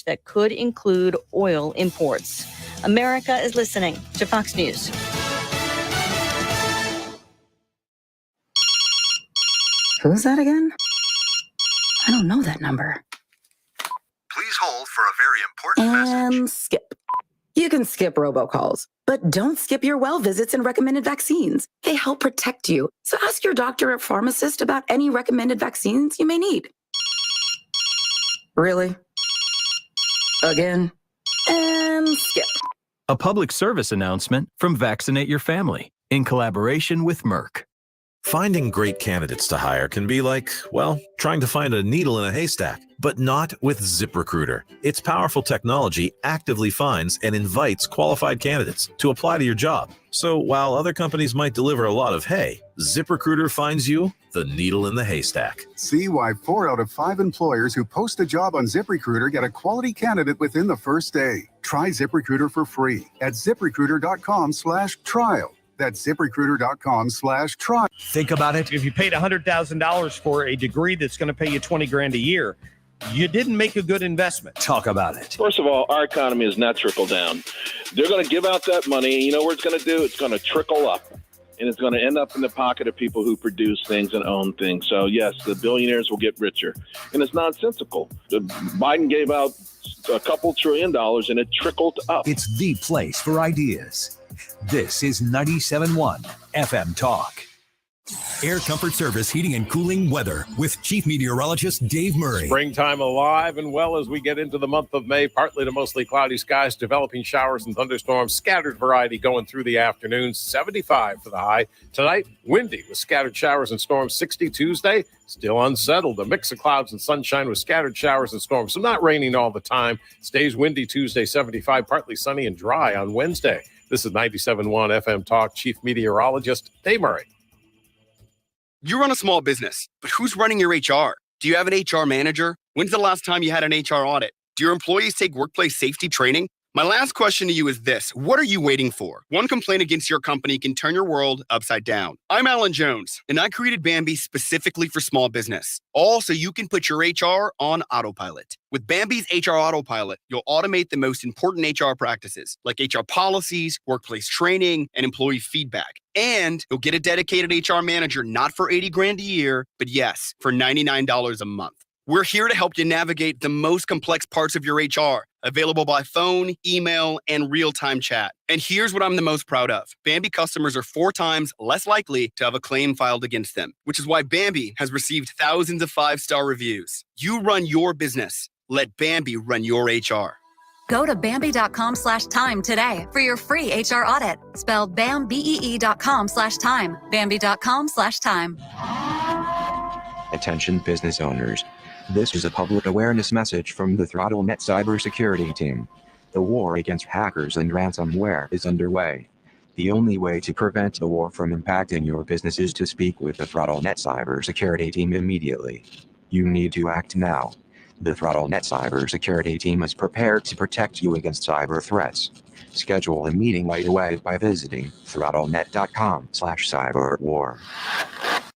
that could include oil imports. America is listening to Fox News. Who's that again? I don't know that number. Please hold for a very important message. Skip. You can skip robocalls, but don't skip your well visits and recommended vaccines. They help protect you. So ask your doctor or pharmacist about any recommended vaccines you may need. Really? Again? And skip. A public service announcement from Vaccinate Your Family in collaboration with Merck. Finding great candidates to hire can be like, well, trying to find a needle in a haystack, but not with ZipRecruiter. Its powerful technology actively finds and invites qualified candidates to apply to your job. So while other companies might deliver a lot of hay, ZipRecruiter finds you the needle in the haystack. See why 4 out of 5 employers who post a job on ZipRecruiter get a quality candidate within the first day. Try ZipRecruiter for free at ZipRecruiter.com/trial. That's ZipRecruiter.com/trial. Think about it. If you paid $100,000 for a degree that's going to pay you $20,000 a year, you didn't make a good investment. Talk about it. First of all, our economy is not trickle down. They're going to give out that money. You know what it's going to do? It's going to trickle up. And it's going to end up in the pocket of people who produce things and own things. So, yes, the billionaires will get richer. And it's nonsensical. Biden gave out a couple $1 trillion and it trickled up. It's the place for ideas. This is 97.1 FM Talk. Air Comfort Service Heating and Cooling Weather with Chief Meteorologist Dave Murray. Springtime alive and well as we get into the month of May. Partly to mostly cloudy skies, developing showers and thunderstorms, scattered variety going through the afternoon. 75 for the high. Tonight, windy with scattered showers and storms. 60 Tuesday, still unsettled. A mix of clouds and sunshine with scattered showers and storms. So not raining all the time. Stays windy Tuesday, 75, partly sunny and dry on Wednesday. This is 97.1 FM Talk. Chief Meteorologist Dave Murray. You run a small business, but who's running your HR? Do you have an HR manager? When's the last time you had an HR audit? Do your employees take workplace safety training? My last question to you is this. What are you waiting for? One complaint against your company can turn your world upside down. I'm Alan Jones, and I created Bambi specifically for small business. All so you can put your HR on autopilot. With Bambi's HR Autopilot, you'll automate the most important HR practices, like HR policies, workplace training, and employee feedback. And you'll get a dedicated HR manager, not for $80,000 a year, but yes, for $99 a month. We're here to help you navigate the most complex parts of your HR, available by phone, email, and real-time chat. And here's what I'm the most proud of. Bambi customers are 4 times less likely to have a claim filed against them, which is why Bambi has received thousands of 5-star reviews. You run your business. Let Bambi run your HR. Go to Bambi.com/time today for your free HR audit. Spelled BAMBEE.com/time. Bambi.com/time. Attention business owners. This is a public awareness message from the ThrottleNet cybersecurity team. The war against hackers and ransomware is underway. The only way to prevent the war from impacting your business is to speak with the ThrottleNet cybersecurity team immediately. You need to act now. The ThrottleNet cybersecurity team is prepared to protect you against cyber threats. Schedule a meeting right away by visiting ThrottleNet.com/cyberwar.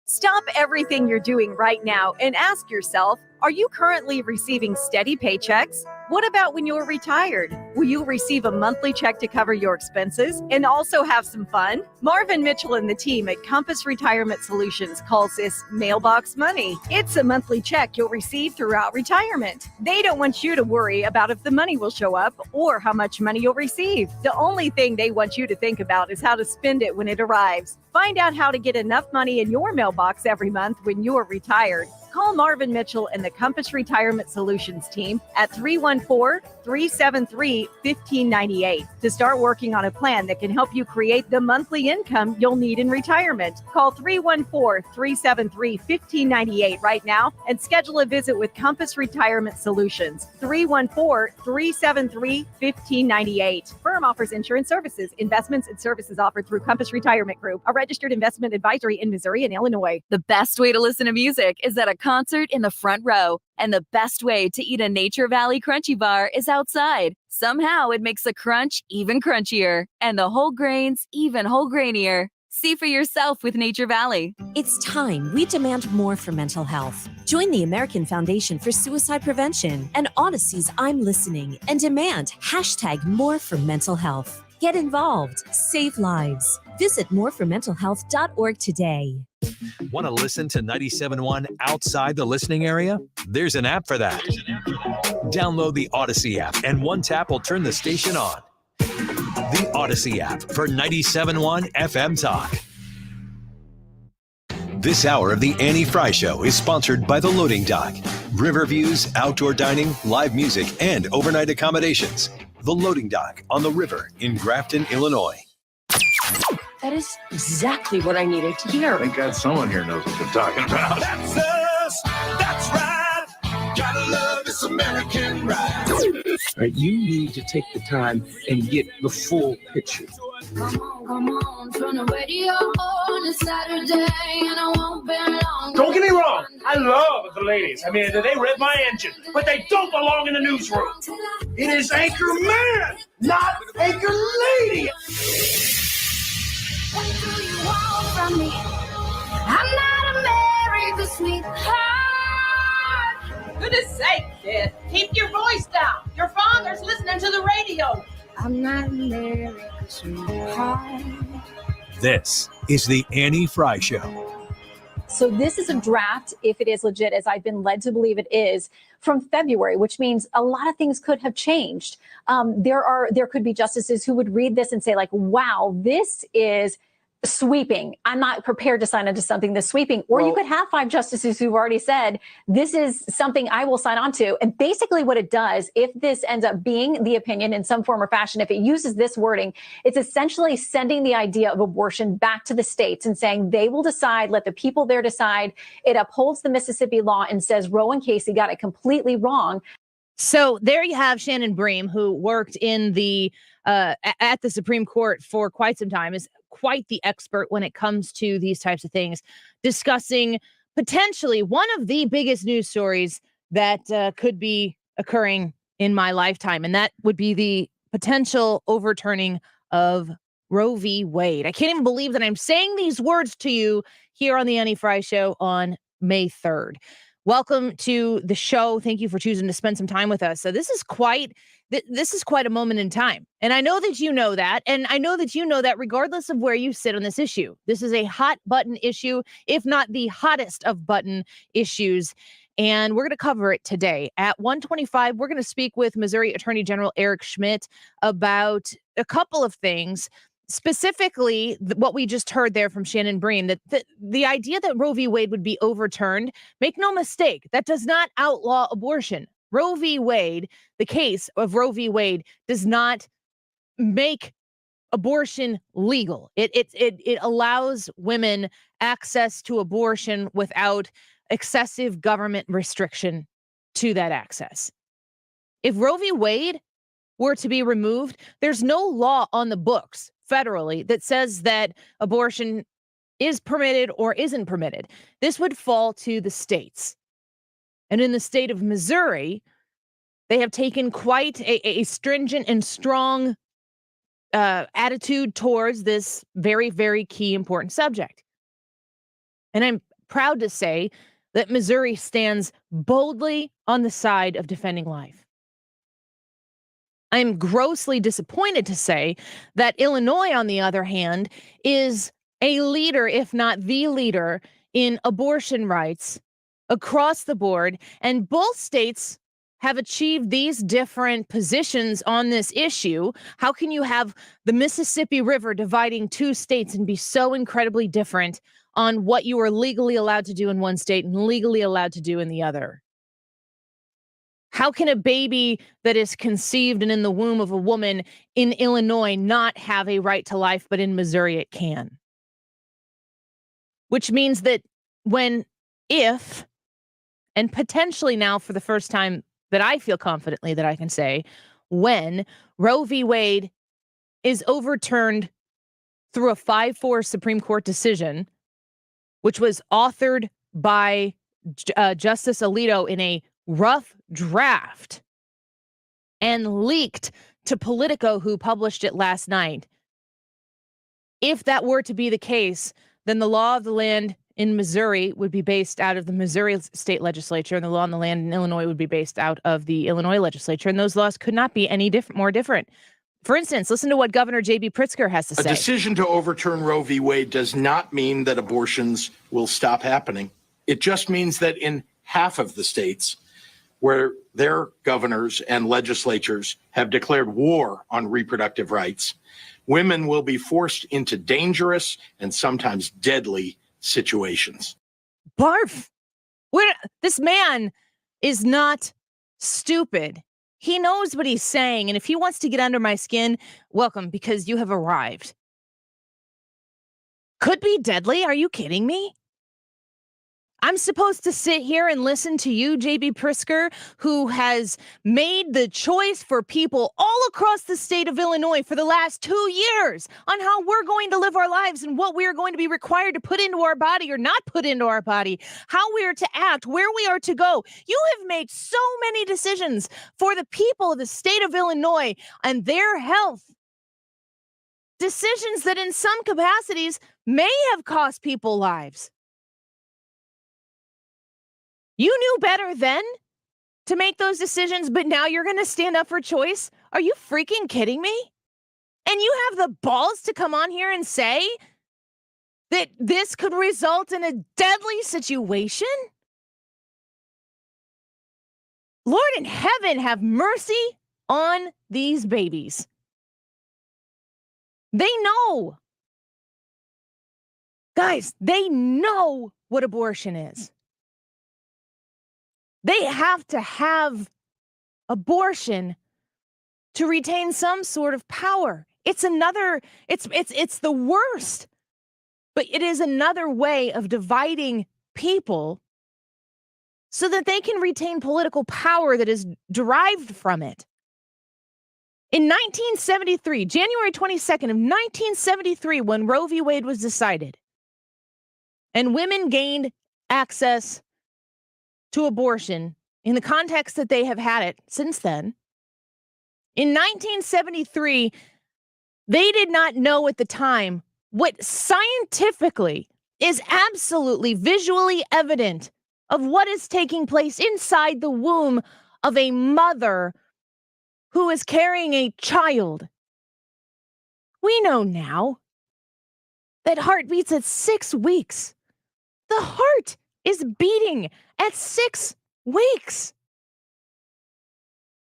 Stop everything you're doing right now and ask yourself, are you currently receiving steady paychecks? What about when you're retired? Will you receive a monthly check to cover your expenses and also have some fun? Marvin Mitchell and the team at Compass Retirement Solutions calls this mailbox money. It's a monthly check you'll receive throughout retirement. They don't want you to worry about if the money will show up or how much money you'll receive. The only thing they want you to think about is how to spend it when it arrives. Find out how to get enough money in your mailbox every month when you're retired. Call Marvin Mitchell and the Compass Retirement Solutions team at 314-373-1598 to start working on a plan that can help you create the monthly income you'll need in retirement. Call 314-373-1598 right now and schedule a visit with Compass Retirement Solutions. 314-373-1598. Firm offers insurance services, investments, and services offered through Compass Retirement Group, a registered investment advisory in Missouri and Illinois. The best way to listen to music is at a concert in the front row, and the best way to eat a Nature Valley Crunchy Bar is outside. Somehow it makes the crunch even crunchier and the whole grains even whole grainier. See for yourself with Nature Valley. It's time we demand more for mental health. Join the American Foundation for Suicide Prevention and Odyssey's I'm Listening and demand #more for mental health. Get involved. Save lives. Visit moreformentalhealth.org today. Want to listen to 97.1 outside the listening area? There's an app for that. Download the Odyssey app, and one tap will turn the station on. The Odyssey app for 97.1 FM Talk. This hour of the Annie Frey Show is sponsored by The Loading Dock. River views, outdoor dining, live music, and overnight accommodations. The Loading Dock on the river in Grafton, Illinois. That is exactly what I needed to hear. Thank God someone here knows what they're talking about. That's us. That's right. Gotta love this American ride. Right, you need to take the time and get the full picture. Come on, turn the radio on. It's Saturday and I won't be long. Don't get me wrong, I love the ladies. I mean, they rev my engine, but they don't belong in the newsroom. It is Anchor Man, not Anchor Lady. What do you want from me? I'm not America's sweetheart. Goodness sake, kid. Keep your voice down. Your father's listening to the radio. I'm not America's sweetheart. This is the Annie Frey Show. So this is a draft, if it is legit, as I've been led to believe it is, from February, which means a lot of things could have changed. There could be justices who would read this and say, like, wow, this is sweeping. I'm not prepared to sign into something that's sweeping. Or you could have 5 justices who've already said, this is something I will sign on to. And basically what it does, if this ends up being the opinion in some form or fashion, if it uses this wording, it's essentially sending the idea of abortion back to the states and saying they will decide, let the people there decide. It upholds the Mississippi law and says Roe and Casey got it completely wrong. So there you have Shannon Bream, who worked in the at the Supreme Court for quite some time, is quite the expert when it comes to these types of things, discussing potentially one of the biggest news stories that could be occurring in my lifetime, and that would be the potential overturning of Roe v. Wade. I can't even believe that I'm saying these words to you here on the Annie Frey Show on May 3rd. Welcome to the show. Thank you for choosing to spend some time with us. So this is quite a moment in time. And I know that you know that. And I know that you know that regardless of where you sit on this issue. This is a hot button issue, if not the hottest of button issues. And we're going to cover it today. At 1:25, we're going to speak with Missouri Attorney General Eric Schmitt about a couple of things. Specifically, what we just heard there from Shannon Bream, that the idea that Roe v. Wade would be overturned, make no mistake, that does not outlaw abortion. Roe v. Wade, the case of Roe v. Wade, does not make abortion legal. It allows women access to abortion without excessive government restriction to that access. If Roe v. Wade were to be removed, there's no law on the books federally that says that abortion is permitted or isn't permitted. This would fall to the states. And in the state of Missouri, they have taken quite a stringent and strong attitude towards this very, very key, important subject. And I'm proud to say that Missouri stands boldly on the side of defending life. I'm grossly disappointed to say that Illinois, on the other hand, is a leader, if not the leader, in abortion rights across the board. And both states have achieved these different positions on this issue. How can you have the Mississippi River dividing 2 states and be so incredibly different on what you are legally allowed to do in one state and legally allowed to do in the other? How can a baby that is conceived and in the womb of a woman in Illinois not have a right to life, but in Missouri it can? Which means that if, and potentially now for the first time that I feel confidently that I can say, when Roe v. Wade is overturned through a 5-4 Supreme Court decision, which was authored by Justice Alito in a rough draft and leaked to Politico, who published it last night. If that were to be the case, then the law of the land in Missouri would be based out of the Missouri state legislature, and the law on the land in Illinois would be based out of the Illinois legislature, and those laws could not be any more different. For instance, listen to what Governor J.B. Pritzker has to say. A decision to overturn Roe v. Wade does not mean that abortions will stop happening. It just means that in half of the states where their governors and legislatures have declared war on reproductive rights, women will be forced into dangerous and sometimes deadly situations. Barf! This man is not stupid. He knows what he's saying, and if he wants to get under my skin, welcome, because you have arrived. Could be deadly? Are you kidding me? I'm supposed to sit here and listen to you, J.B. Pritzker, who has made the choice for people all across the state of Illinois for the last 2 years on how we're going to live our lives and what we are going to be required to put into our body or not put into our body, how we are to act, where we are to go. You have made so many decisions for the people of the state of Illinois and their health. Decisions that in some capacities may have cost people lives. You knew better then to make those decisions, but now you're going to stand up for choice? Are you freaking kidding me? And you have the balls to come on here and say that this could result in a deadly situation? Lord in heaven, have mercy on these babies. They know. Guys, they know what abortion is. They have to have abortion to retain some sort of power. It's the worst. But it is another way of dividing people so that they can retain political power that is derived from it. In 1973, January 22nd of 1973, when Roe v. Wade was decided, and women gained access to abortion in the context that they have had it since then. In 1973, they did not know at the time what scientifically is absolutely visually evident of what is taking place inside the womb of a mother who is carrying a child. We know now that heart beats at 6 weeks. The heart is beating at 6 weeks.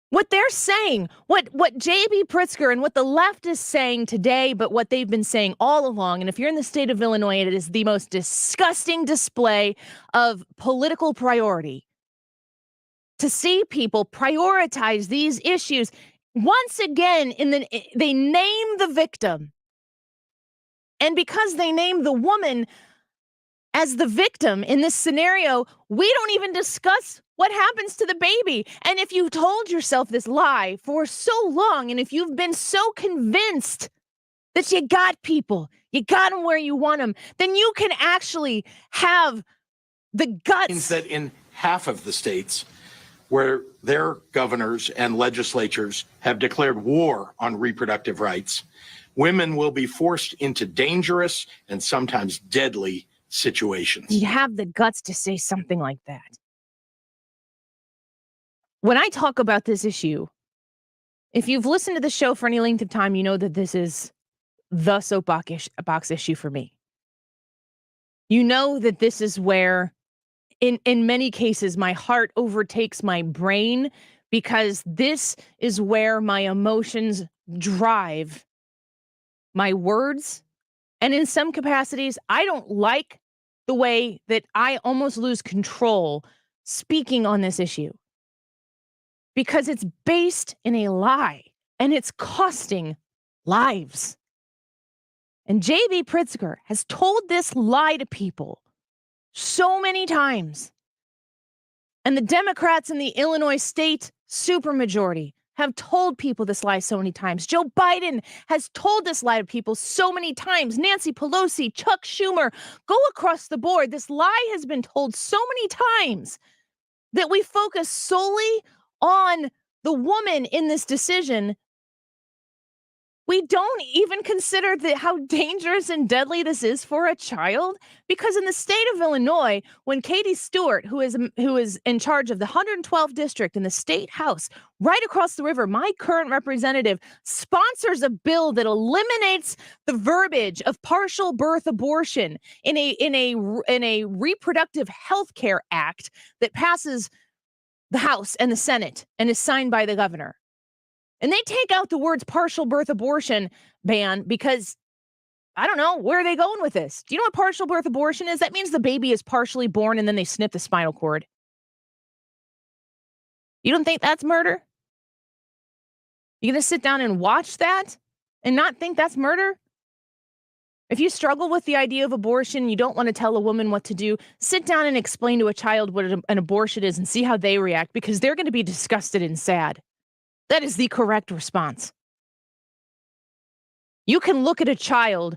What they're saying, what J.B. Pritzker and what the left is saying today, but what they've been saying all along, and if you're in the state of Illinois, it is the most disgusting display of political priority. To see people prioritize these issues, once again, they name the victim. And because they name the woman as the victim in this scenario, we don't even discuss what happens to the baby. And if you told yourself this lie for so long, and if you've been so convinced that you got people, you got them where you want them, then you can actually have the guts. Means that in half of the states where their governors and legislatures have declared war on reproductive rights, women will be forced into dangerous and sometimes deadly situations. You have the guts to say something like that. When I talk about this issue, if you've listened to the show for any length of time, you know that this is the soapbox issue for me. You know that this is where, in many cases, my heart overtakes my brain, because this is where my emotions drive my words. And in some capacities, I don't like the way that I almost lose control speaking on this issue, because it's based in a lie and it's costing lives. And J.B. Pritzker has told this lie to people so many times. And the Democrats in the Illinois state supermajority have told people this lie so many times. Joe Biden has told this lie to people so many times. Nancy Pelosi, Chuck Schumer, go across the board. This lie has been told so many times that we focus solely on the woman in this decision We don't even consider how dangerous and deadly this is for a child, because in the state of Illinois, when Katie Stewart, who is in charge of the 112th district in the state house, right across the river, my current representative, sponsors a bill that eliminates the verbiage of partial birth abortion in a reproductive health care act that passes the House and the Senate and is signed by the governor. And they take out the words partial birth abortion ban because, I don't know, where are they going with this? Do you know what partial birth abortion is? That means the baby is partially born and then they snip the spinal cord. You don't think that's murder? You gonna sit down and watch that and not think that's murder? If you struggle with the idea of abortion, you don't want to tell a woman what to do, sit down and explain to a child what an abortion is and see how they react, because they're going to be disgusted and sad. That is the correct response. You can look at a child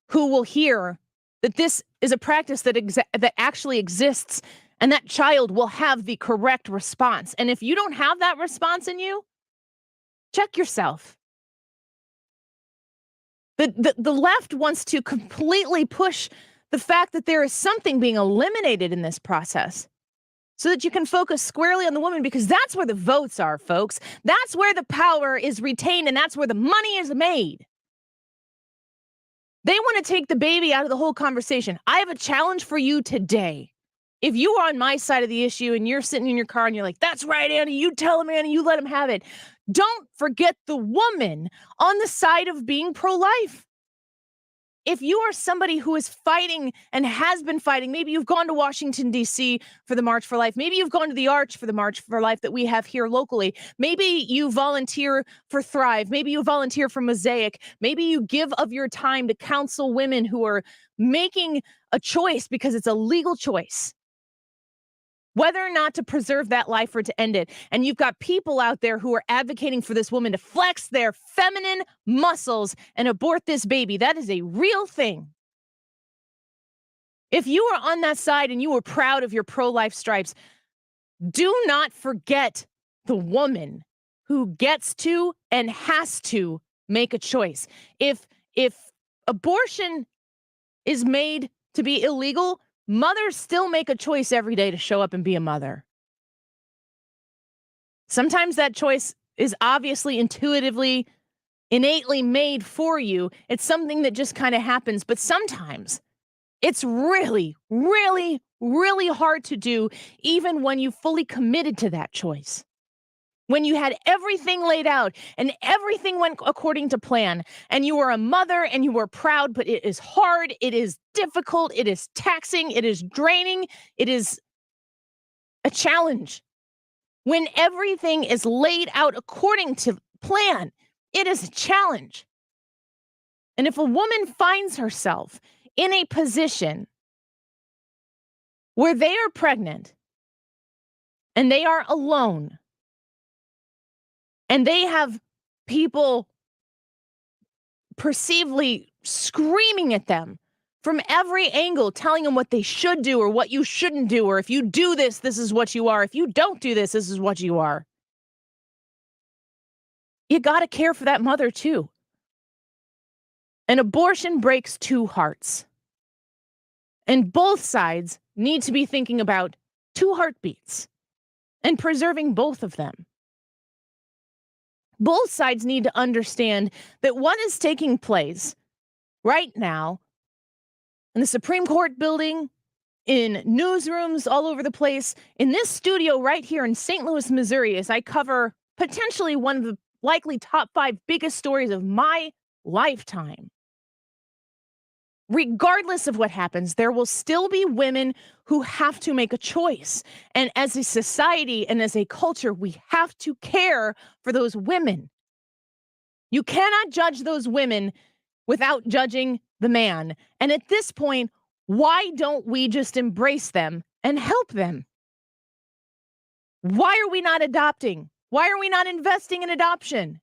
who will hear that this is a practice that actually exists, and that child will have the correct response. And if you don't have that response in you, check yourself. The left wants to completely push the fact that there is something being eliminated in this process, so that you can focus squarely on the woman, because that's where the votes are, folks. That's where the power is retained, and that's where the money is made. They want to take the baby out of the whole conversation. I have a challenge for you today. If you are on my side of the issue and you're sitting in your car and you're like, that's right, Annie, you tell him, Annie, you let him have it. Don't forget the woman on the side of being pro-life. If you are somebody who is fighting and has been fighting, maybe you've gone to Washington, D.C. for the March for Life. Maybe you've gone to the Arch for the March for Life that we have here locally. Maybe you volunteer for Thrive. Maybe you volunteer for Mosaic. Maybe you give of your time to counsel women who are making a choice because it's a legal choice, whether or not to preserve that life or to end it. And you've got people out there who are advocating for this woman to flex their feminine muscles and abort this baby. That is a real thing. If you are on that side and you are proud of your pro-life stripes, do not forget the woman who gets to and has to make a choice. If abortion is made to be illegal, mothers still make a choice every day to show up and be a mother. Sometimes that choice is obviously intuitively, innately made for you. It's something that just kind of happens. But sometimes it's really, really, really hard to do, even when you fully committed to that choice. When you had everything laid out and everything went according to plan, and you were a mother and you were proud, but it is hard, it is difficult, it is taxing, it is draining, it is a challenge. When everything is laid out according to plan, it is a challenge. And if a woman finds herself in a position where they are pregnant and they are alone, and they have people perceivably screaming at them from every angle, telling them what they should do or what you shouldn't do, or if you do this, this is what you are. If you don't do this, this is what you are. You got to care for that mother too. An abortion breaks two hearts. And both sides need to be thinking about two heartbeats and preserving both of them. Both sides need to understand that what is taking place right now in the Supreme Court building, in newsrooms all over the place, in this studio right here in St. Louis, Missouri, as I cover potentially one of the likely top 5 biggest stories of my lifetime. Regardless of what happens, there will still be women who have to make a choice. And as a society and as a culture, we have to care for those women. You cannot judge those women without judging the man. And at this point, why don't we just embrace them and help them? Why are we not adopting? Why are we not investing in adoption?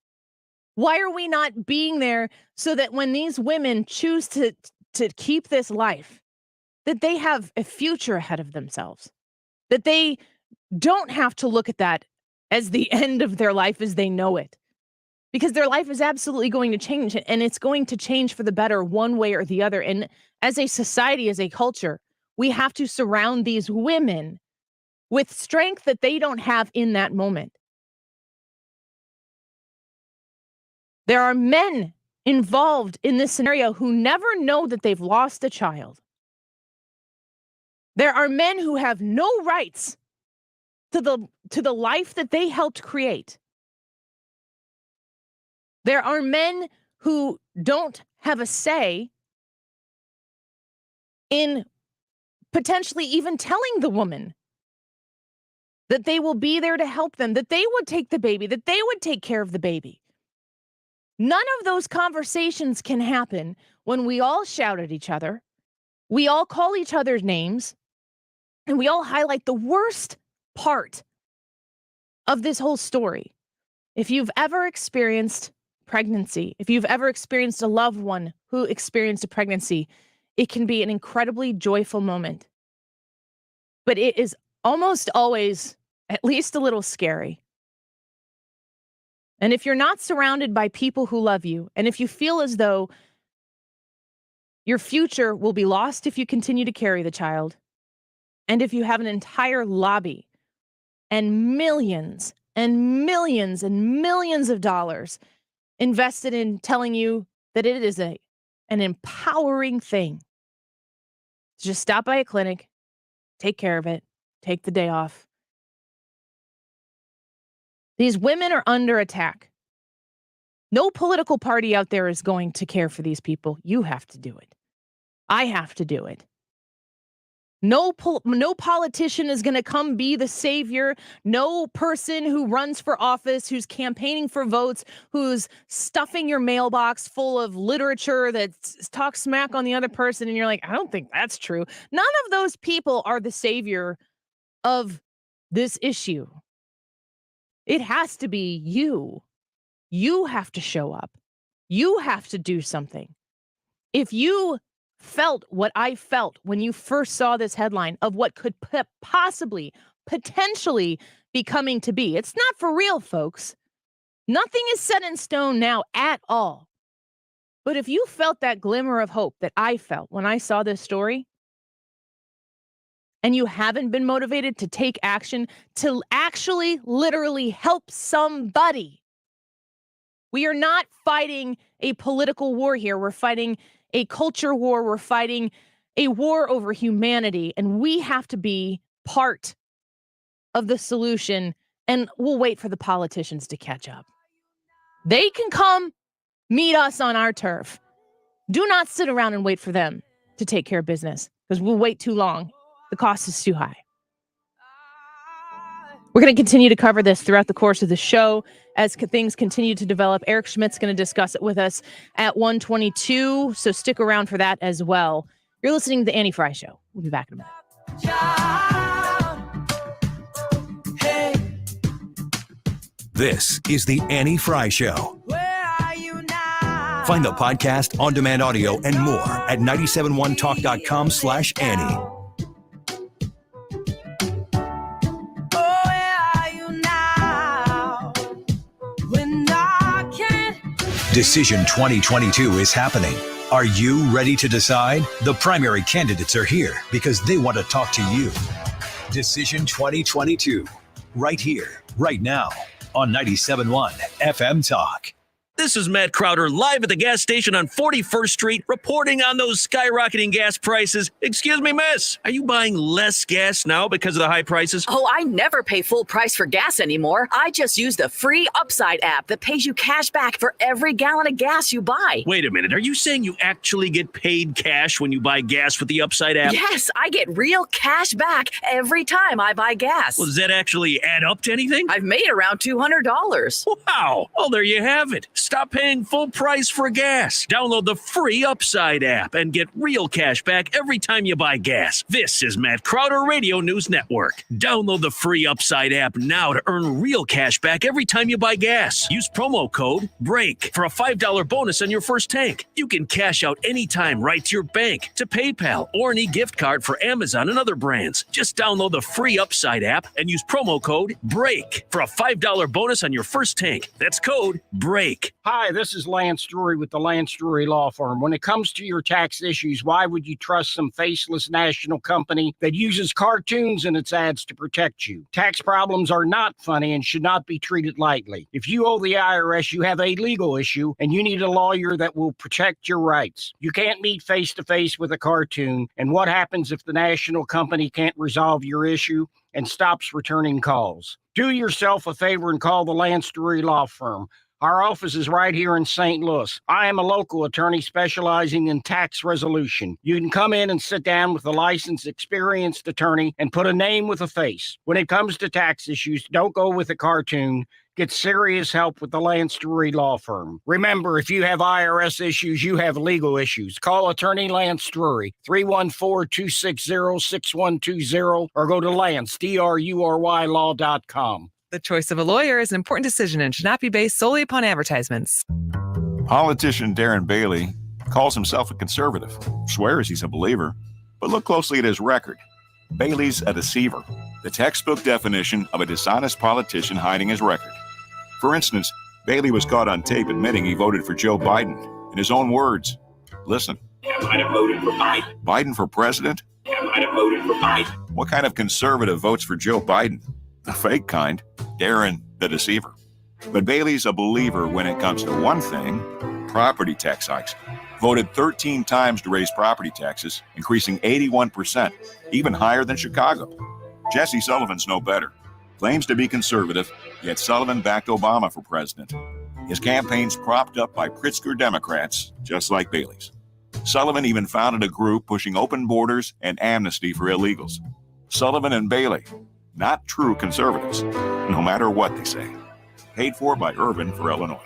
Why are we not being there so that when these women choose to keep this life, that they have a future ahead of themselves, that they don't have to look at that as the end of their life as they know it, because their life is absolutely going to change, and it's going to change for the better one way or the other. And as a society, as a culture, we have to surround these women with strength that they don't have in that moment. There are men involved in this scenario who never know that they've lost a child. There are men who have no rights to the life that they helped create. There are men who don't have a say in potentially even telling the woman that they will be there to help them, that they would take the baby, that they would take care of the baby. None of those conversations can happen when we all shout at each other, we all call each other's names, and we all highlight the worst part of this whole story. If you've ever experienced pregnancy, if you've ever experienced a loved one who experienced a pregnancy, it can be an incredibly joyful moment. But it is almost always at least a little scary. And if you're not surrounded by people who love you, and if you feel as though your future will be lost if you continue to carry the child, and if you have an entire lobby and millions and millions and millions of dollars invested in telling you that it is an empowering thing to just stop by a clinic, take care of it, take the day off. These women are under attack. No political party out there is going to care for these people. You have to do it. I have to do it. No politician is going to come be the savior. No person who runs for office, who's campaigning for votes, who's stuffing your mailbox full of literature that talks smack on the other person, and you're like, I don't think that's true. None of those people are the savior of this issue. It has to be you. You have to show up. You have to do something. If you felt what I felt when you first saw this headline of what could possibly, potentially be coming to be, it's not for real, folks. Nothing is set in stone now at all. But if you felt that glimmer of hope that I felt when I saw this story, and you haven't been motivated to take action to actually literally help somebody, we are not fighting a political war here. We're fighting a culture war. We're fighting a war over humanity, and we have to be part of the solution, and we'll wait for the politicians to catch up. They can come meet us on our turf. Do not sit around and wait for them to take care of business, because we'll wait too long. The cost is too high. We're going to continue to cover this throughout the course of the show as things continue to develop. Eric Schmitt's going to discuss it with us at 1:22, so stick around for that as well. You're listening to The Annie Frey Show. We'll be back in a minute. This is The Annie Frey Show. Find the podcast, on-demand audio, and more at 971talk.com/Annie. Decision 2022 is happening. Are you ready to decide? The primary candidates are here because they want to talk to you. Decision 2022, right here, right now, on 97.1 FM Talk. This is Matt Crowder live at the gas station on 41st Street reporting on those skyrocketing gas prices. Excuse me, miss, are you buying less gas now because of the high prices? Oh, I never pay full price for gas anymore. I just use the free Upside app that pays you cash back for every gallon of gas you buy. Wait a minute, are you saying you actually get paid cash when you buy gas with the Upside app? Yes, I get real cash back every time I buy gas. Well, does that actually add up to anything? I've made around $200. Wow, well, there you have it. Stop paying full price for gas. Download the free Upside app and get real cash back every time you buy gas. This is Matt Crowder Radio News Network. Download the free Upside app now to earn real cash back every time you buy gas. Use promo code BREAK for a $5 bonus on your first tank. You can cash out anytime right to your bank, to PayPal, or an e-gift card for Amazon and other brands. Just download the free Upside app and use promo code BREAK for a $5 bonus on your first tank. That's code BREAK. Hi, this is Lance Drury with the Lance Drury Law Firm. When it comes to your tax issues, why would you trust some faceless national company that uses cartoons in its ads to protect you? Tax problems are not funny and should not be treated lightly. If you owe the IRS, you have a legal issue and you need a lawyer that will protect your rights. You can't meet face to face with a cartoon. And what happens if the national company can't resolve your issue and stops returning calls? Do yourself a favor and call the Lance Drury Law Firm. Our office is right here in St. Louis. I am a local attorney specializing in tax resolution. You can come in and sit down with a licensed, experienced attorney and put a name with a face. When it comes to tax issues, don't go with a cartoon. Get serious help with the Lance Drury Law Firm. Remember, if you have IRS issues, you have legal issues. Call attorney Lance Drury, 314-260-6120, or go to Lance, D-R-U-R-Y law.com. The choice of a lawyer is an important decision and should not be based solely upon advertisements. Politician Darren Bailey calls himself a conservative, swears he's a believer, but look closely at his record. Bailey's a deceiver, the textbook definition of a dishonest politician hiding his record. For instance, Bailey was caught on tape admitting he voted for Joe Biden. In his own words, listen. I might have voted for Biden. Biden for president? I might have voted for Biden. What kind of conservative votes for Joe Biden? The fake kind. Darren, the deceiver. But Bailey's a believer when it comes to one thing, property tax hikes. Voted 13 times to raise property taxes, increasing 81%, even higher than Chicago. Jesse Sullivan's no better. Claims to be conservative, yet Sullivan backed Obama for president. His campaign's propped up by Pritzker Democrats, just like Bailey's. Sullivan even founded a group pushing open borders and amnesty for illegals. Sullivan and Bailey, not true conservatives, no matter what they say. Paid for by Irvin for Illinois.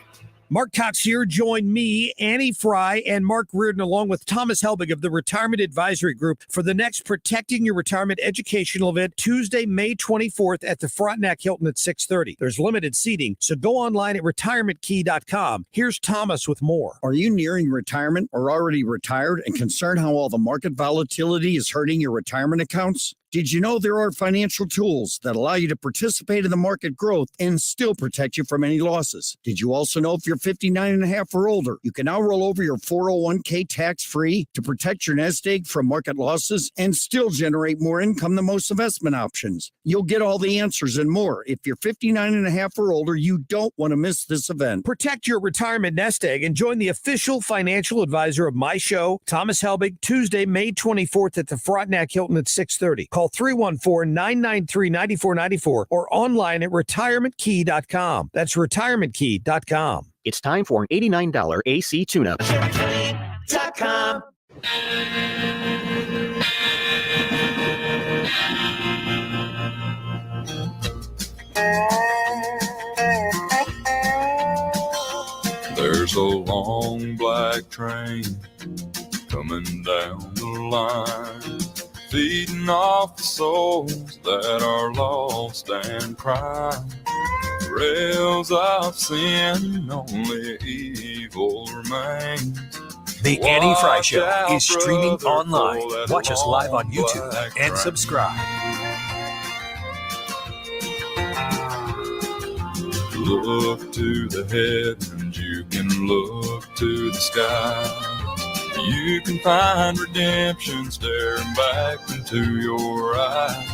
Mark Cox here. Join me, Annie Frey, and Mark Reardon, along with Thomas Helbig of the Retirement Advisory Group for the next Protecting Your Retirement educational event, Tuesday, May 24th at the ThrottleNet Hilton at 6:30. There's limited seating, so go online at retirementkey.com. Here's Thomas with more. Are you nearing retirement or already retired and concerned how all the market volatility is hurting your retirement accounts? Did you know there are financial tools that allow you to participate in the market growth and still protect you from any losses? Did you also know if you're 59 and a half or older, you can now roll over your 401k tax-free to protect your nest egg from market losses and still generate more income than most investment options? You'll get all the answers and more. If you're 59 and a half or older, you don't want to miss this event. Protect your retirement nest egg and join the official financial advisor of my show, Thomas Helbig, Tuesday, May 24th at the ThrottleNet Hilton at 6:30. Call 314-993-9494 or online at retirementkey.com. That's retirementkey.com. It's time for an $89 AC tune-up. ChevroletKey.com. There's a long black train coming down the line, feeding off the souls that are lost and cry. Rails of sin, only evil remains. The Annie Frey Show is streaming online. Watch us live on YouTube and subscribe. Look to the heavens, you can look to the sky. You can find redemption staring back into your eyes.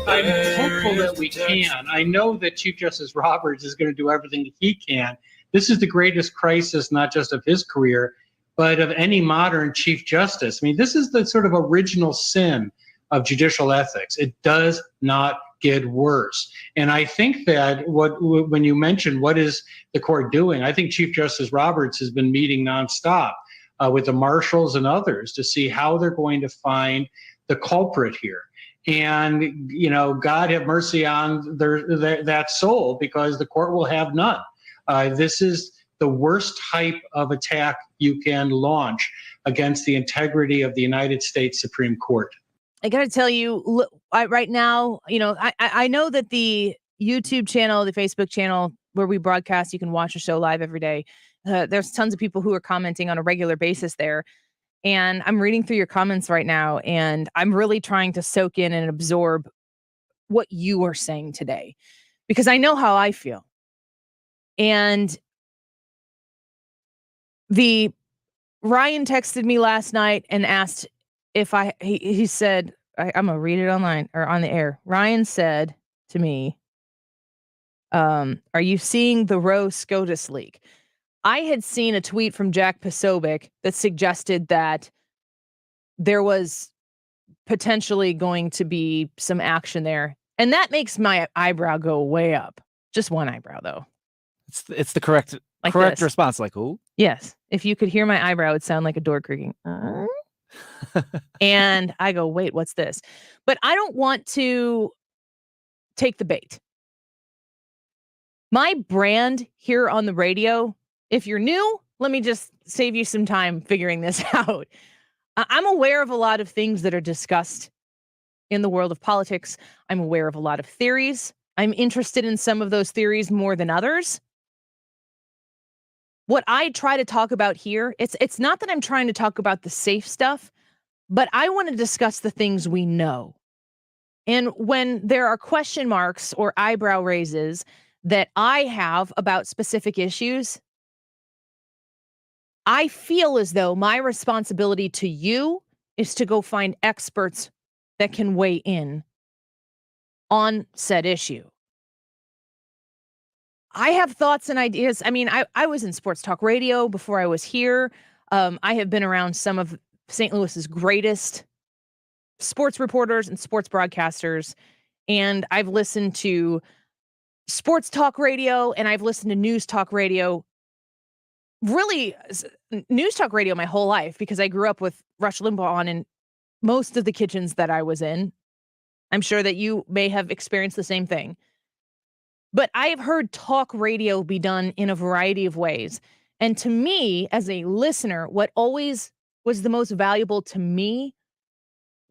I'm hopeful that we can. I know that Chief Justice Roberts is going to do everything that he can. This is the greatest crisis, not just of his career, but of any modern Chief Justice. I mean, this is the sort of original sin of judicial ethics. It does not get worse. And I think that when you mention what is the court doing, I think Chief Justice Roberts has been meeting nonstop with the marshals and others to see how they're going to find the culprit here. And, you know, God have mercy on that soul, because the court will have none. This is the worst type of attack you can launch against the integrity of the United States Supreme Court. I got to tell you, right now, I know that the YouTube channel, the Facebook channel where we broadcast, you can watch a show live every day. There's tons of people who are commenting on a regular basis there. And I'm reading through your comments right now, and I'm really trying to soak in and absorb what you are saying today, because I know how I feel. And Ryan texted me last night and asked if he said, I'm going to read it online or on the air. Ryan said to me, are you seeing the Roe SCOTUS leak? I had seen a tweet from Jack Posobiec that suggested that there was potentially going to be some action there. And that makes my eyebrow go way up. Just one eyebrow, though. It's the correct this. response. Like, who? Yes. If you could hear my eyebrow, it would sound like a door creaking. And I go, wait, what's this? But I don't want to take the bait. My brand here on the radio, if you're new, let me just save you some time figuring this out. I'm aware of a lot of things that are discussed in the world of politics. I'm aware of a lot of theories. I'm interested in some of those theories more than others. What I try to talk about here, it's not that I'm trying to talk about the safe stuff, but I want to discuss the things we know. And when there are question marks or eyebrow raises that I have about specific issues, I feel as though my responsibility to you is to go find experts that can weigh in on said issue. I have thoughts and ideas. I mean, I was in sports talk radio before I was here. I have been around some of St. Louis's greatest sports reporters and sports broadcasters, and I've listened to sports talk radio and I've listened to news talk radio. Really, news talk radio my whole life, because I grew up with Rush Limbaugh on in most of the kitchens that I was in. I'm sure that you may have experienced the same thing. But I have heard talk radio be done in a variety of ways. And to me, as a listener, what always was the most valuable to me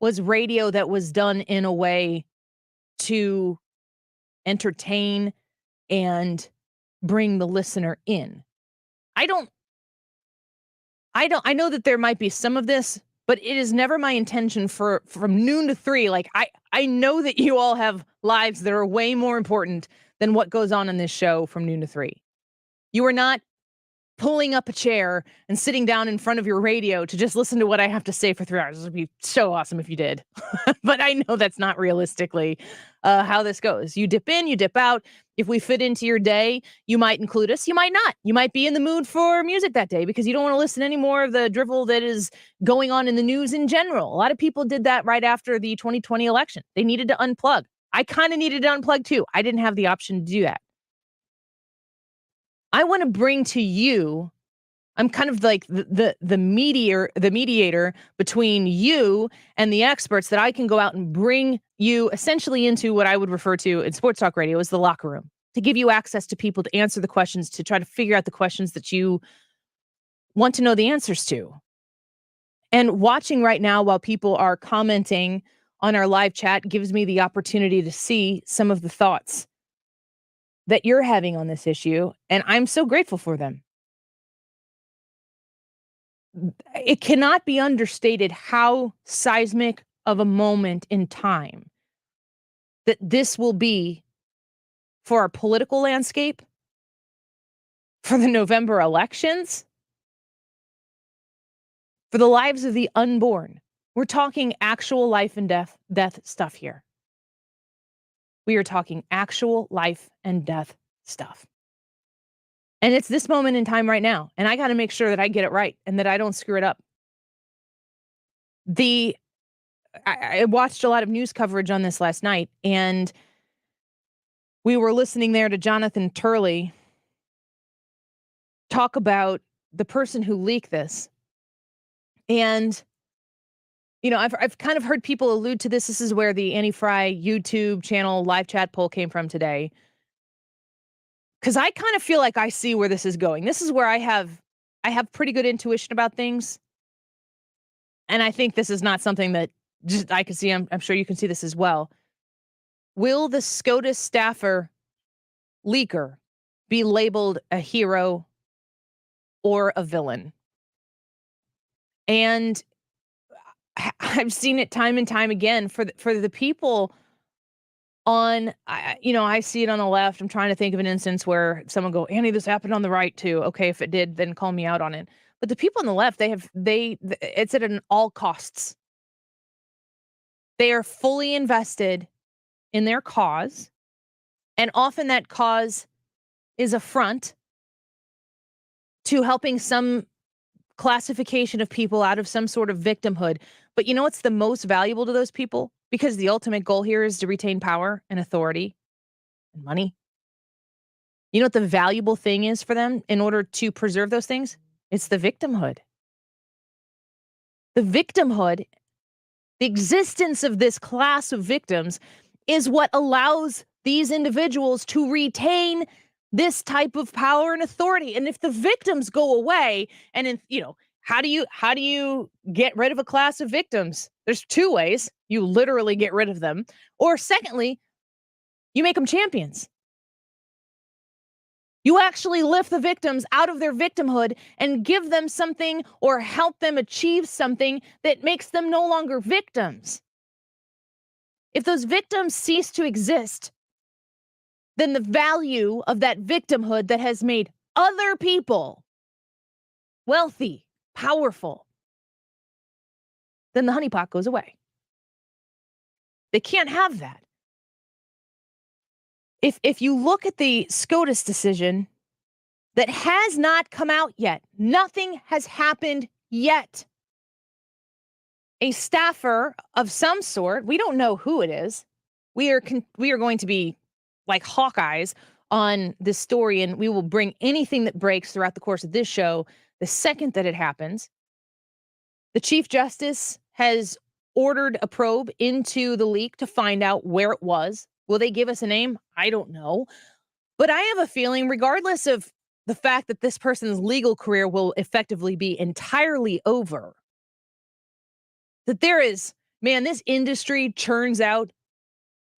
was radio that was done in a way to entertain and bring the listener in. I know that there might be some of this, but it is never my intention from noon to 3. Like, I know that you all have lives that are way more important than what goes on in this show from noon to 3. You are not pulling up a chair and sitting down in front of your radio to just listen to what I have to say for 3 hours. It would be so awesome if you did. But I know that's not realistically how this goes. You dip in, you dip out. If we fit into your day, you might include us. You might not. You might be in the mood for music that day because you don't want to listen to any more of the drivel that is going on in the news in general. A lot of people did that right after the 2020 election. They needed to unplug. I kind of needed to unplug too. I didn't have the option to do that. I want to bring to you, I'm kind of like the mediator between you and the experts, that I can go out and bring you essentially into what I would refer to in sports talk radio as the locker room, to give you access to people to answer the questions, to try to figure out the questions that you want to know the answers to. And watching right now while people are commenting on our live chat gives me the opportunity to see some of the thoughts that you're having on this issue, and I'm so grateful for them. It cannot be understated how seismic of a moment in time that this will be for our political landscape, for the November elections, for the lives of the unborn. We're talking actual life and death stuff here. We are talking actual life and death stuff. And it's this moment in time right now. And I got to make sure that I get it right and that I don't screw it up. I watched a lot of news coverage on this last night, and we were listening there to Jonathan Turley talk about the person who leaked this. And you know, I've kind of heard people allude to this. This is where the Annie Frey YouTube channel live chat poll came from today. because I kind of feel like I see where this is going. This is where I have pretty good intuition about things. And I think this is not something that just I can see. I'm sure you can see this as well. Will the SCOTUS staffer leaker be labeled a hero or a villain? And I've seen it time and time again for the people on, I see it on the left. I'm trying to think of an instance where someone go, Annie, this happened on the right too. Okay, if it did, then call me out on it. But the people on the left, it's at an all costs. They are fully invested in their cause. And often that cause is a front to helping some classification of people out of some sort of victimhood. But you know what's the most valuable to those people? Because the ultimate goal here is to retain power and authority and money. You know what the valuable thing is for them in order to preserve those things? It's the victimhood. The victimhood, the existence of this class of victims is what allows these individuals to retain this type of power and authority. And if the victims go away, and how do you get rid of a class of victims? There's two ways. You literally get rid of them. Or secondly, you make them champions. You actually lift the victims out of their victimhood and give them something or help them achieve something that makes them no longer victims. If those victims cease to exist, then the value of that victimhood that has made other people wealthy, powerful, then the honeypot goes away. They can't have that. If you look at the SCOTUS decision that has not come out yet, nothing has happened yet. A staffer of some sort, we don't know who it is. We are going to be like Hawkeyes on this story, and we will bring anything that breaks throughout the course of this show the second that it happens. The Chief Justice has ordered a probe into the leak to find out where it was. Will they give us a name? I don't know. But I have a feeling, regardless of the fact that this person's legal career will effectively be entirely over, that this industry churns out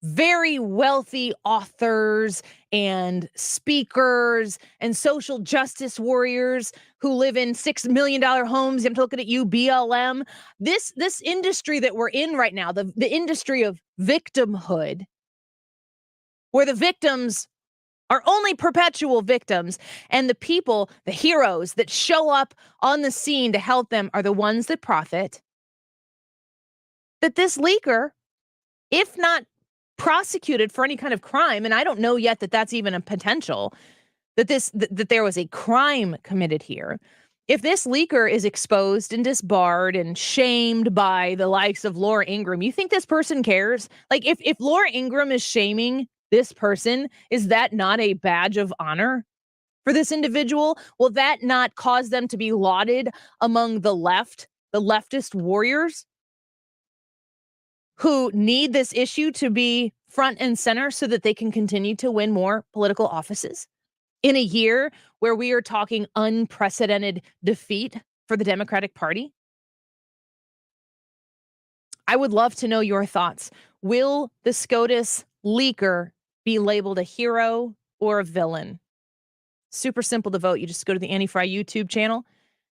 very wealthy authors and speakers and social justice warriors who live in $6 million homes. I'm looking at you, BLM. This industry that we're in right now, the industry of victimhood, where the victims are only perpetual victims, and the people, the heroes that show up on the scene to help them are the ones that profit. That this leaker, if not prosecuted for any kind of crime, and I don't know yet that that's even a potential, that there was a crime committed here. If this leaker is exposed and disbarred and shamed by the likes of Laura Ingraham, you think this person cares? Like if Laura Ingraham is shaming this person, is that not a badge of honor for this individual? Will that not cause them to be lauded among the leftist warriors who need this issue to be front and center so that they can continue to win more political offices in a year where we are talking unprecedented defeat for the Democratic Party? I would love to know your thoughts. Will the SCOTUS leaker be labeled a hero or a villain? Super simple to vote. You just go to the Annie Frey YouTube channel,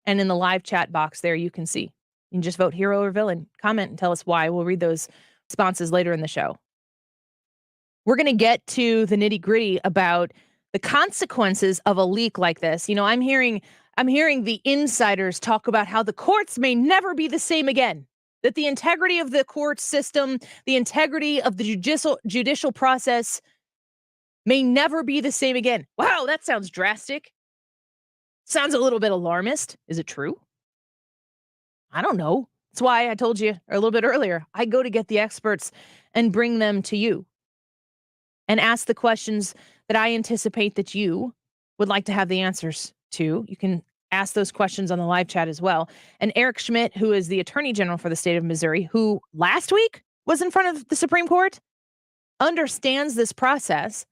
and in the live chat box there, you can see. You can just vote hero or villain. Comment and tell us why. We'll read those responses later in the show. We're going to get to the nitty-gritty about the consequences of a leak like this. I'm hearing the insiders talk about how the courts may never be the same again. That the integrity of the court system, the integrity of the judicial process may never be the same again. Wow, that sounds drastic. Sounds a little bit alarmist. Is it true? I don't know. That's why I told you a little bit earlier. I go to get the experts and bring them to you and ask the questions that I anticipate that you would like to have the answers to. You can ask those questions on the live chat as well. And Eric Schmitt, who is the Attorney General for the state of Missouri, who last week was in front of the Supreme Court, understands this process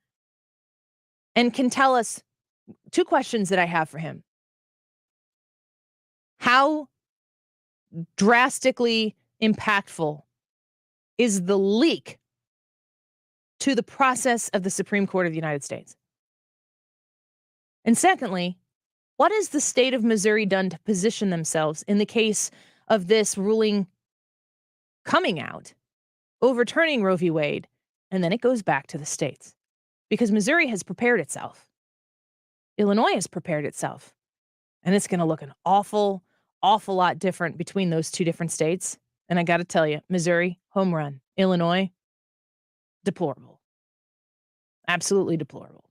and can tell us two questions that I have for him. How drastically impactful is the leak to the process of the Supreme Court of the United States? And secondly, what has the state of Missouri done to position themselves in the case of this ruling coming out, overturning Roe v. Wade, and then it goes back to the states? Because Missouri has prepared itself. Illinois has prepared itself. And it's going to look an awful lot different between those two different states. And I got to tell you, Missouri, home run. Illinois, deplorable. Absolutely deplorable.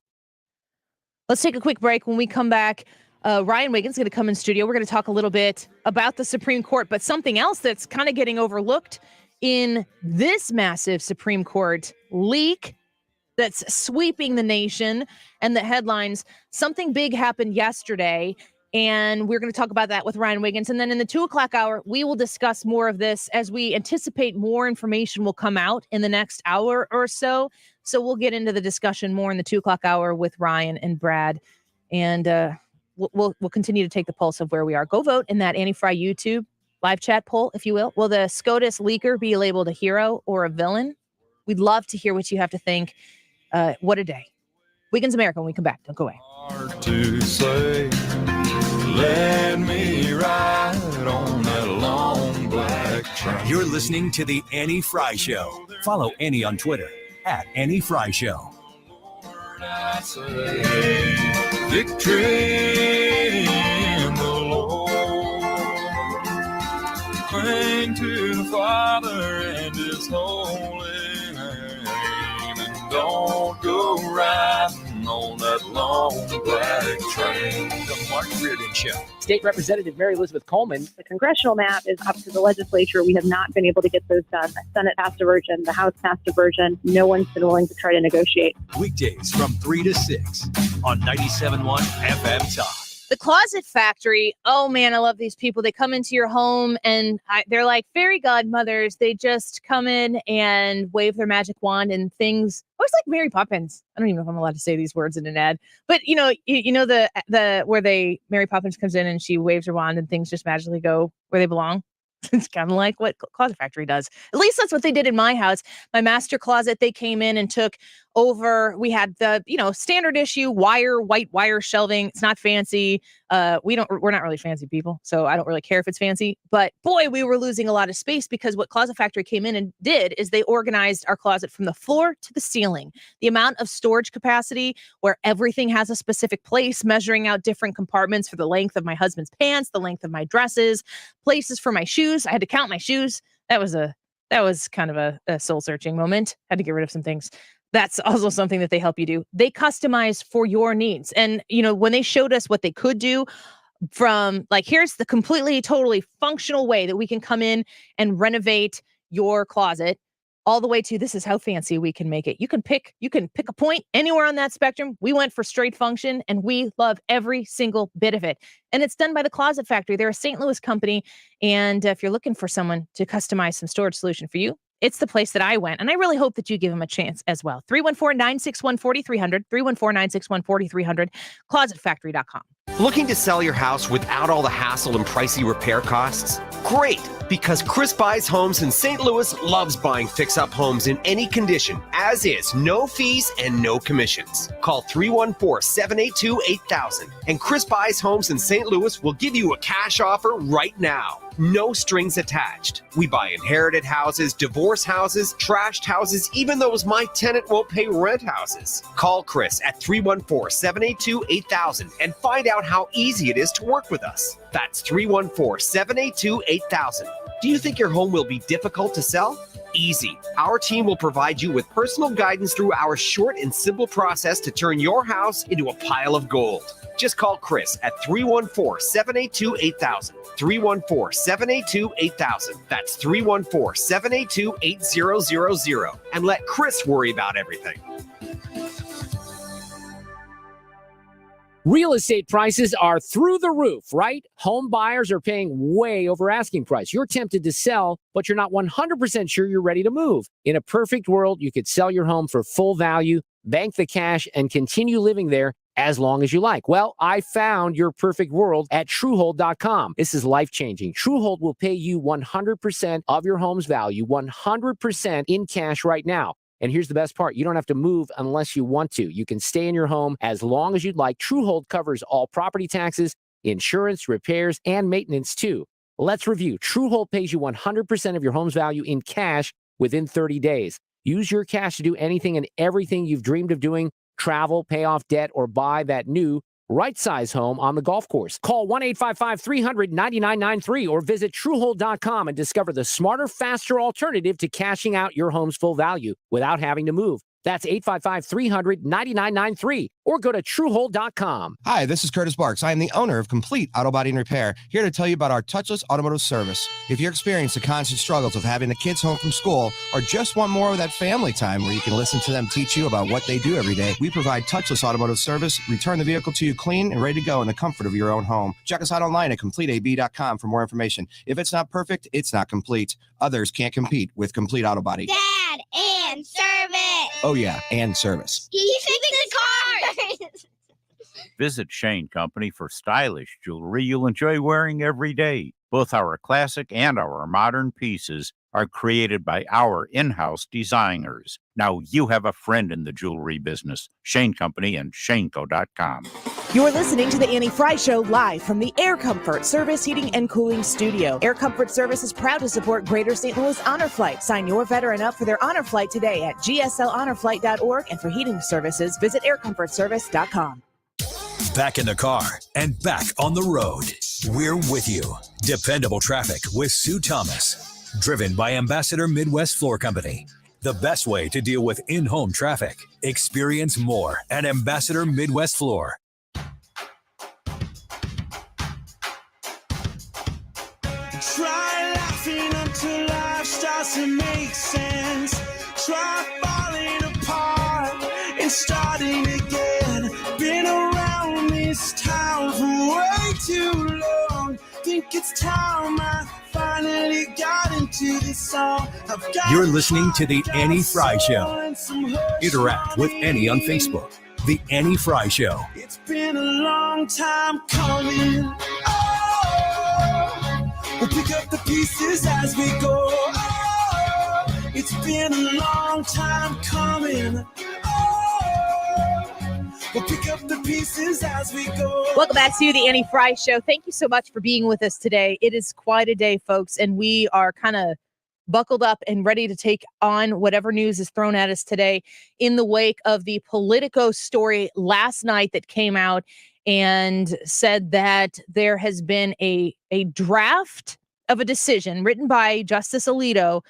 Let's take a quick break. When we come back, Ryan Wiggins is going to come in studio. We're going to talk a little bit about the Supreme Court, but something else that's kind of getting overlooked in this massive Supreme Court leak that's sweeping the nation and the headlines. Something big happened yesterday, and we're going to talk about that with Ryan Wiggins. And then in the 2 o'clock hour, we will discuss more of this as we anticipate more information will come out in the next hour or so. So we'll get into the discussion more in the 2 o'clock hour with Ryan and Brad. And we'll continue to take the pulse of where we are. Go vote in that Anti-Frey YouTube live chat poll, if you will. Will the SCOTUS leaker be labeled a hero or a villain? We'd love to hear what you have to think. What a day. Weekends America when we come back. Don't go away. Hard to say, let me ride on that long black train. You're listening to the Annie Frey Show. Follow Annie on Twitter at Annie Frey Show. I say, victory in the Lord. Cling to the Father and His holy name, and don't go riding on that long black train. The Mark Reardon Show. State Representative Mary Elizabeth Coleman. The congressional map is up to the legislature. We have not been able to get those done. The Senate passed a version. The House passed a version. No one's been willing to try to negotiate. Weekdays from 3 to 6 on 97.1 FM Talk. The Closet Factory. Oh, man, I love these people. They come into your home and they're like fairy godmothers. They just come in and wave their magic wand and things. Always like Mary Poppins. I don't even know if I'm allowed to say these words in an ad. But, you know the where Mary Poppins comes in and she waves her wand and things just magically go where they belong. It's kind of like what Closet Factory does. At least that's what they did in my house. My master closet, they came in and took over. We had the, standard issue white wire shelving. It's not fancy. We're not really fancy people, so I don't really care if it's fancy. But boy, we were losing a lot of space because what Closet Factory came in and did is they organized our closet from the floor to the ceiling. The amount of storage capacity where everything has a specific place, measuring out different compartments for the length of my husband's pants, the length of my dresses, places for my shoes. I had to count my shoes. That was kind of a soul-searching moment. Had to get rid of some things. That's also something that they help you do. They customize for your needs. And, when they showed us what they could do from here's the completely, totally functional way that we can come in and renovate your closet all the way to this is how fancy we can make it. You can pick a point anywhere on that spectrum. We went for straight function and we love every single bit of it. And it's done by the Closet Factory. They're a St. Louis company. And if you're looking for someone to customize some storage solution for you, it's the place that I went. And I really hope that you give them a chance as well. 314-961-4300, 314-961-4300, closetfactory.com. Looking to sell your house without all the hassle and pricey repair costs? Great, because Chris Buys Homes in St. Louis loves buying fix-up homes in any condition, as is, no fees and no commissions. Call 314-782-8000, and Chris Buys Homes in St. Louis will give you a cash offer right now. No strings attached. We buy inherited houses, divorce houses, trashed houses, even those my tenant won't pay rent houses. Call Chris at 314-782-8000 and find out how easy it is to work with us. That's 314-782-8000. Do you think your home will be difficult to sell? Easy. Our team will provide you with personal guidance through our short and simple process to turn your house into a pile of gold. Just call Chris at 314-782-8000. 314-782-8000. That's 314-782-8000. And let Chris worry about everything. Real estate prices are through the roof, right? Home buyers are paying way over asking price. You're tempted to sell, but you're not 100% sure you're ready to move. In a perfect world, you could sell your home for full value, bank the cash, and continue living there as long as you like. Well, I found your perfect world at Truehold.com. This is life-changing. Truehold will pay you 100% of your home's value, 100% in cash right now. And here's the best part. You don't have to move unless you want to. You can stay in your home as long as you'd like. Truehold covers all property taxes, insurance, repairs, and maintenance too. Let's review. Truehold pays you 100% of your home's value in cash within 30 days. Use your cash to do anything and everything you've dreamed of doing: travel, pay off debt, or buy that new right-size home on the golf course. Call 1-855-300-9993 or visit Truehold.com and discover the smarter, faster alternative to cashing out your home's full value without having to move. That's 855-300-9993 or go to Truehold.com. Hi, this is Curtis Barks. I am the owner of Complete Auto Body and Repair, here to tell you about our touchless automotive service. If you're experiencing the constant struggles of having the kids home from school or just want more of that family time where you can listen to them teach you about what they do every day, we provide touchless automotive service, return the vehicle to you clean and ready to go in the comfort of your own home. Check us out online at CompleteAB.com for more information. If it's not perfect, it's not complete. Others can't compete with Complete Auto Body. Dad, and service. Oh yeah, and service. He fixed the car. Visit Shane Company for stylish jewelry you'll enjoy wearing every day. Both our classic and our modern pieces are created by our in-house designers. Now you have a friend in the jewelry business. Shane Company and shaneco.com. You're listening to the Annie Frey Show live from the Air Comfort Service Heating and Cooling Studio. Air Comfort Service is proud to support Greater St. Louis Honor Flight. Sign your veteran up for their honor flight today at gslhonorflight.org, and for heating services, visit aircomfortservice.com. Back in the car and back on the road. We're with you. Dependable traffic with Sue Thomas. Driven by Ambassador Midwest Floor Company. The best way to deal with in-home traffic. Experience more at Ambassador Midwest Floor. Try laughing until life starts to make sense. Try falling apart and starting again. Been around this town for way too long. Think it's time I finally got into this song. You're listening to The Annie Frey Show. Interact with Annie on Facebook. The Annie Frey Show. It's been a long time coming. We'll pick up the pieces as we go. Oh, it's been a long time coming. We'll pick up the pieces as we go. Welcome back to the Annie Frey Show. Thank you so much for being with us today. It is quite a day, folks, and we are kind of buckled up and ready to take on whatever news is thrown at us today in the wake of the Politico story last night that came out and said that there has been a draft of a decision written by Justice Alito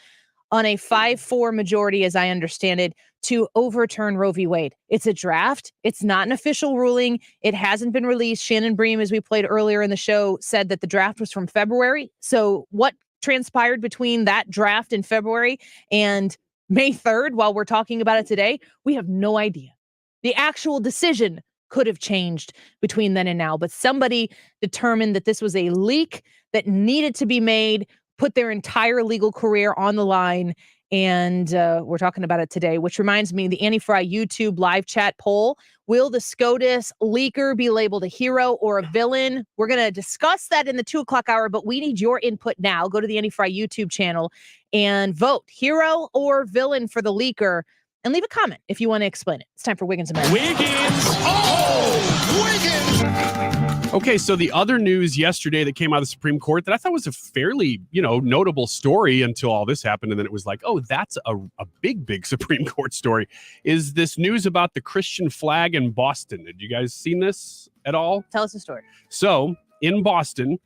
on a 5-4 majority, as I understand it, to overturn Roe v. Wade. It's a draft. It's not an official ruling. It hasn't been released. Shannon Bream, as we played earlier in the show, said that the draft was from February. So what transpired between that draft in February and May 3rd, while we're talking about it today, we have no idea. The actual decision could have changed between then and now, but somebody determined that this was a leak that needed to be made, put their entire legal career on the line, and we're talking about it today, which reminds me, the Annie Frey YouTube live chat poll: will the SCOTUS leaker be labeled a hero or a villain? We're going to discuss that in the 2 o'clock hour, but we need your input now. Go to the Annie Frey YouTube channel and vote hero or villain for the leaker, and leave a comment if you want to explain it. It's time for Wiggins and Matt. Okay, so the other news yesterday that came out of the Supreme Court that I thought was a fairly, notable story until all this happened, and then it was like, oh, that's a big Supreme Court story, is this news about the Christian flag in Boston. Did you guys seen this at all? Tell us the story. So, in Boston,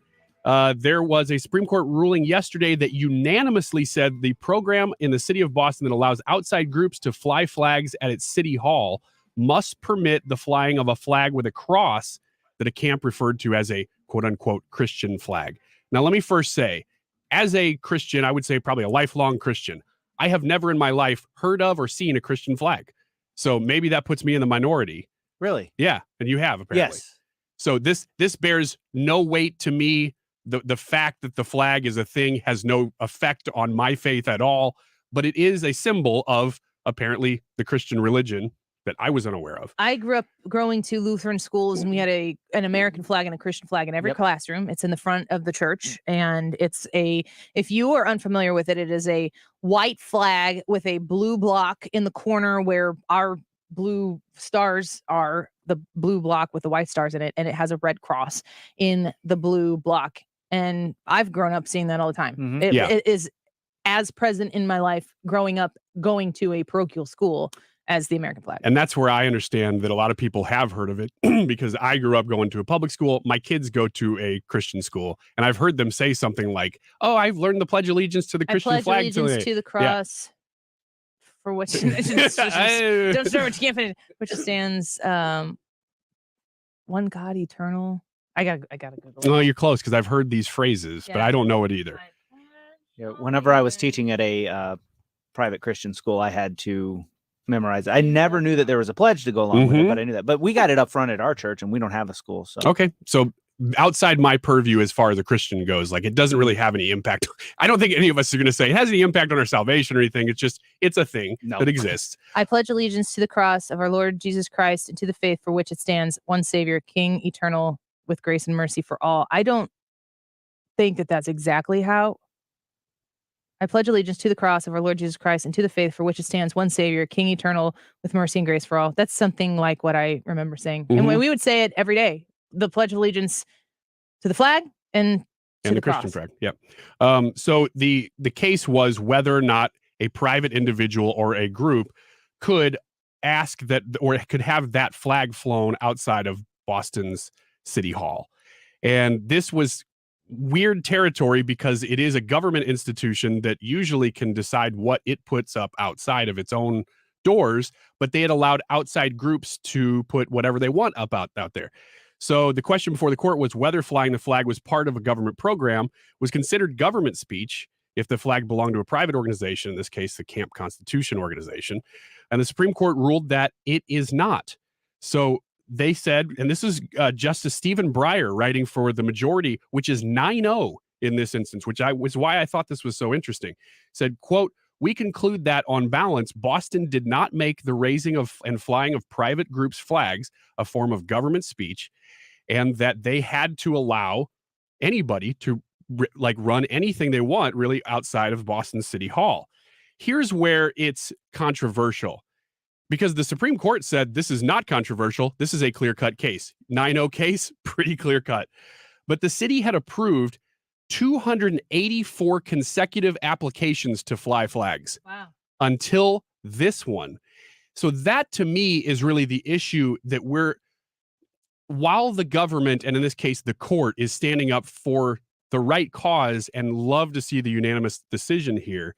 there was a Supreme Court ruling yesterday that unanimously said the program in the city of Boston that allows outside groups to fly flags at its city hall must permit the flying of a flag with a cross that a camp referred to as a quote-unquote Christian flag. Now, let me first say, as a Christian, I would say probably a lifelong Christian, I have never in my life heard of or seen a Christian flag. So maybe that puts me in the minority. Really? Yeah, and you have, apparently. Yes. So this bears no weight to me. The fact that the flag is a thing has no effect on my faith at all, but it is a symbol of, apparently, the Christian religion that I was unaware of. I grew up going to Lutheran schools, and we had an American flag and a Christian flag in every classroom. It's in the front of the church, and if you are unfamiliar with it, it is a white flag with a blue block in the corner where our blue stars are, the blue block with the white stars in it, and it has a red cross in the blue block. And I've grown up seeing that all the time. It is as present in my life growing up, going to a parochial school as the American flag. And that's where I understand that a lot of people have heard of it because I grew up going to a public school. My kids go to a Christian school, and I've heard them say something like, "Oh, I've learned the Pledge of Allegiance to the Christian flag. I pledge allegiance to the cross for which don't start what you can't finish, which stands one God eternal." I gotta Google it. Well, you're close because I've heard these phrases, but I don't know it either. Yeah, whenever I was teaching at a private Christian school, I had to memorize it. I never knew that there was a pledge to go along with it, but I knew that. But we got it up front at our church, and we don't have a school. So okay, so outside my purview as far as a Christian goes, like it doesn't really have any impact. I don't think any of us are going to say it has any impact on our salvation or anything. It's a thing that exists. I pledge allegiance to the cross of our Lord Jesus Christ and to the faith for which it stands, one Savior, King, eternal, with grace and mercy for all. I don't think that that's exactly how. I pledge allegiance to the cross of our Lord Jesus Christ and to the faith for which it stands, one Savior, King eternal, with mercy and grace for all. That's something like what I remember saying. And we would say it every day. The pledge of allegiance to the flag and to the Christian cross. flag. Yep. So the case was whether or not a private individual or a group could ask that, or could have that flag flown outside of Boston's City Hall. And this was weird territory because it is a government institution that usually can decide what it puts up outside of its own doors, but they had allowed outside groups to put whatever they want up out there. So the question before the court was whether flying the flag was part of a government program, was considered government speech if the flag belonged to a private organization, in this case, the Camp Constitution organization. And the Supreme Court ruled that it is not. So they said, and this is Justice Stephen Breyer writing for the majority, which is 9-0 in this instance, which was why I thought this was so interesting, said, quote, "We conclude that on balance, Boston did not make the raising of and flying of private groups' flags a form of government speech, and that they had to allow anybody to run anything they want really outside of Boston City Hall." Here's where it's controversial. Because the Supreme Court said this is not controversial. This is a clear-cut case. 9-0 case, pretty clear-cut. But the city had approved 284 consecutive applications to fly flags until this one. So that, to me, is really the issue that while the government, and in this case, the court, is standing up for the right cause and love to see the unanimous decision here,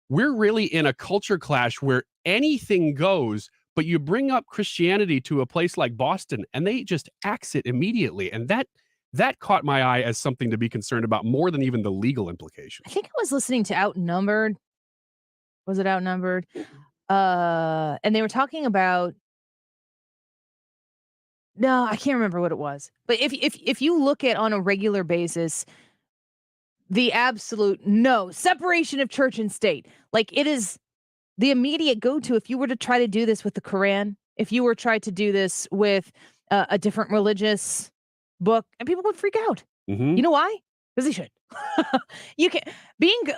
we're really in a culture clash where anything goes, but you bring up Christianity to a place like Boston and they just axe it immediately. And that caught my eye as something to be concerned about more than even the legal implications. I think I was listening to Outnumbered. Was it Outnumbered? And they were talking about, no, I can't remember what it was. But if you look at on a regular basis, the absolute separation of church and state, like it is the immediate go-to. If you were to try to do this with the Quran, if you were to try to do this with a different religious book, and people would freak out. Mm-hmm. You know why? Because they should. You can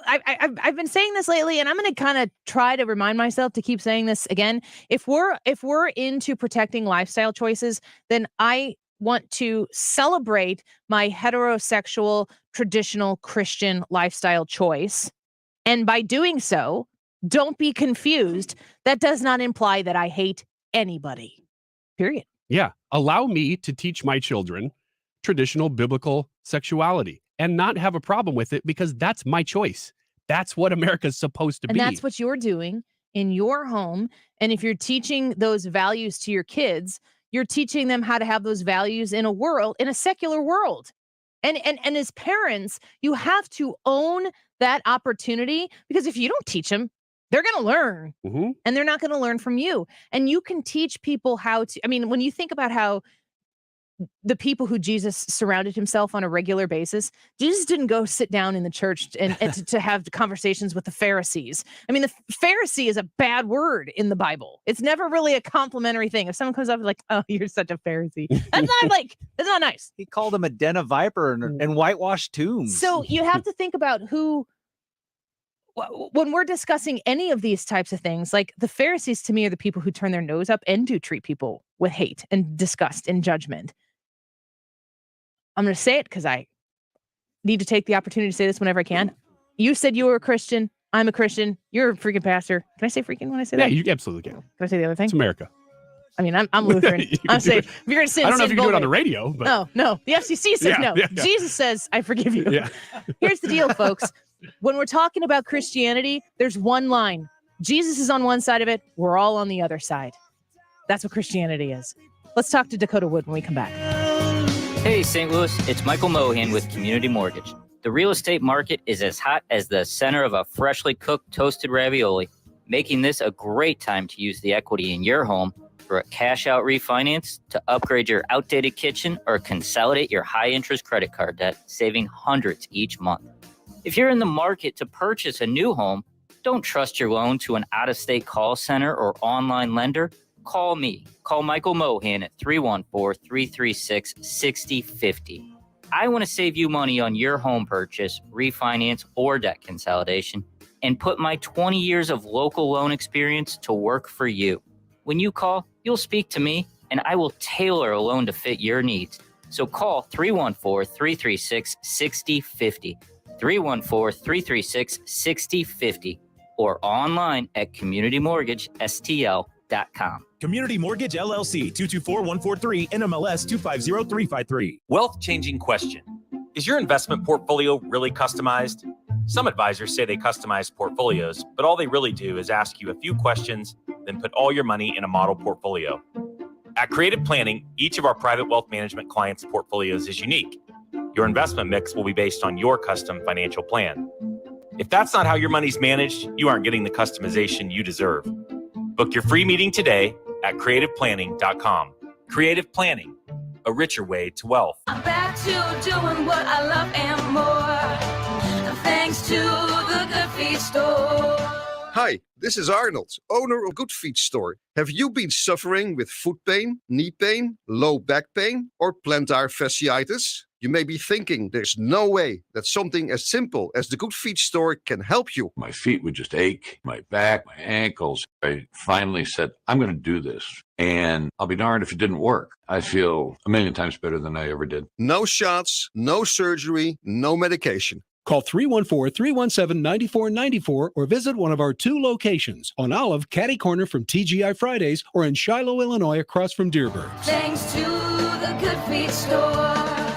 I've been saying this lately, and I'm going to kind of try to remind myself to keep saying this again. If we're into protecting lifestyle choices, then I want to celebrate my heterosexual, traditional Christian lifestyle choice. And by doing so, don't be confused. That does not imply that I hate anybody. Period. Yeah. Allow me to teach my children traditional biblical sexuality and not have a problem with it because that's my choice. That's what America's supposed to be. And that's what you're doing in your home. And if you're teaching those values to your kids, you're teaching them how to have those values in a secular world. And as parents, you have to own that opportunity, because if you don't teach them, they're going to learn, and they're not going to learn from you. And you can teach people how to, when you think about how the people who Jesus surrounded himself on a regular basis. Jesus didn't go sit down in the church and to have conversations with the Pharisees. I mean, the Pharisee is a bad word in the Bible. It's never really a complimentary thing. If someone comes up and like, oh, you're such a Pharisee, that's not nice. He called him a den of viper and whitewashed tombs. So you have to think about when we're discussing any of these types of things, like the Pharisees to me are the people who turn their nose up and do treat people with hate and disgust and judgment. I'm going to say it because I need to take the opportunity to say this whenever I can. You said you were a Christian. I'm a Christian. You're a freaking pastor. Can I say freaking when I say that? Yeah, you absolutely can. Can I say the other thing? It's America. I mean, I'm Lutheran. I'm saying, if you're going to sin, I don't know if you can do it on the boldly. radio, but No. The FCC says no. Yeah. Jesus says, I forgive you. Yeah. Here's the deal, folks. When we're talking about Christianity, there's one line. Jesus is on one side of it. We're all on the other side. That's what Christianity is. Let's talk to Dakota Wood when we come back. Hey, St. Louis, it's Michael Mohan with Community Mortgage. The real estate market is as hot as the center of a freshly cooked toasted ravioli, making this a great time to use the equity in your home for a cash-out refinance, to upgrade your outdated kitchen, or consolidate your high-interest credit card debt, saving hundreds each month. If you're in the market to purchase a new home, don't trust your loan to an out-of-state call center or online lender. Call me. Call Michael Mohan at 314-336-6050. I want to save you money on your home purchase, refinance, or debt consolidation, and put my 20 years of local loan experience to work for you. When you call, you'll speak to me, and I will tailor a loan to fit your needs. So call 314-336-6050. 314-336-6050 or online at communitymortgagestl.com. Community Mortgage LLC 224143 NMLS 250353. Wealth changing question. Is your investment portfolio really customized? Some advisors say they customize portfolios, but all they really do is ask you a few questions, then put all your money in a model portfolio. At Creative Planning, each of our private wealth management clients' portfolios is unique. Your investment mix will be based on your custom financial plan. If that's not how your money's managed, you aren't getting the customization you deserve. Book your free meeting today at creativeplanning.com. Creative Planning, a richer way to wealth. I'm back to doing what I love and more, thanks to the Good Feet Store. Hi, this is Arnold, owner of Good Feet Store. Have you been suffering with foot pain, knee pain, low back pain, or plantar fasciitis? You may be thinking there's no way that something as simple as the Good Feet Store can help you. My feet would just ache, my back, my ankles. I finally said, I'm going to do this. And I'll be darned if it didn't work. I feel a million times better than I ever did. No shots, no surgery, no medication. Call 314-317-9494 or visit one of our 2 locations on Olive, Catty Corner from TGI Fridays, or in Shiloh, Illinois, across from Dearborn. Thanks to the Good Feet Store.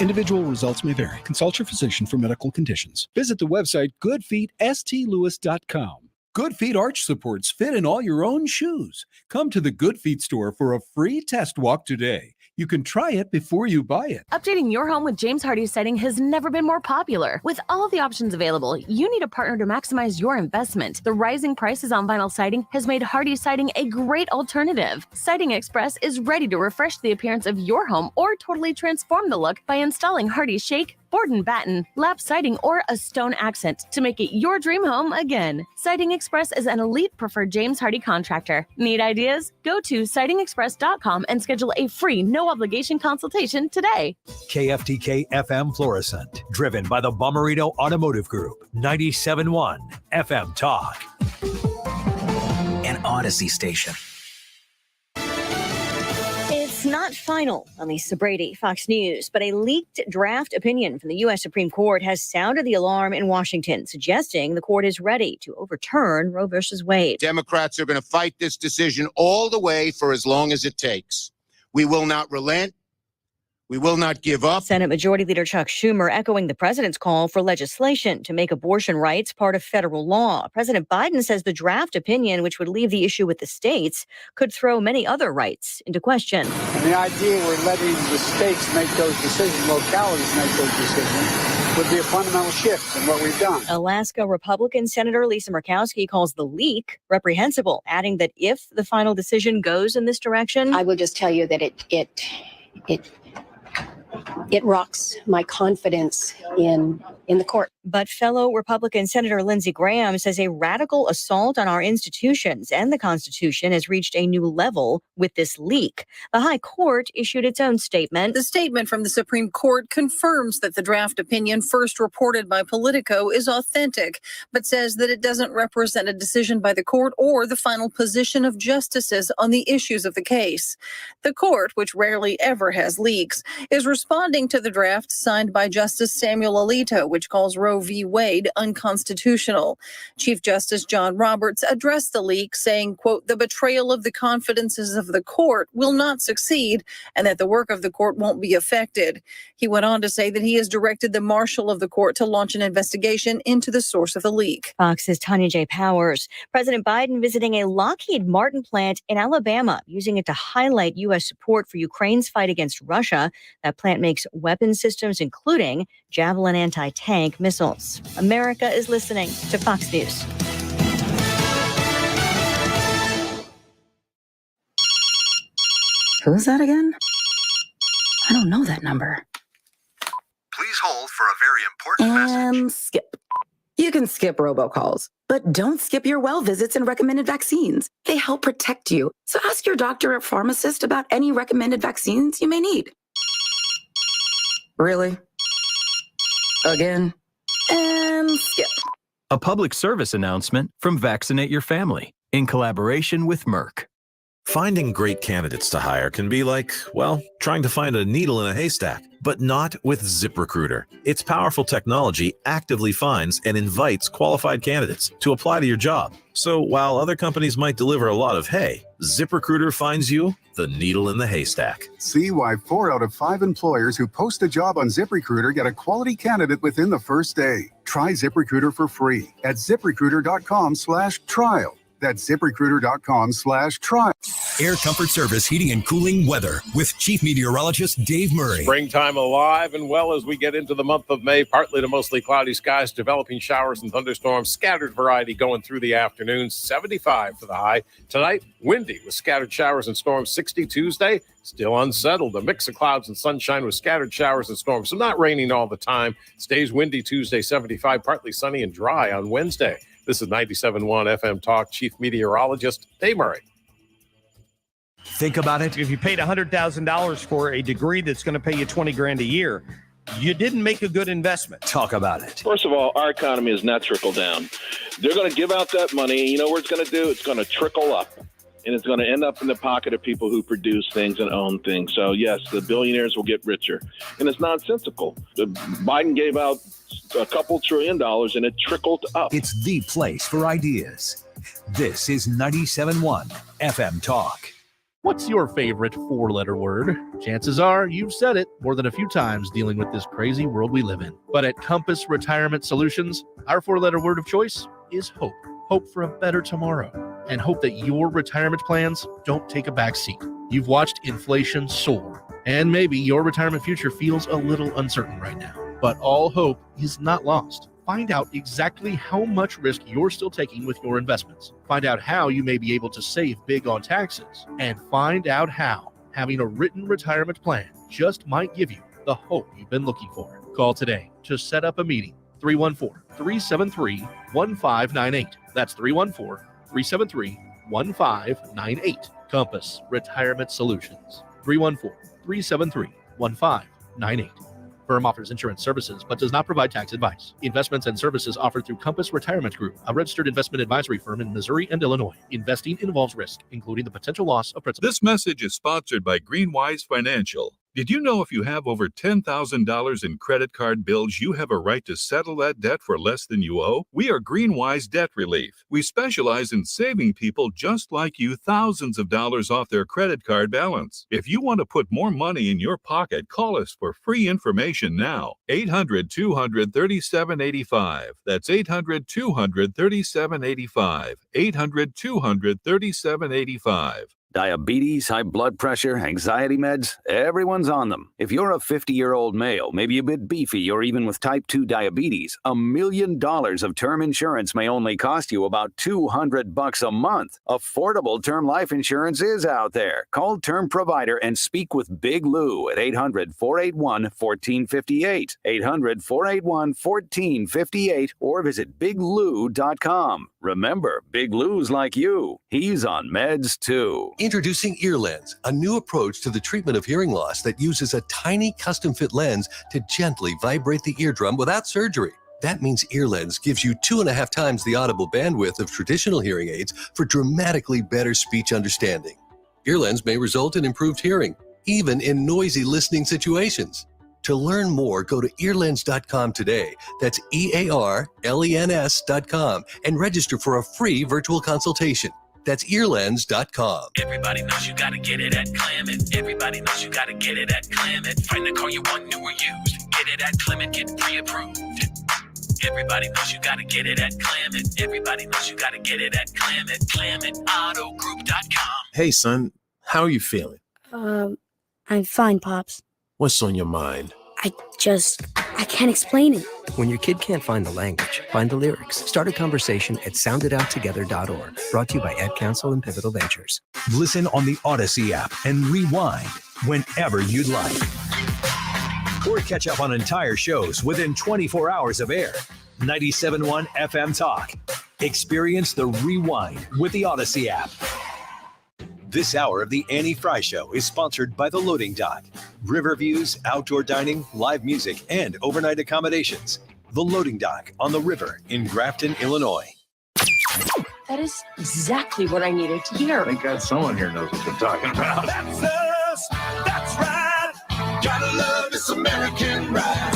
Individual results may vary. Consult your physician for medical conditions. Visit the website goodfeetstlewis.com. Good Feet arch supports fit in all your own shoes. Come to the Good Feet store for a free test walk today. You can try it before you buy it. Updating your home with James Hardie siding has never been more popular. With all of the options available, you need a partner to maximize your investment. The rising prices on vinyl siding has made Hardie siding a great alternative. Siding Express is ready to refresh the appearance of your home or totally transform the look by installing Hardie Shake, board and batten, lap siding, or a stone accent to make it your dream home again. Siding Express is an elite preferred James Hardie contractor. Need ideas? Go to sidingexpress.com and schedule a free no-obligation consultation today. KFTK FM Florissant, driven by the Bomarito Automotive Group, 97.1 FM Talk. An Odyssey station. It's not final on Lisa Brady, Fox News, but a leaked draft opinion from the U.S. Supreme Court has sounded the alarm in Washington, suggesting the court is ready to overturn Roe versus Wade. Democrats are going to fight this decision all the way for as long as it takes. We will not relent. We will not give up. Senate Majority Leader Chuck Schumer echoing the president's call for legislation to make abortion rights part of federal law. President Biden says the draft opinion, which would leave the issue with the states, could throw many other rights into question. And the idea we're letting the states make those decisions, localities make those decisions, would be a fundamental shift in what we've done. Alaska Republican Senator Lisa Murkowski calls the leak reprehensible, adding that if the final decision goes in this direction, I will just tell you that it it rocks my confidence in the court. But fellow Republican Senator Lindsey Graham says a radical assault on our institutions and the Constitution has reached a new level with this leak. The High Court issued its own statement. The statement from the Supreme Court confirms that the draft opinion first reported by Politico is authentic, but says that it doesn't represent a decision by the court or the final position of justices on the issues of the case. The court, which rarely ever has leaks, is responding to the draft signed by Justice Samuel Alito, which calls Roe v. Wade unconstitutional. Chief Justice John Roberts addressed the leak, saying, quote, "The betrayal of the confidences of the court will not succeed and that the work of the court won't be affected." He went on to say that he has directed the marshal of the court to launch an investigation into the source of the leak. Fox's Tanya J. Powers. President Biden visiting a Lockheed Martin plant in Alabama, using it to highlight U.S. support for Ukraine's fight against Russia. That plant makes weapon systems, including Javelin anti-tank missiles. America is listening to Fox News. Who's that again? I don't know that number. Please hold for a very important message. Skip. You can skip robocalls, but don't skip your well visits and recommended vaccines. They help protect you. So ask your doctor or pharmacist about any recommended vaccines you may need. Really? Again? And skip. A public service announcement from Vaccinate Your Family in collaboration with Merck. Finding great candidates to hire can be like, well, trying to find a needle in a haystack, but not with ZipRecruiter. Its powerful technology actively finds and invites qualified candidates to apply to your job. So while other companies might deliver a lot of hay, ZipRecruiter finds you the needle in the haystack. See why 4 out of 5 employers who post a job on ZipRecruiter get a quality candidate within the first day. Try ZipRecruiter for free at ZipRecruiter.com/trial. That's ZipRecruiter.com/trial. Air Comfort Service Heating and Cooling Weather with Chief Meteorologist Dave Murray. Springtime alive and well as we get into the month of May. Partly to mostly cloudy skies, developing showers and thunderstorms, scattered variety going through the afternoon. 75 for the high. Tonight, windy with scattered showers and storms. 60 Tuesday, still unsettled. A mix of clouds and sunshine with scattered showers and storms. So not raining all the time. Stays windy Tuesday, 75, partly sunny and dry on Wednesday. This is 97.1 FM Talk, Chief Meteorologist Dave Murray. Think about it. If you paid $100,000 for a degree that's going to pay you $20,000 a year, you didn't make a good investment. Talk about it. First of all, our economy is not trickle down. They're going to give out that money. You know what it's going to do? It's going to trickle up. And it's going to end up in the pocket of people who produce things and own things. So, yes, the billionaires will get richer. And it's nonsensical. Biden gave out a couple $1 trillion and it trickled up. It's the place for ideas. This is 97.1 FM Talk. What's your favorite 4-letter word? Chances are you've said it more than a few times dealing with this crazy world we live in. But at Compass Retirement Solutions, our 4-letter word of choice is hope. Hope for a better tomorrow. And hope that your retirement plans don't take a back seat. You've watched inflation soar, and maybe your retirement future feels a little uncertain right now. But all hope is not lost. Find out exactly how much risk you're still taking with your investments. Find out how you may be able to save big on taxes. And find out how having a written retirement plan just might give you the hope you've been looking for. Call today to set up a meeting. 314-373-1598. That's 314-373-1598. Compass Retirement Solutions. 314-373-1598. Firm offers insurance services but does not provide tax advice. Investments and services offered through Compass Retirement Group, a registered investment advisory firm in Missouri and Illinois. Investing involves risk, including the potential loss of principal. This message is sponsored by Greenwise Financial. Did you know if you have over $10,000 in credit card bills, you have a right to settle that debt for less than you owe? We are Greenwise Debt Relief. We specialize in saving people just like you thousands of dollars off their credit card balance. If you want to put more money in your pocket, call us for free information now. 800-200-3785. That's 800-200-3785. 800-200-3785. Diabetes, high blood pressure, anxiety meds, everyone's on them. If you're a 50-year-old male, maybe a bit beefy, or even with type 2 diabetes, $1 million of term insurance may only cost you about $200 a month. Affordable term life insurance is out there. Call Term Provider and speak with Big Lou at 800-481-1458, 800-481-1458, or visit biglou.com. Remember, Big Lou's like you. He's on meds too. Introducing EarLens, a new approach to the treatment of hearing loss that uses a tiny custom-fit lens to gently vibrate the eardrum without surgery. That means EarLens gives you 2.5 times the audible bandwidth of traditional hearing aids for dramatically better speech understanding. EarLens may result in improved hearing, even in noisy listening situations. To learn more, go to earlens.com today. That's EARLENS.com and register for a free virtual consultation. That's earlens.com. Everybody knows you gotta get it at Clement. Everybody knows you gotta get it at Clement. Find the car you want, new or used. Get it at Clement, get pre-approved. Everybody knows you gotta get it at Clement. Everybody knows you gotta get it at Clement. ClementAutoGroup.com. Hey, son, how are you feeling? I'm fine, Pops. What's on your mind? I can't explain it. When your kid can't find the language, find the lyrics. Start a conversation at sounditouttogether.org. Brought to you by Ad Council and Pivotal Ventures. Listen on the Odyssey app and rewind whenever you'd like. Or catch up on entire shows within 24 hours of air. 97.1 FM Talk. Experience the rewind with the Odyssey app. This hour of the Annie Frey Show is sponsored by The Loading Dock. River views, outdoor dining, live music, and overnight accommodations. The Loading Dock on the river in Grafton, Illinois. That is exactly what I needed to hear. Thank God someone here knows what they're talking about. That's us. That's right. Gotta love this American ride.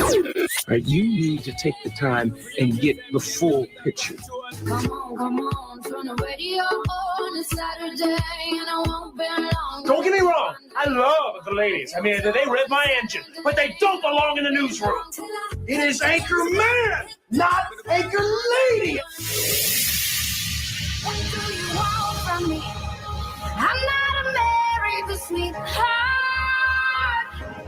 Right, you need to take the time and get the full picture. Come on, turn the radio on. It's Saturday and I won't be long. Don't get me wrong, I love the ladies. I mean, they rev my engine, but they don't belong in the newsroom. It is Anchor Man, not Anchor Lady. What do you want from me? I'm not a married sweetheart.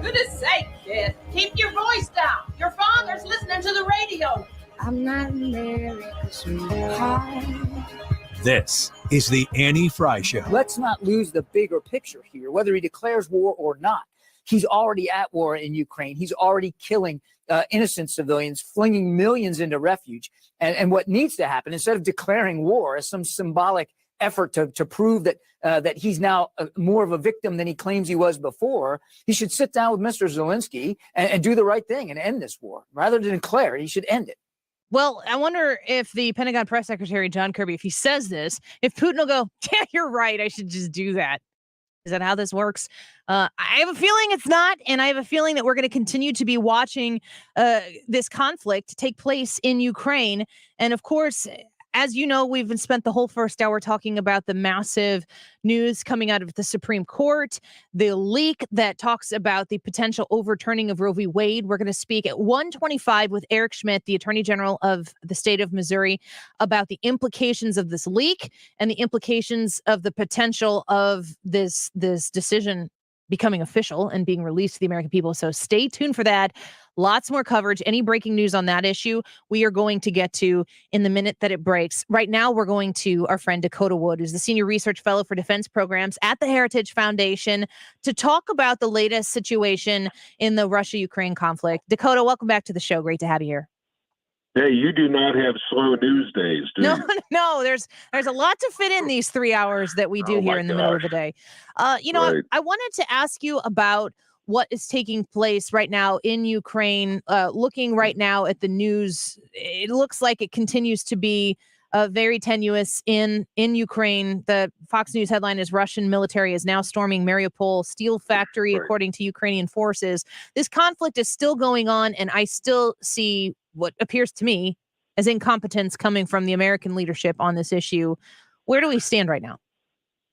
Goodness sake, kid. Keep your voice down. Your father's listening to the radio. I'm not married sweetheart. This is the Annie Frey Show. Let's not lose the bigger picture here, whether he declares war or not. He's already at war in Ukraine. He's already killing innocent civilians, flinging millions into refuge. And what needs to happen, instead of declaring war as some symbolic effort to prove that he's now more of a victim than he claims he was before, he should sit down with Mr. Zelensky and do the right thing and end this war. Rather than declare it, he should end it. Well, I wonder if the Pentagon press secretary, John Kirby, if he says this, if Putin will go, yeah, you're right, I should just do that. Is that how this works? I have a feeling it's not. And I have a feeling that we're going to continue to be watching this conflict take place in Ukraine. And of course, as you know, we've been spent the whole first hour talking about the massive news coming out of the Supreme Court, the leak that talks about the potential overturning of Roe v. Wade. We're going to speak at 1:25 with Eric Schmitt, the Attorney General of the state of Missouri, about the implications of this leak and the implications of the potential of this decision becoming official and being released to the American people. So stay tuned for that. Lots more coverage. Any breaking news on that issue, we are going to get to in the minute that it breaks. Right now, we're going to our friend Dakota Wood, who's the Senior Research Fellow for Defense Programs at the Heritage Foundation, to talk about the latest situation in the Russia-Ukraine conflict. Dakota, welcome back to the show. Great to have you here. Hey, you do not have slow news days, do you? No, there's a lot to fit in these 3 hours that we do here in the middle of the day. Right. I wanted to ask you about what is taking place right now in Ukraine. Looking right now at the news, it looks like it continues to be very tenuous in Ukraine. The Fox News headline is Russian military is now storming Mariupol steel factory, according to Ukrainian forces. This conflict is still going on, and I still see what appears to me as incompetence coming from the American leadership on this issue. Where do we stand right now?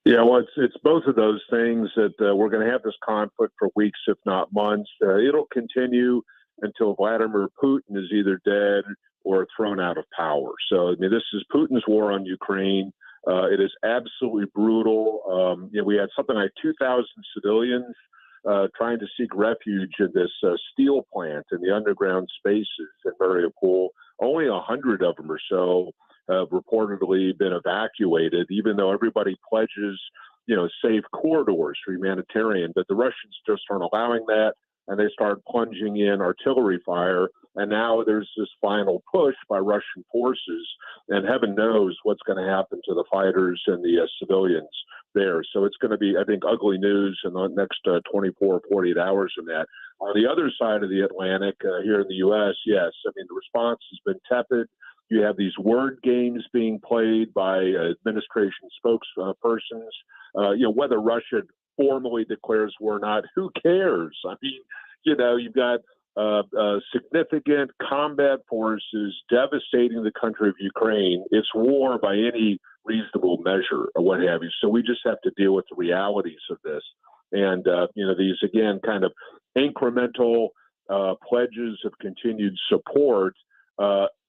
Yeah, well, it's both of those things that we're going to have this conflict for weeks, if not months. It'll continue until Vladimir Putin is either dead or thrown out of power. So, I mean, this is Putin's war on Ukraine. It is absolutely brutal. We had something like 2,000 civilians trying to seek refuge in this steel plant in the underground spaces in Mariupol. Only 100 of them or so have reportedly been evacuated, even though everybody pledges, safe corridors for humanitarian. But the Russians just aren't allowing that, and they start plunging in artillery fire. And now there's this final push by Russian forces, and heaven knows what's going to happen to the fighters and the civilians there. So it's going to be, I think, ugly news in the next 24, 48 hours from that. On the other side of the Atlantic, here in the U.S., yes, I mean, the response has been tepid. You have these word games being played by administration spokespersons. Whether Russia formally declares war or not, who cares? I mean, you've got significant combat forces devastating the country of Ukraine. It's war by any reasonable measure or what have you. So we just have to deal with the realities of this. And, these, again, kind of incremental pledges of continued support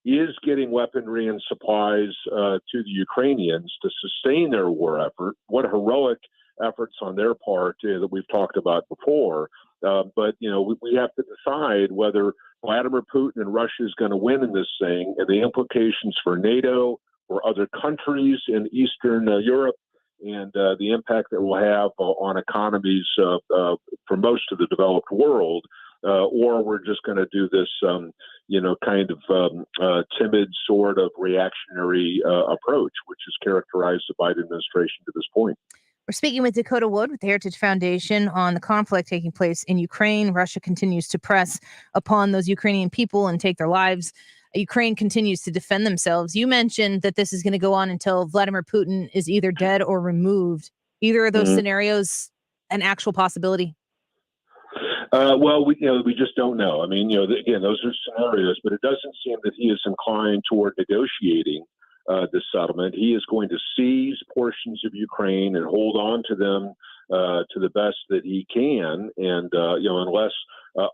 is getting weaponry and supplies to the Ukrainians to sustain their war effort. What heroic efforts on their part that we've talked about before. But we have to decide whether Vladimir Putin and Russia is going to win in this thing, and the implications for NATO or other countries in Eastern Europe, and the impact that will have on economies for most of the developed world, or we're just going to do this, kind of timid sort of reactionary approach, which has characterized the Biden administration to this point. We're speaking with Dakota Wood with the Heritage Foundation on the conflict taking place in Ukraine. Russia continues to press upon those Ukrainian people and take their lives. Ukraine continues to defend themselves. You mentioned that this is going to go on until Vladimir Putin is either dead or removed. Either of those scenarios an actual possibility? Well, we just don't know. I mean, again, those are scenarios, but it doesn't seem that he is inclined toward negotiating this settlement. He is going to seize portions of Ukraine and hold on to them to the best that he can. And, unless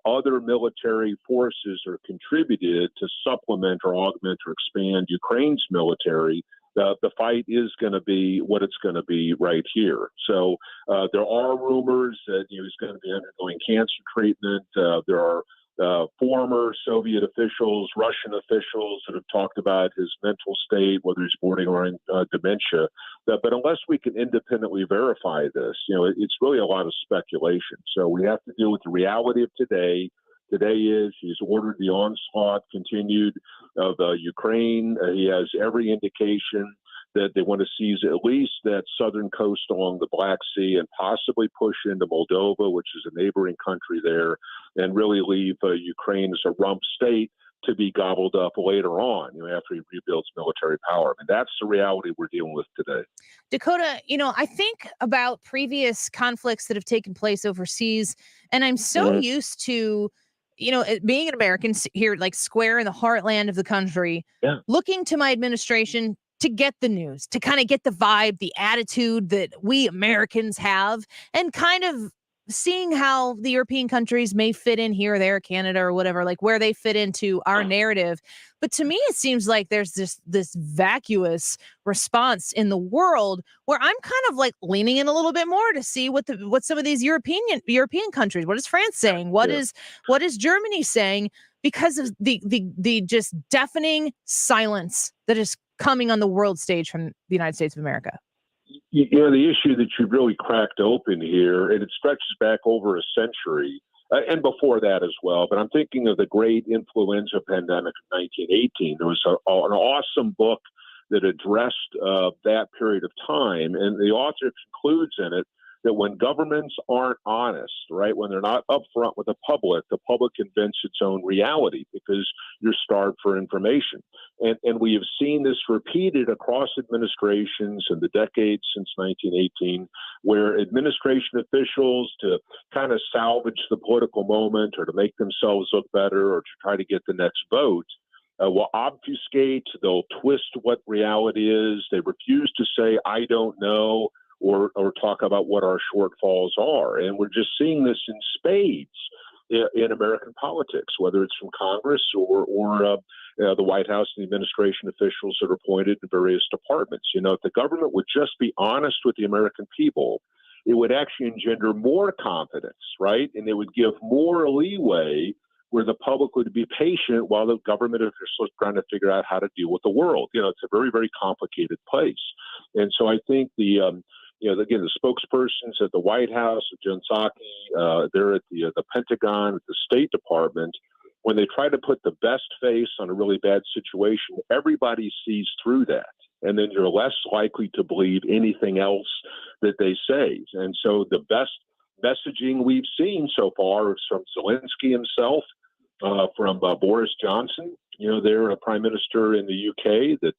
other military forces are contributed to supplement or augment or expand Ukraine's military, the fight is going to be what it's going to be right here. So there are rumors that he's going to be undergoing cancer treatment. There are former Soviet officials, Russian officials that have talked about his mental state, whether he's bordering on dementia. But unless we can independently verify this, it's really a lot of speculation. So we have to deal with the reality of today. Today is he's ordered the onslaught continued of Ukraine. He has every indication that they want to seize at least that southern coast along the Black Sea and possibly push into Moldova, which is a neighboring country there, and really leave Ukraine as a rump state to be gobbled up later on, after he rebuilds military power. I mean, that's the reality we're dealing with today. Dakota, I think about previous conflicts that have taken place overseas, and I'm so used to being an American here, like square in the heartland of the country, looking to my administration to get the news, to kind of get the vibe, the attitude that we Americans have, and kind of seeing how the European countries may fit in here or there, Canada or whatever, like where they fit into our narrative. But to me, it seems like there's this vacuous response in the world where I'm kind of like leaning in a little bit more to see what some of these European countries, what is France saying? What is Germany saying? Because of the just deafening silence that is coming on the world stage from the United States of America. The issue that you've really cracked open here, and it stretches back over a century, and before that as well, but I'm thinking of the great influenza pandemic of 1918. There was an awesome book that addressed that period of time, and the author concludes in it that when governments aren't honest, right, when they're not upfront with the public invents its own reality because you're starved for information. And we have seen this repeated across administrations in the decades since 1918, where administration officials, to kind of salvage the political moment or to make themselves look better or to try to get the next vote, will obfuscate, they'll twist what reality is. They refuse to say, I don't know, or talk about what our shortfalls are. And we're just seeing this in spades in American politics, whether it's from Congress or the White House and the administration officials that are appointed in various departments. You know, if the government would just be honest with the American people, it would actually engender more confidence, right? And it would give more leeway where the public would be patient while the government officials are trying to figure out how to deal with the world. You know, it's a very, very complicated place. And so I think again, the spokespersons at the White House, Jen Psaki, they're at the Pentagon, at the State Department, when they try to put the best face on a really bad situation, everybody sees through that. And then you're less likely to believe anything else that they say. And so the best messaging we've seen so far is from Zelensky himself, from Boris Johnson, they're a prime minister in the UK that,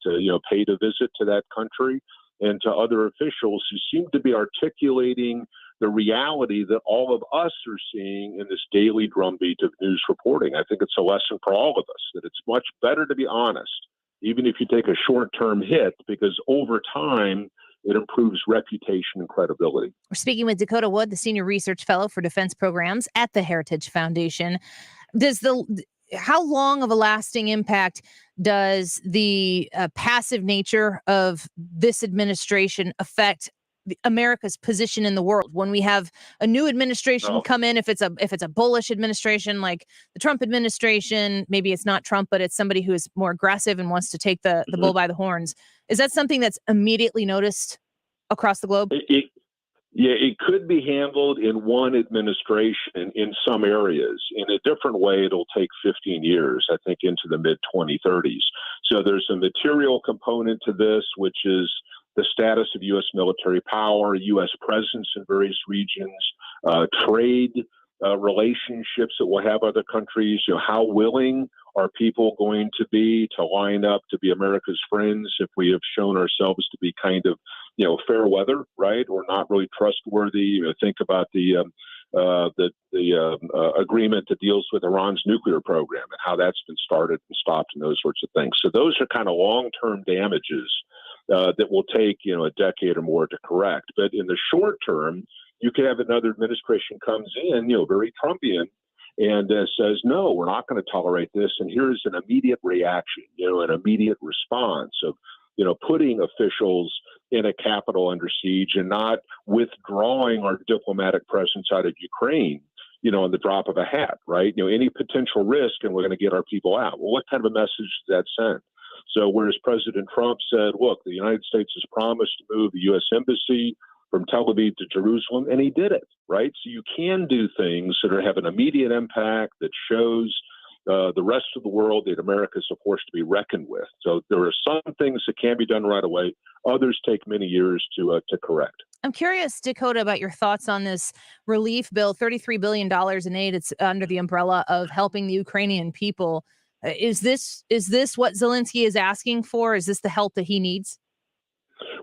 paid a visit to that country, and to other officials who seem to be articulating the reality that all of us are seeing in this daily drumbeat of news reporting. I think it's a lesson for all of us that it's much better to be honest, even if you take a short-term hit, because over time, it improves reputation and credibility. We're speaking with Dakota Wood, the Senior Research Fellow for Defense Programs at the Heritage Foundation. How long of a lasting impact does the passive nature of this administration affect America's position in the world when we have a new administration come in? If it's a bullish administration like the Trump administration, maybe it's not Trump, but it's somebody who is more aggressive and wants to take the bull by the horns. Is that something that's immediately noticed across the globe? It could be handled in one administration in some areas. In a different way, it'll take 15 years, I think, into the mid-2030s. So there's a material component to this, which is the status of U.S. military power, U.S. presence in various regions, trade relationships that we'll have other countries. How willing are people going to be to line up to be America's friends if we have shown ourselves to be kind of, fair weather, right, or not really trustworthy? Think about the agreement that deals with Iran's nuclear program and how that's been started and stopped and those sorts of things. So those are kind of long-term damages that will take, a decade or more to correct. But in the short term, you could have another administration comes in, very Trumpian, and says, no, we're not going to tolerate this. And here's an immediate reaction, an immediate response of, putting officials in a capital under siege and not withdrawing our diplomatic presence out of Ukraine, on the drop of a hat, right? Any potential risk, and we're going to get our people out. Well, what kind of a message does that send? So whereas President Trump said, look, the United States has promised to move the U.S. Embassy from Tel Aviv to Jerusalem, and he did it, right? So you can do things that have an immediate impact that shows the rest of the world that America is a force to be reckoned with. So there are some things that can be done right away. Others take many years to correct. I'm curious, Dakota, about your thoughts on this relief bill, $33 billion in aid. It's under the umbrella of helping the Ukrainian people. Is this what Zelensky is asking for? Is this the help that he needs?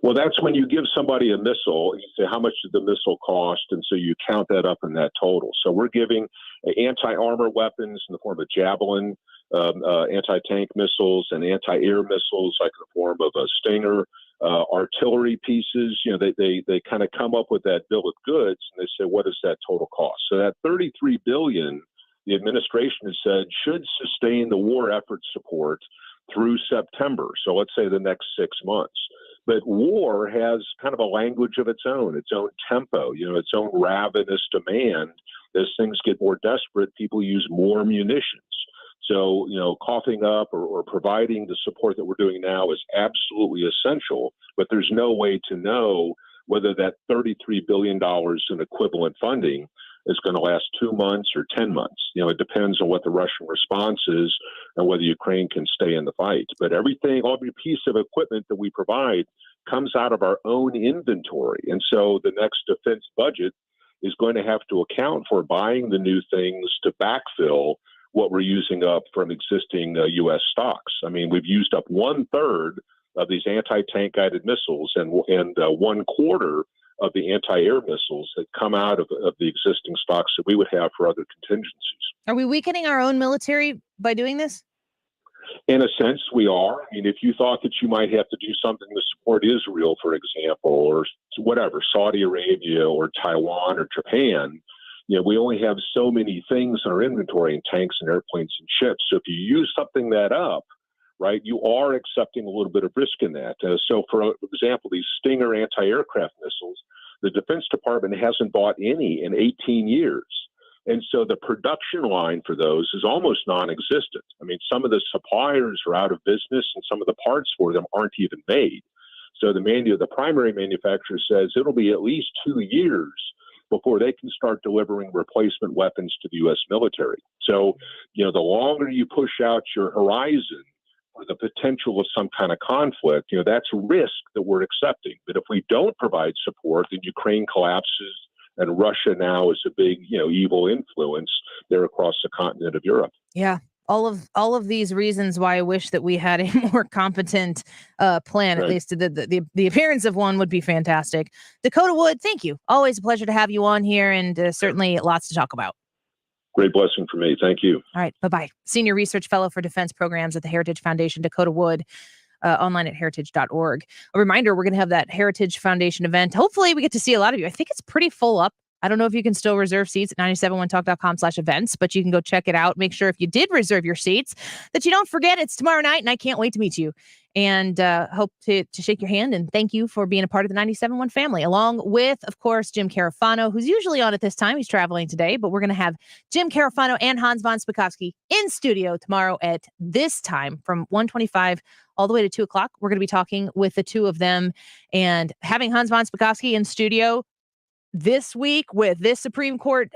Well, that's when you give somebody a missile, you say, how much did the missile cost? And so you count that up in that total. So we're giving anti-armor weapons in the form of Javelin, anti-tank missiles, and anti-air missiles like in the form of a Stinger, artillery pieces. They kind of come up with that bill of goods, and they say, what is that total cost? So that $33 billion, the administration has said, should sustain the war effort support through September. So let's say the next 6 months. But war has kind of a language of its own tempo, its own ravenous demand. As things get more desperate, people use more munitions. So, coughing up or providing the support that we're doing now is absolutely essential, but there's no way to know whether that $33 billion in equivalent funding is going to last 2 months or 10 months. It depends on what the Russian response is and whether Ukraine can stay in the fight. But every piece of equipment that we provide comes out of our own inventory. And so the next defense budget is going to have to account for buying the new things to backfill what we're using up from existing U.S. stocks. I mean, we've used up 1/3 of these anti-tank guided missiles and 1/4 of the anti-air missiles that come out of the existing stocks that we would have for other contingencies. Are we weakening our own military by doing this? In a sense, we are. I mean, if you thought that you might have to do something to support Israel, for example, or whatever, Saudi Arabia or Taiwan or Japan, we only have so many things in our inventory in tanks and airplanes and ships. So if you use something that up, right, you are accepting a little bit of risk in that. So, for example, these Stinger anti-aircraft missiles, the Defense Department hasn't bought any in 18 years. And so the production line for those is almost non-existent. I mean, some of the suppliers are out of business and some of the parts for them aren't even made. So the primary manufacturer says it'll be at least 2 years before they can start delivering replacement weapons to the U.S. military. So, the longer you push out your horizon for the potential of some kind of conflict, that's risk that we're accepting. But if we don't provide support, then Ukraine collapses, and Russia now is a big, evil influence there across the continent of Europe. Yeah. All of these reasons why I wish that we had a more competent plan. Right. At least the appearance of one would be fantastic. Dakota Wood, thank you. Always a pleasure to have you on here, and certainly lots to talk about. Great blessing for me. Thank you. All right. Bye-bye. Senior Research Fellow for Defense Programs at the Heritage Foundation, Dakota Wood, online at heritage.org. A reminder, we're going to have that Heritage Foundation event. Hopefully we get to see a lot of you. I think it's pretty full up. I don't know if you can still reserve seats at 971talk.com/events, but you can go check it out. Make sure if you did reserve your seats that you don't forget it's tomorrow night, and I can't wait to meet you. And hope to shake your hand and thank you for being a part of the 97.1 family, along with, of course, Jim Carafano, who's usually on at this time. He's traveling today, but we're going to have Jim Carafano and Hans von Spakovsky in studio tomorrow at this time from 1:25 all the way to 2 o'clock. We're going to be talking with the two of them and having Hans von Spakovsky in studio this week with this Supreme Court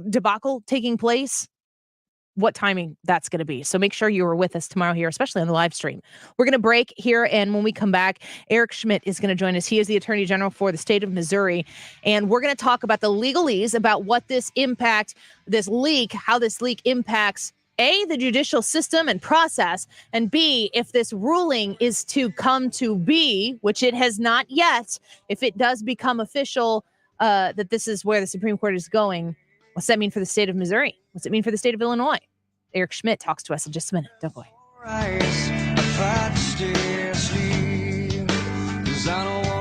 debacle taking place. What timing that's going to be. So make sure you are with us tomorrow here, especially on the live stream. We're going to break here. And when we come back, Eric Schmitt is going to join us. He is the Attorney General for the state of Missouri. And we're going to talk about the legalese about what this leak, how this leak impacts A, the judicial system and process, and B, if this ruling is to come to be, which it has not yet, if it does become official, that this is where the Supreme Court is going, what's that mean for the state of Missouri? What's it mean for the state of Illinois? Eric Schmitt talks to us in just a minute. Don't go away.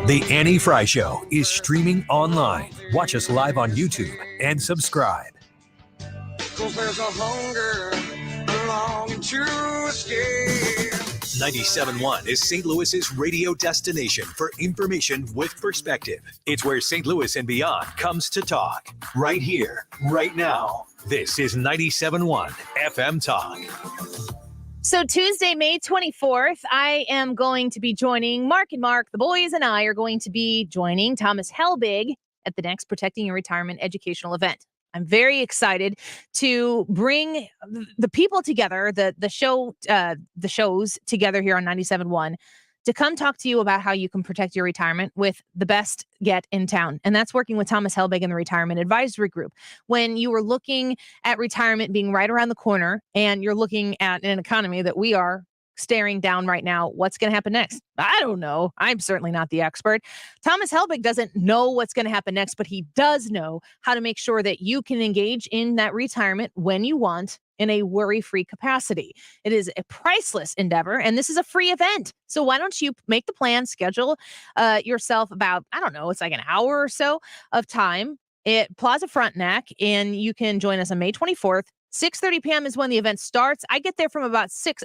The Annie Frey Show is streaming online. Watch us live on YouTube and subscribe. 'Cause there's a hunger, a longing to escape. 97.1 is St. Louis's radio destination for information with perspective. It's where St. Louis and beyond comes to talk. Right here, right now. This is 97.1 FM Talk. So Tuesday, May 24th, I am going to be joining Mark and Mark. The boys and I are going to be joining Thomas Helbig at the next Protecting Your Retirement educational event. I'm very excited to bring the people together, the shows together here on 97.1 to come talk to you about how you can protect your retirement with the best get in town. And that's working with Thomas Helbig and the Retirement Advisory Group. When you are looking at retirement being right around the corner and you're looking at an economy that we are staring down right now, what's going to happen next? I don't know. I'm certainly not the expert. Thomas Helbig doesn't know what's going to happen next, but he does know how to make sure that you can engage in that retirement when you want in a worry-free capacity. It is a priceless endeavor, and this is a free event. So why don't you make the plan, schedule yourself about, I don't know, it's like an hour or so of time at Plaza Frontenac, and you can join us on May 24th. 6:30 p.m. is when the event starts. I get there from about 6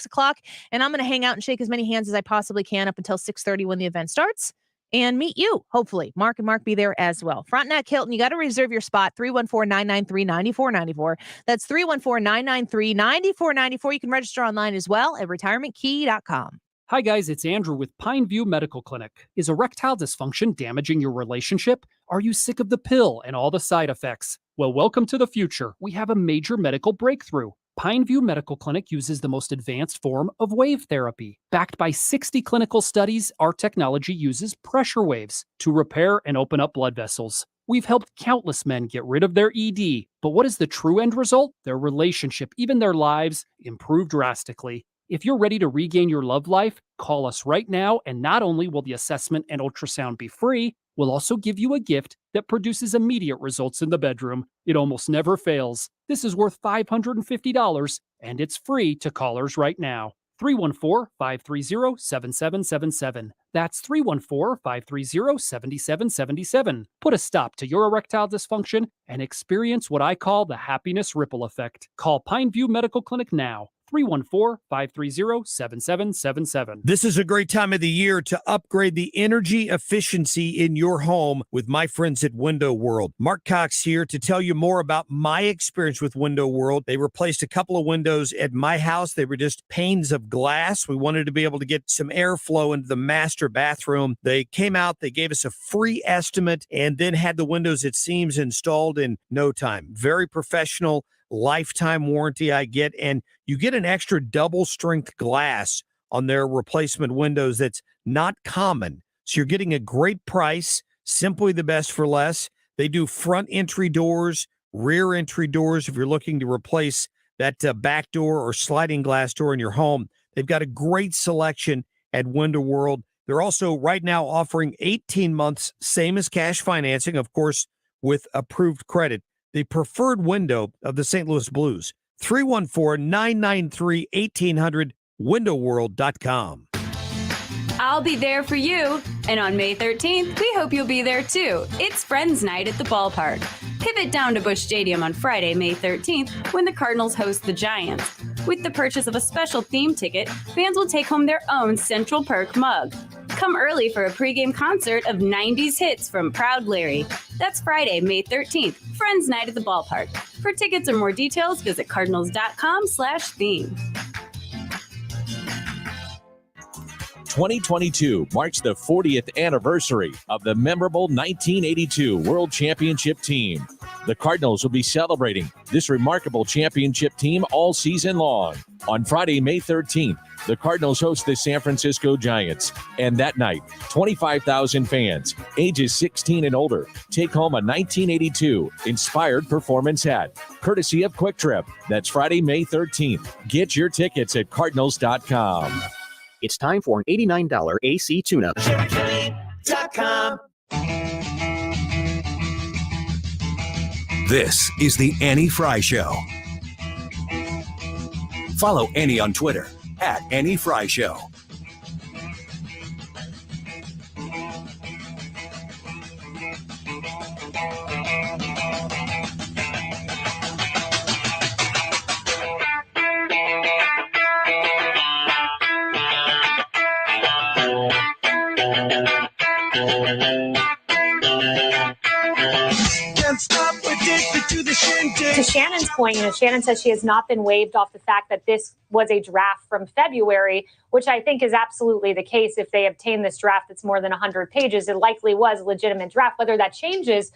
o'clock, and I'm going to hang out and shake as many hands as I possibly can up until 6:30 when the event starts and meet you. Hopefully, Mark and Mark be there as well. Frontenac Hilton, you got to reserve your spot. 314-993-9494. That's 314-993-9494. You can register online as well at retirementkey.com. Hi guys, it's Andrew with Pineview Medical Clinic. Is erectile dysfunction damaging your relationship? Are you sick of the pill and all the side effects? Well, welcome to the future. We have a major medical breakthrough. Pineview Medical Clinic uses the most advanced form of wave therapy. Backed by 60 clinical studies, our technology uses pressure waves to repair and open up blood vessels. We've helped countless men get rid of their ED. But what is the true end result? Their relationship, even their lives, improve drastically. If you're ready to regain your love life, call us right now, and not only will the assessment and ultrasound be free, we'll also give you a gift that produces immediate results in the bedroom. It almost never fails. This is worth $550, and it's free to callers right now. 314-530-7777. That's 314-530-7777. Put a stop to your erectile dysfunction and experience what I call the happiness ripple effect. Call Pineview Medical Clinic now. 314-530-7777. This is a great time of the year to upgrade the energy efficiency in your home with my friends at Window World. Mark Cox here to tell you more about my experience with Window World. They replaced a couple of windows at my house. They were just panes of glass. We wanted to be able to get some airflow into the master bathroom. They came out, they gave us a free estimate, and then had the windows at seams installed in no time. Very professional. Lifetime warranty I get, and you get an extra double strength glass on their replacement windows that's not common. So you're getting a great price, simply the best for less. They do front entry doors, rear entry doors if you're looking to replace that back door or sliding glass door in your home. They've got a great selection at Window World. They're also right now offering 18 months, same as cash financing, of course, with approved credit. The preferred window of the St. Louis Blues. 314-993-1800, windowworld.com. I'll be there for you. And on May 13th, we hope you'll be there too. It's Friends Night at the ballpark. Pivot down to Busch Stadium on Friday, May 13th, when the Cardinals host the Giants. With the purchase of a special theme ticket, fans will take home their own Central Perk mug. Come early for a pregame concert of 90s hits from Proud Larry. That's Friday, May 13th, Friends Night at the ballpark. For tickets or more details, visit cardinals.com/theme. 2022 marks the 40th anniversary of the memorable 1982 World Championship team. The Cardinals will be celebrating this remarkable championship team all season long. On Friday, May 13th, the Cardinals host the San Francisco Giants. And that night, 25,000 fans, ages 16 and older, take home a 1982 inspired performance hat, courtesy of Quick Trip. That's Friday, May 13th. Get your tickets at Cardinals.com. It's time for an $89 AC tune-up. ChevroletChili.com. This is the Annie Frey Show. Follow Annie on Twitter at Annie Frey Show. To Shannon's point, Shannon says she has not been waived off the fact that this was a draft from February, which I think is absolutely the case. If they obtain this draft that's more than 100 pages, it likely was a legitimate draft. Whether that changes,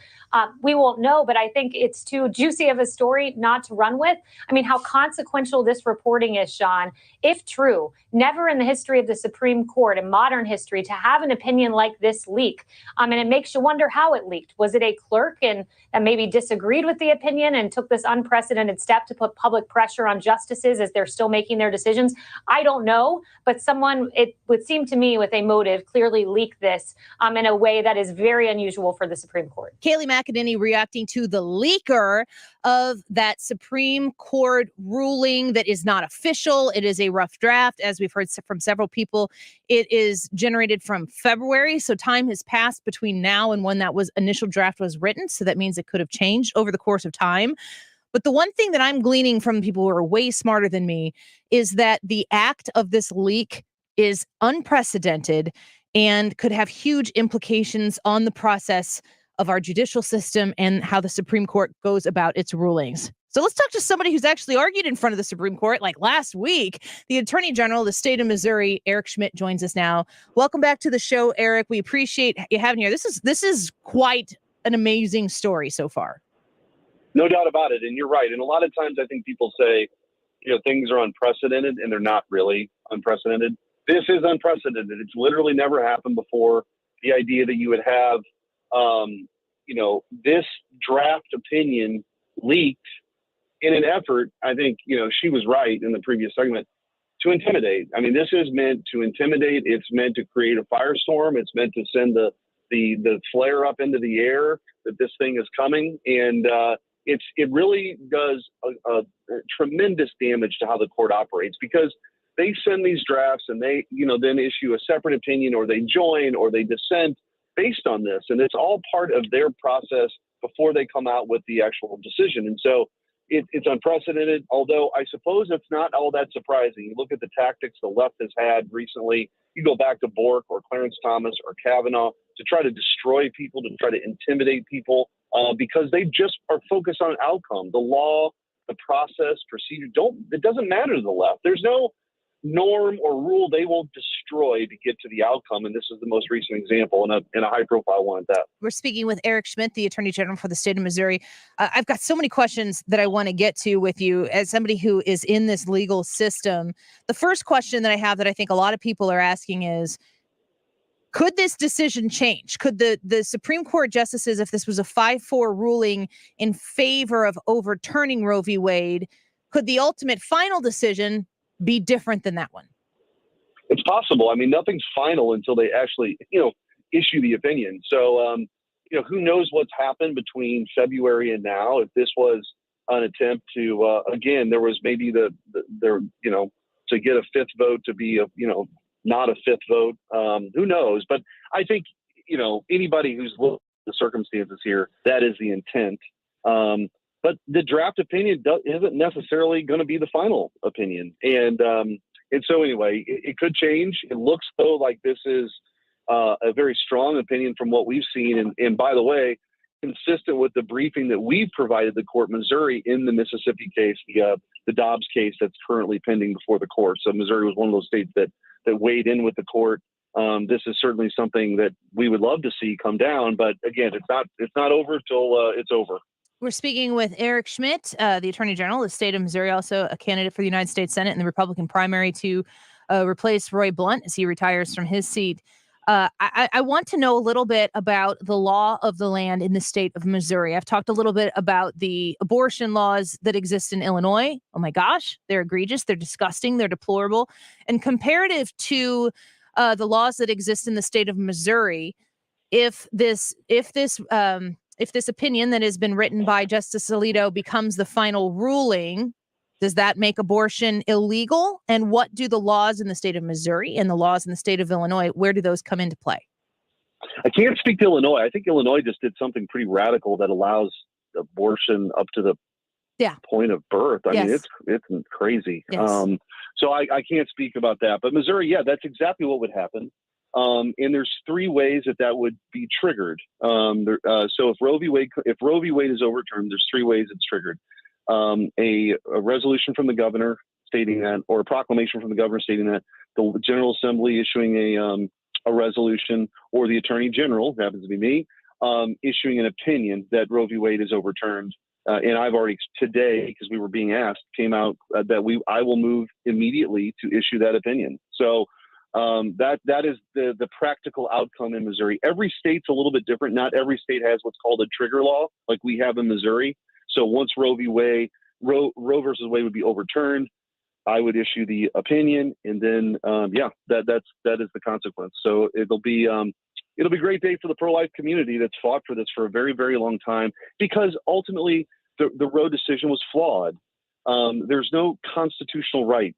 we won't know, but I think it's too juicy of a story not to run with. I mean, how consequential this reporting is, Sean, if true, never in the history of the Supreme Court, in modern history, to have an opinion like this leak. And it makes you wonder how it leaked. Was it a clerk and that maybe disagreed with the opinion and took this unprecedented step to put public pressure on justices as they're still making their decisions? I don't know, but someone, it would seem to me, with a motive, clearly leaked this in a way that is very unusual for the Supreme Court. Kayleigh McEnany reacting to the leaker of that Supreme Court ruling that is not official. It is a rough draft, as we've heard from several people. It is generated from February, so time has passed between now and when that initial draft was written, so that means it could have changed over the course of time. But the one thing that I'm gleaning from people who are way smarter than me is that the act of this leak is unprecedented and could have huge implications on the process of our judicial system and how the Supreme Court goes about its rulings. So let's talk to somebody who's actually argued in front of the Supreme Court. Like last week, the Attorney General of the state of Missouri, Eric Schmitt, joins us now. Welcome back to the show, Eric. We appreciate you having you here. This is quite an amazing story so far. No doubt about it. And you're right. And a lot of times I think people say, things are unprecedented, and they're not really unprecedented. This is unprecedented. It's literally never happened before. The idea that you would have, this draft opinion leaked in an effort, I think, she was right in the previous segment, to intimidate. I mean, this is meant to intimidate. It's meant to create a firestorm. It's meant to send the flare up into the air that this thing is coming. And it really does a tremendous damage to how the court operates, because they send these drafts and they, then issue a separate opinion, or they join or they dissent based on this. And it's all part of their process before they come out with the actual decision. And so it's unprecedented, although I suppose it's not all that surprising. You look at the tactics the left has had recently. You go back to Bork or Clarence Thomas or Kavanaugh to try to destroy people, to try to intimidate people, because they just are focused on outcome. The law, the process, procedure, it doesn't matter to the left. There's no norm or rule they will destroy to get to the outcome. And this is the most recent example, and a high profile one at that. We're speaking with Eric Schmitt, the Attorney General for the state of Missouri. I've got so many questions that I want to get to with you as somebody who is in this legal system. The first question that I have that I think a lot of people are asking is, could this decision change? Could the Supreme Court justices, if this was a 5-4 ruling in favor of overturning Roe v. Wade, could the ultimate final decision be different than that one? It's possible. I mean, nothing's final until they actually, issue the opinion. So, who knows what's happened between February and now? If this was an attempt to, again, there was maybe to get a fifth vote to be not a fifth vote. Who knows? But I think, anybody who's looked at the circumstances here, that is the intent. But the draft opinion isn't necessarily going to be the final opinion. And so anyway, it could change. It looks though like this is a very strong opinion from what we've seen. And by the way, consistent with the briefing that we've provided the court, Missouri, in the Mississippi case, the Dobbs case that's currently pending before the court. So Missouri was one of those states that weighed in with the court. This is certainly something that we would love to see come down. But again, it's not over till it's over. We're speaking with Eric Schmitt, the Attorney General of the state of Missouri, also a candidate for the United States Senate in the Republican primary to replace Roy Blunt as he retires from his seat. I want to know a little bit about the law of the land in the state of Missouri. I've talked a little bit about the abortion laws that exist in Illinois. Oh my gosh, they're egregious, they're disgusting, they're deplorable. And comparative to the laws that exist in the state of Missouri, if this opinion that has been written by Justice Alito becomes the final ruling, does that make abortion illegal? And what do the laws in the state of Missouri and the laws in the state of Illinois, where do those come into play? I can't speak to Illinois. I think Illinois just did something pretty radical that allows abortion up to the point of birth. I mean, it's crazy. Yes. So I can't speak about that. But Missouri, that's exactly what would happen. And there's 3 ways that would be triggered. So if Roe v. Wade is overturned, there's 3 ways it's triggered. A resolution from the governor stating that, or a proclamation from the governor stating that, the General Assembly issuing a resolution, or the Attorney General, who happens to be me, issuing an opinion that Roe v. Wade is overturned. And I've already today, because we were being asked, came out that I will move immediately to issue that opinion. So that is the practical outcome in Missouri. Every state's a little bit different. Not every state has what's called a trigger law like we have in Missouri. So once Roe versus Wade would be overturned, I would issue the opinion, and then that is the consequence. So it'll be a great day for the pro-life community that's fought for this for a very, very long time, because ultimately the Roe decision was flawed. There's no constitutional right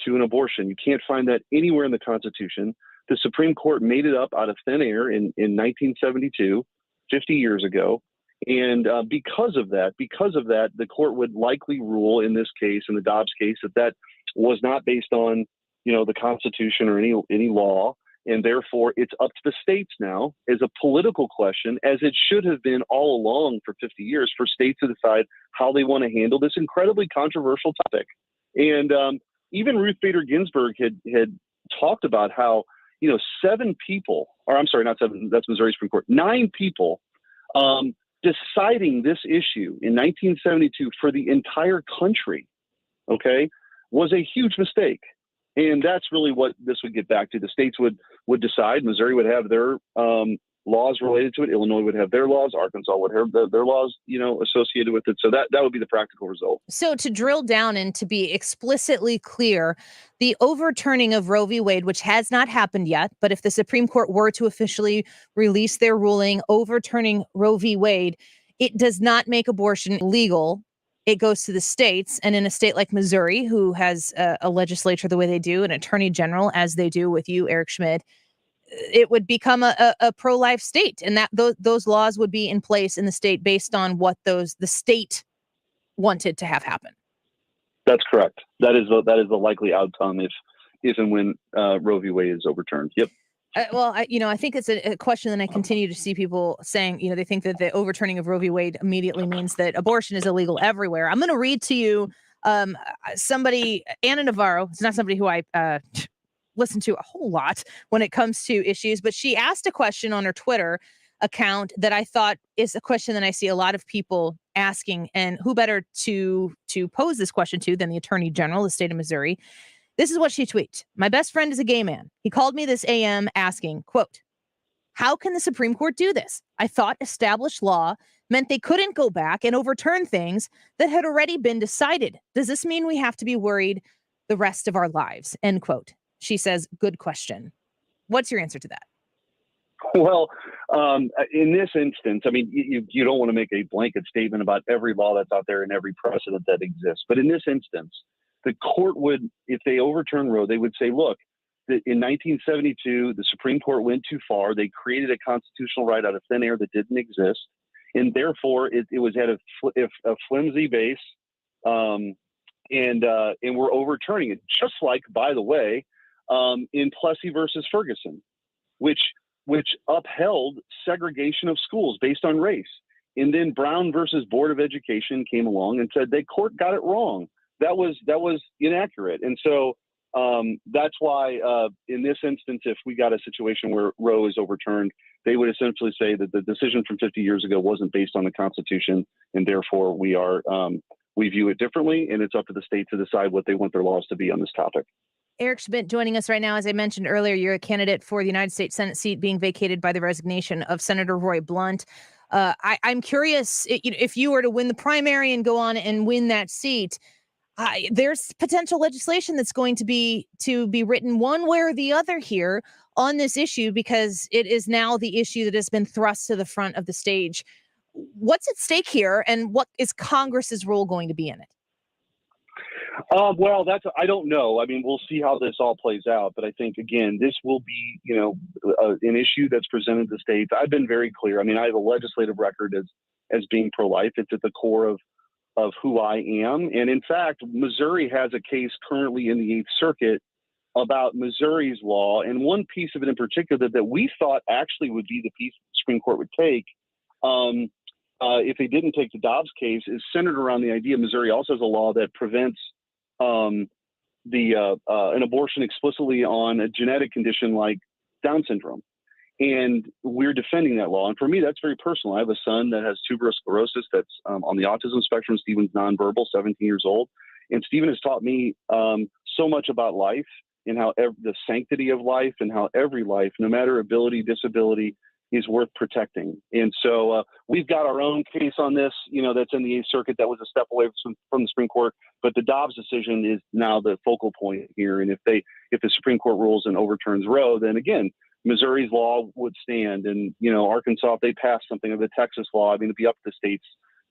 to an abortion. You can't find that anywhere in the Constitution. The Supreme Court made it up out of thin air in 1972, 50 years ago. And because of that, the court would likely rule in this case, in the Dobbs case, that was not based on, the Constitution or any law. And therefore, it's up to the states now as a political question, as it should have been all along for 50 years, for states to decide how they want to handle this incredibly controversial topic. And even Ruth Bader Ginsburg had talked about how, 7 people, or I'm sorry, not 7, that's Missouri Supreme Court, 9 people deciding this issue in 1972 for the entire country, was a huge mistake. And that's really what this would get back to. The states would decide. Missouri would have their laws related to it. Illinois would have their laws. Arkansas would have their laws, associated with it. So that would be the practical result. So to drill down and to be explicitly clear, the overturning of Roe v. Wade, which has not happened yet, but if the Supreme Court were to officially release their ruling overturning Roe v. Wade, it does not make abortion legal. it goes to the states. And in a state like Missouri, who has a legislature the way they do, an attorney general as they do with you, Eric Schmitt, it would become a pro-life state. And that those laws would be in place in the state based on what the state wanted to have happen. That's correct. That is the likely outcome if and when Roe v. Wade is overturned. Yep. I think it's a question that I continue to see people saying, they think that the overturning of Roe v. Wade immediately means that abortion is illegal everywhere. I'm going to read to you somebody, Anna Navarro. It's not somebody who I listen to a whole lot when it comes to issues, but she asked a question on her Twitter account that I thought is a question that I see a lot of people asking, and who better to pose this question to than the Attorney General of the state of Missouri. This is what she tweeted. My best friend is a gay man. He called me this AM asking, quote, how can the Supreme Court do this? I thought established law meant they couldn't go back and overturn things that had already been decided. Does this mean we have to be worried the rest of our lives? End quote. She says, good question. What's your answer to that? Well, in this instance, I mean, you don't want to make a blanket statement about every law that's out there and every precedent that exists. But in this instance, the court would, if they overturn Roe, they would say, look, that in 1972, the Supreme Court went too far. They created a constitutional right out of thin air that didn't exist. And therefore, it was at a flimsy base. And we're overturning it. Just like, by the way, in Plessy versus Ferguson, which upheld segregation of schools based on race. And then Brown versus Board of Education came along and said the court got it wrong. That was inaccurate. And so that's why in this instance, if we got a situation where Roe is overturned, they would essentially say that the decision from 50 years ago wasn't based on the Constitution, and therefore we view it differently, and it's up to the state to decide what they want their laws to be on this topic. Eric Schmitt joining us right now. As I mentioned earlier, you're a candidate for the United States Senate seat being vacated by the resignation of Senator Roy Blunt. I'm curious, if you were to win the primary and go on and win that seat, there's potential legislation that's going to be written one way or the other here on this issue, because it is now the issue that has been thrust to the front of the stage. What's at stake here, and what is Congress's role going to be in it? Well, I don't know. I mean, we'll see how this all plays out. But I think, again, this will be, an issue that's presented to states. I've been very clear. I mean, I have a legislative record as being pro-life. It's at the core of who I am. And in fact, Missouri has a case currently in the Eighth Circuit about Missouri's law. And one piece of it in particular that we thought actually would be the piece the Supreme Court would take if they didn't take the Dobbs case is centered around the idea Missouri also has a law that prevents an abortion explicitly on a genetic condition like Down syndrome. And we're defending that law. And for me, that's very personal. I have a son that has tuberous sclerosis that's on the autism spectrum. Stephen's nonverbal, 17 years old. And Stephen has taught me so much about life and how the sanctity of life and how every life, no matter ability, disability, is worth protecting. And so we've got our own case on this, that's in the Eighth Circuit that was a step away from the Supreme Court. But the Dobbs decision is now the focal point here. And if the Supreme Court rules and overturns Roe, then again, Missouri's law would stand. And, Arkansas, if they pass something, or the Texas law, I mean, it'd be up to the states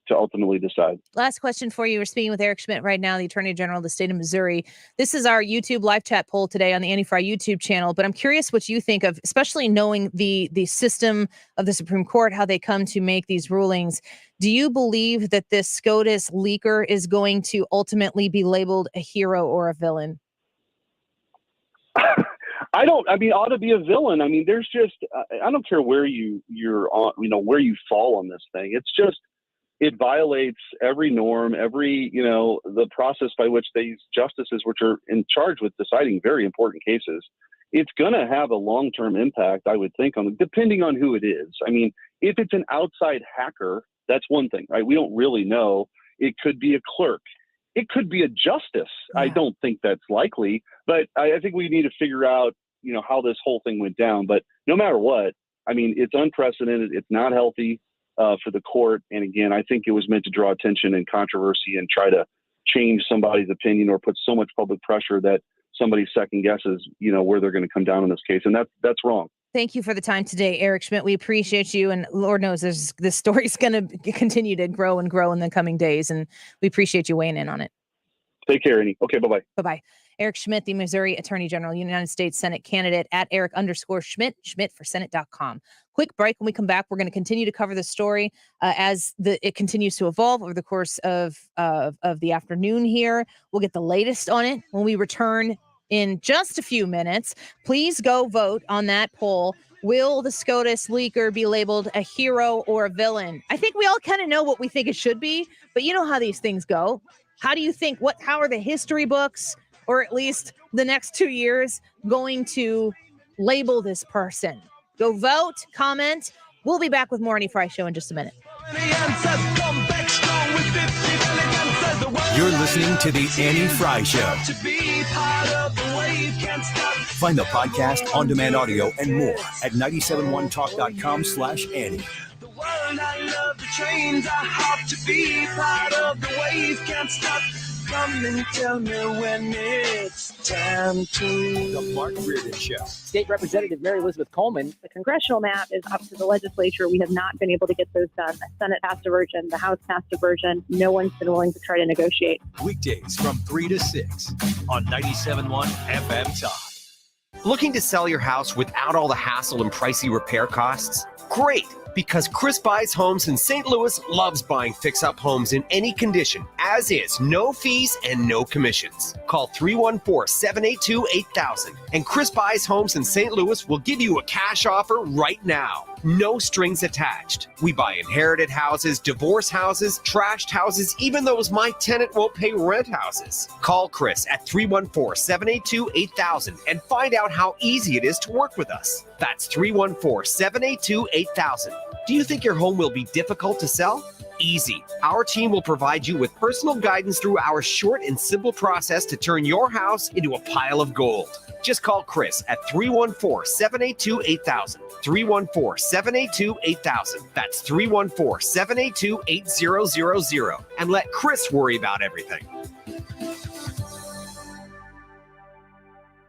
to ultimately decide. Last question for you. We're speaking with Eric Schmitt right now, the Attorney General of the state of Missouri. This is our YouTube live chat poll today on the Annie Frey YouTube channel, but I'm curious what you think of, especially knowing the system of the Supreme Court, how they come to make these rulings. Do you believe that this SCOTUS leaker is going to ultimately be labeled a hero or a villain? Ought to be a villain. I mean, there's just, I don't care where you're on, where you fall on this thing. It's just, it violates every norm, the process by which these justices, which are in charge with deciding very important cases, it's going to have a long-term impact, I would think, depending on who it is. I mean, if it's an outside hacker, that's one thing, right? We don't really know. It could be a clerk. It could be a justice. Yeah. I don't think that's likely, but I think we need to figure out, how this whole thing went down. But no matter what, I mean, it's unprecedented. It's not healthy for the court. And again, I think it was meant to draw attention and controversy and try to change somebody's opinion or put so much public pressure that somebody second guesses, where they're going to come down in this case. And that's wrong. Thank you for the time today, Eric Schmitt. We appreciate you. And Lord knows this story's going to continue to grow and grow in the coming days. And we appreciate you weighing in on it. Take care, Annie. Okay, bye-bye. Bye-bye. Eric Schmitt, the Missouri Attorney General, United States Senate candidate at Eric_Schmitt, Schmitt4Senate.com. Quick break. When we come back, we're going to continue to cover the story as it continues to evolve over the course of the afternoon here. We'll get the latest on it when we return in just a few minutes. Please go vote on that poll. Will the SCOTUS leaker be labeled a hero or a villain? I think we all kind of know what we think it should be, but you know how these things go. How do you think, how are the history books, or at least the next 2 years, going to label this person? Go vote, comment. We'll be back with more Annie Frey Show in just a minute. You're listening to the Annie Frey Show. Find the podcast, on-demand audio, and more at 971talk.com/Annie. The world I love, the trains I hop to be part of the wave, can't stop. Come and tell me when it's time to. The Mark Reardon Show. State Representative Mary Elizabeth Coleman. The congressional map is up to the legislature. We have not been able to get those done. The Senate passed a version. The House passed a version. No one's been willing to try to negotiate. Weekdays from 3 to 6 on 97.1 FM Talk. Looking to sell your house without all the hassle and pricey repair costs? Great! Because Chris Buys Homes in St. Louis loves buying fix-up homes in any condition, as is, no fees and no commissions. Call 314-782-8000, and Chris Buys Homes in St. Louis will give you a cash offer right now. No strings attached. We buy inherited houses, divorce houses, trashed houses, even those my tenant won't pay rent houses. Call Chris at 314-782-8000 and find out how easy it is to work with us. That's 314-782-8000. Do you think your home will be difficult to sell? Easy. Our team will provide you with personal guidance through our short and simple process to turn your house into a pile of gold. Just call Chris at 314-782-8000. 314-782-8000. That's 314-782-8000. And let Chris worry about everything.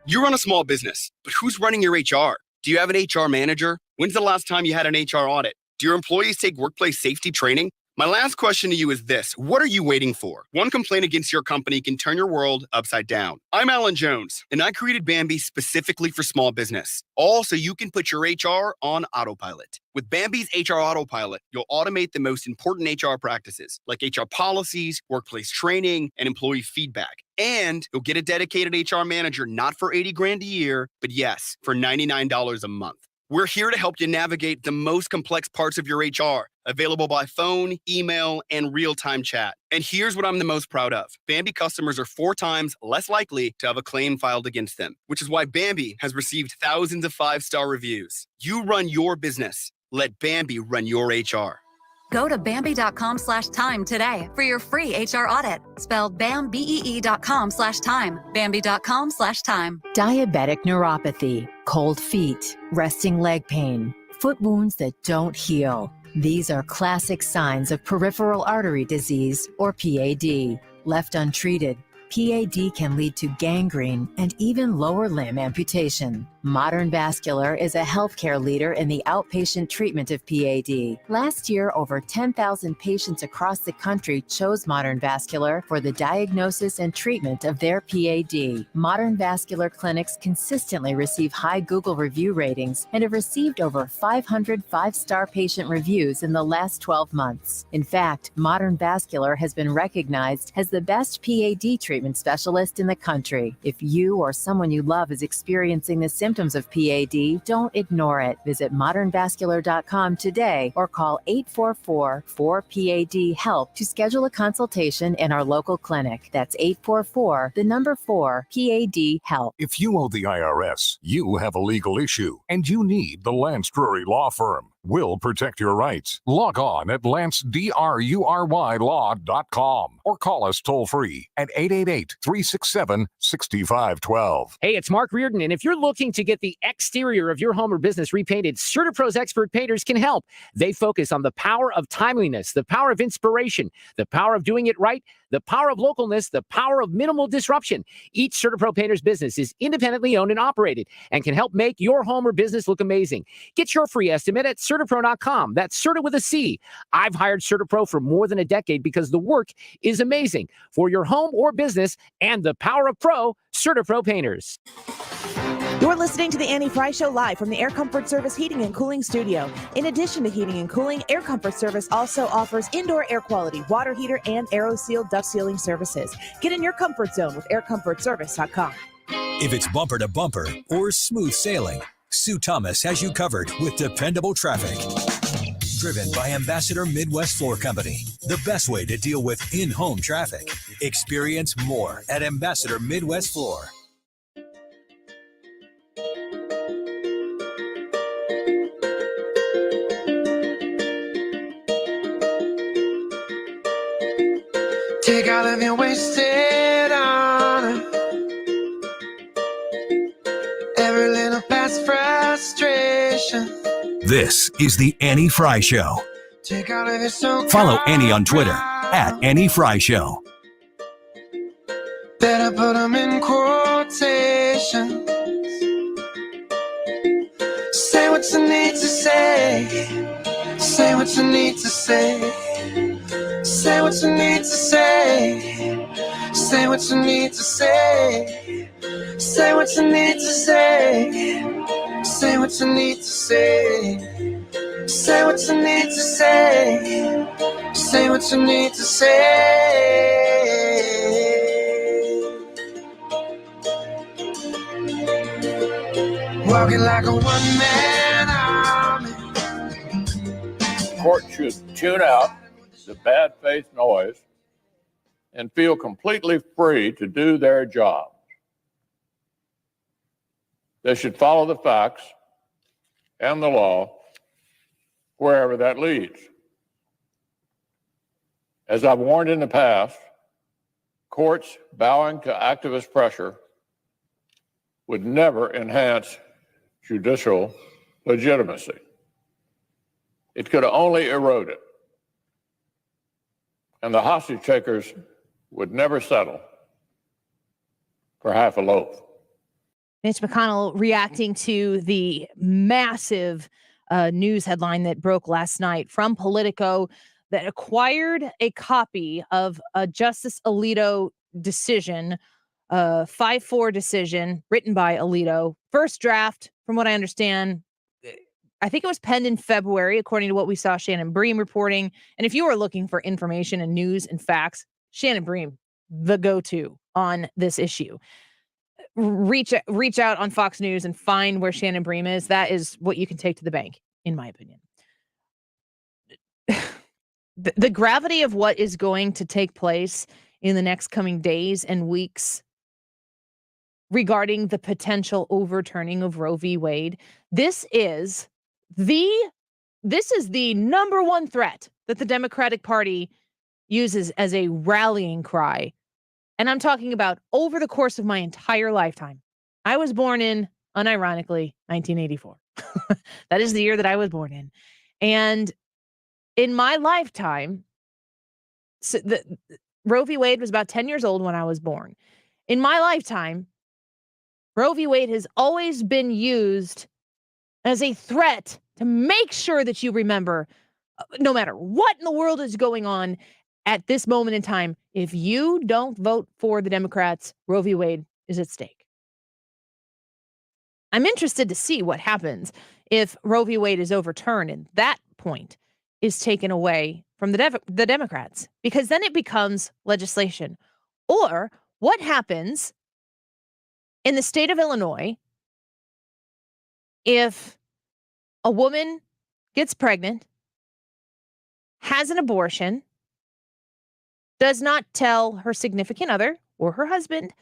You run a small business, but who's running your HR? Do you have an HR manager? When's the last time you had an HR audit? Do your employees take workplace safety training? My last question to you is this. What are you waiting for? One complaint against your company can turn your world upside down. I'm Alan Jones, and I created Bambi specifically for small business, all so you can put your HR on autopilot. With Bambi's HR Autopilot, you'll automate the most important HR practices, like HR policies, workplace training, and employee feedback. And you'll get a dedicated HR manager, not for $80,000 a year, but yes, for $99 a month. We're here to help you navigate the most complex parts of your HR, available by phone, email, and real-time chat. And here's what I'm the most proud of. Bambi customers are 4 times less likely to have a claim filed against them, which is why Bambi has received thousands of 5-star reviews. You run your business. Let Bambi run your HR. Go to Bambi.com/time today for your free HR audit. Spelled BAMBEE.com/time. Bambi.com/time. Diabetic neuropathy, cold feet, resting leg pain, foot wounds that don't heal. These are classic signs of peripheral artery disease, or PAD. Left untreated, PAD can lead to gangrene and even lower limb amputation. Modern Vascular is a healthcare leader in the outpatient treatment of PAD. Last year, over 10,000 patients across the country chose Modern Vascular for the diagnosis and treatment of their PAD. Modern Vascular clinics consistently receive high Google review ratings and have received over 500 5-star patient reviews in the last 12 months. In fact, Modern Vascular has been recognized as the best PAD treatment specialist in the country. If you or someone you love is experiencing the symptoms of PAD, don't ignore it. Visit modernvascular.com today or call 844-4PAD-HELP to schedule a consultation in our local clinic. That's 844-4PAD-HELP. If you owe the IRS, you have a legal issue, and you need the Lance Drury Law Firm. We'll protect your rights. Log on at lancedrurylaw.com or call us toll-free at 888-367-6512. Hey, it's Mark Reardon, and if you're looking to get the exterior of your home or business repainted, CertaPro's expert painters can help. They focus on the power of timeliness, the power of inspiration, the power of doing it right, The power of localness, the power of minimal disruption. Each CertaPro painter's business is independently owned and operated and can help make your home or business look amazing. Get your free estimate at CertaPro.com. That's Certa with a C. I've hired CertaPro for more than a decade because the work is amazing. For your home or business and the power of pro, CertaPro painters. You're listening to the Annie Frey Show live from the Air Comfort Service Heating and Cooling Studio. In addition to heating and cooling, Air Comfort Service also offers indoor air quality, water heater, and AeroSeal duct sealing services. Get in your comfort zone with aircomfortservice.com. If it's bumper to bumper or smooth sailing, Sue Thomas has you covered with dependable traffic. Driven by Ambassador Midwest Floor Company, the best way to deal with in-home traffic. Experience more at Ambassador Midwest Floor. Take all of your wasted honor, every little past frustration. This is the Annie Frey Show. Take all of your so Follow Annie on Twitter at Annie Frey Show. better put them in quotations. Say what you need to say. Say what you need to say. Say what you need to say. Say what you need to say. Say what you need to say. Say what you need to say. Say what you need to say. Say what you need to say. Walking like a one-man army. Court should tune out the bad faith noise and feel completely free to do their job. They should follow the facts and the law wherever that leads. As I've warned in the past, courts bowing to activist pressure would never enhance judicial legitimacy. It could only erode it. And the hostage takers would never settle for half a loaf. Mitch McConnell reacting to the massive news headline that broke last night from Politico that acquired a copy of a Justice Alito decision, 5-4 decision written by Alito. First draft, from what I understand, I think it was penned in February, according to what we saw Shannon Bream reporting. And if you are looking for information and news and facts, Shannon Bream, the go-to on this issue. Reach out on Fox News and find where Shannon Bream is. That is what you can take to the bank, in my opinion. The gravity of what is going to take place in the next coming days and weeks regarding the potential overturning of Roe v. Wade, this is the number one threat that the Democratic Party uses as a rallying cry. And I'm talking about over the course of my entire lifetime. I was born in, unironically, 1984. That is the year that I was born in. And in my lifetime, so Roe v. Wade was about 10 years old when I was born. In my lifetime, Roe v. Wade has always been used as a threat to make sure that you remember, no matter what in the world is going on at this moment in time, if you don't vote for the Democrats, Roe v. Wade is at stake. I'm interested to see what happens if Roe v. Wade is overturned and that point is taken away from the Democrats, because then it becomes legislation. Or what happens in the state of Illinois if a woman gets pregnant, has an abortion, does not tell her significant other or her husband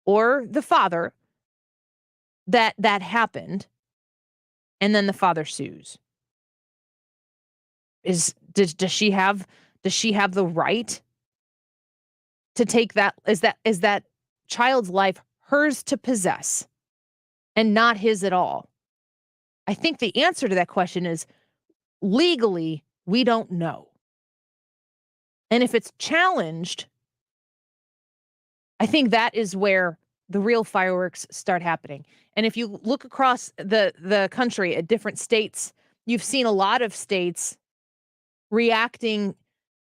or the father that that happened, and then the father sues? Does she have the right to take that? Is that child's life hers to possess and not his at all? I think the answer to that question is legally, we don't know. And if it's challenged I think that is where the real fireworks start happening. And if you look across the country at different states, you've seen a lot of states reacting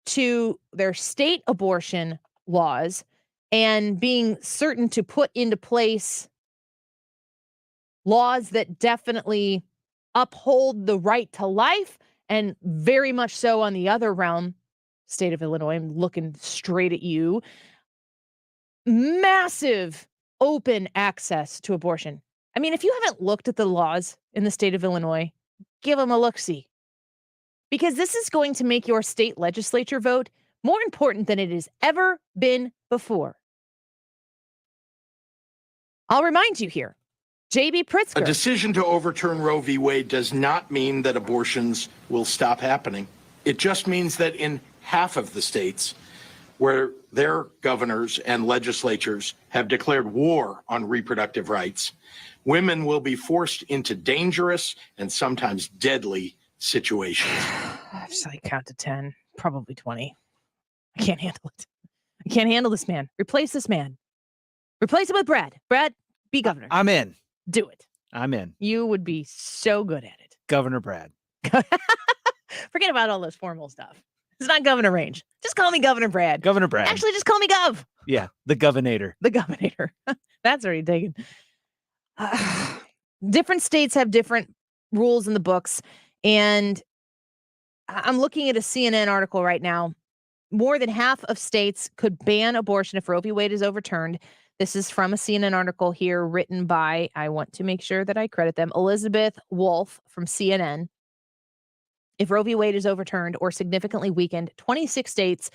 to their state abortion laws and being certain to put into place laws that definitely uphold the right to life, and very much so on the other realm. State of Illinois, I'm looking straight at you. Massive open access to abortion. I mean, if you haven't looked at the laws in the state of Illinois, give them a look-see. Because this is going to make your state legislature vote more important than it has ever been before. I'll remind you here, J.B. Pritzker. A decision to overturn Roe v. Wade does not mean that abortions will stop happening. It just means that in half of the states where their governors and legislatures have declared war on reproductive rights, women will be forced into dangerous and sometimes deadly situations. I just like count to 10, probably 20. I can't handle it. I can't handle this man. Replace this man. Replace him with Brad. Brad, be governor. I'm in. Do it. I'm in. You would be so good at it. Governor Brad. Forget about all this formal stuff. It's not governor range. Just call me Governor Brad. Governor Brad. Actually, just call me Gov. Yeah, the Governator. The Governator. That's already taken. Different states have different rules in the books. And I'm looking at a CNN article right now. More than half of states could ban abortion if Roe v. Wade is overturned. This is from a CNN article here written by, I want to make sure that I credit them, Elizabeth Wolf from CNN. If Roe v. Wade is overturned or significantly weakened, 26 states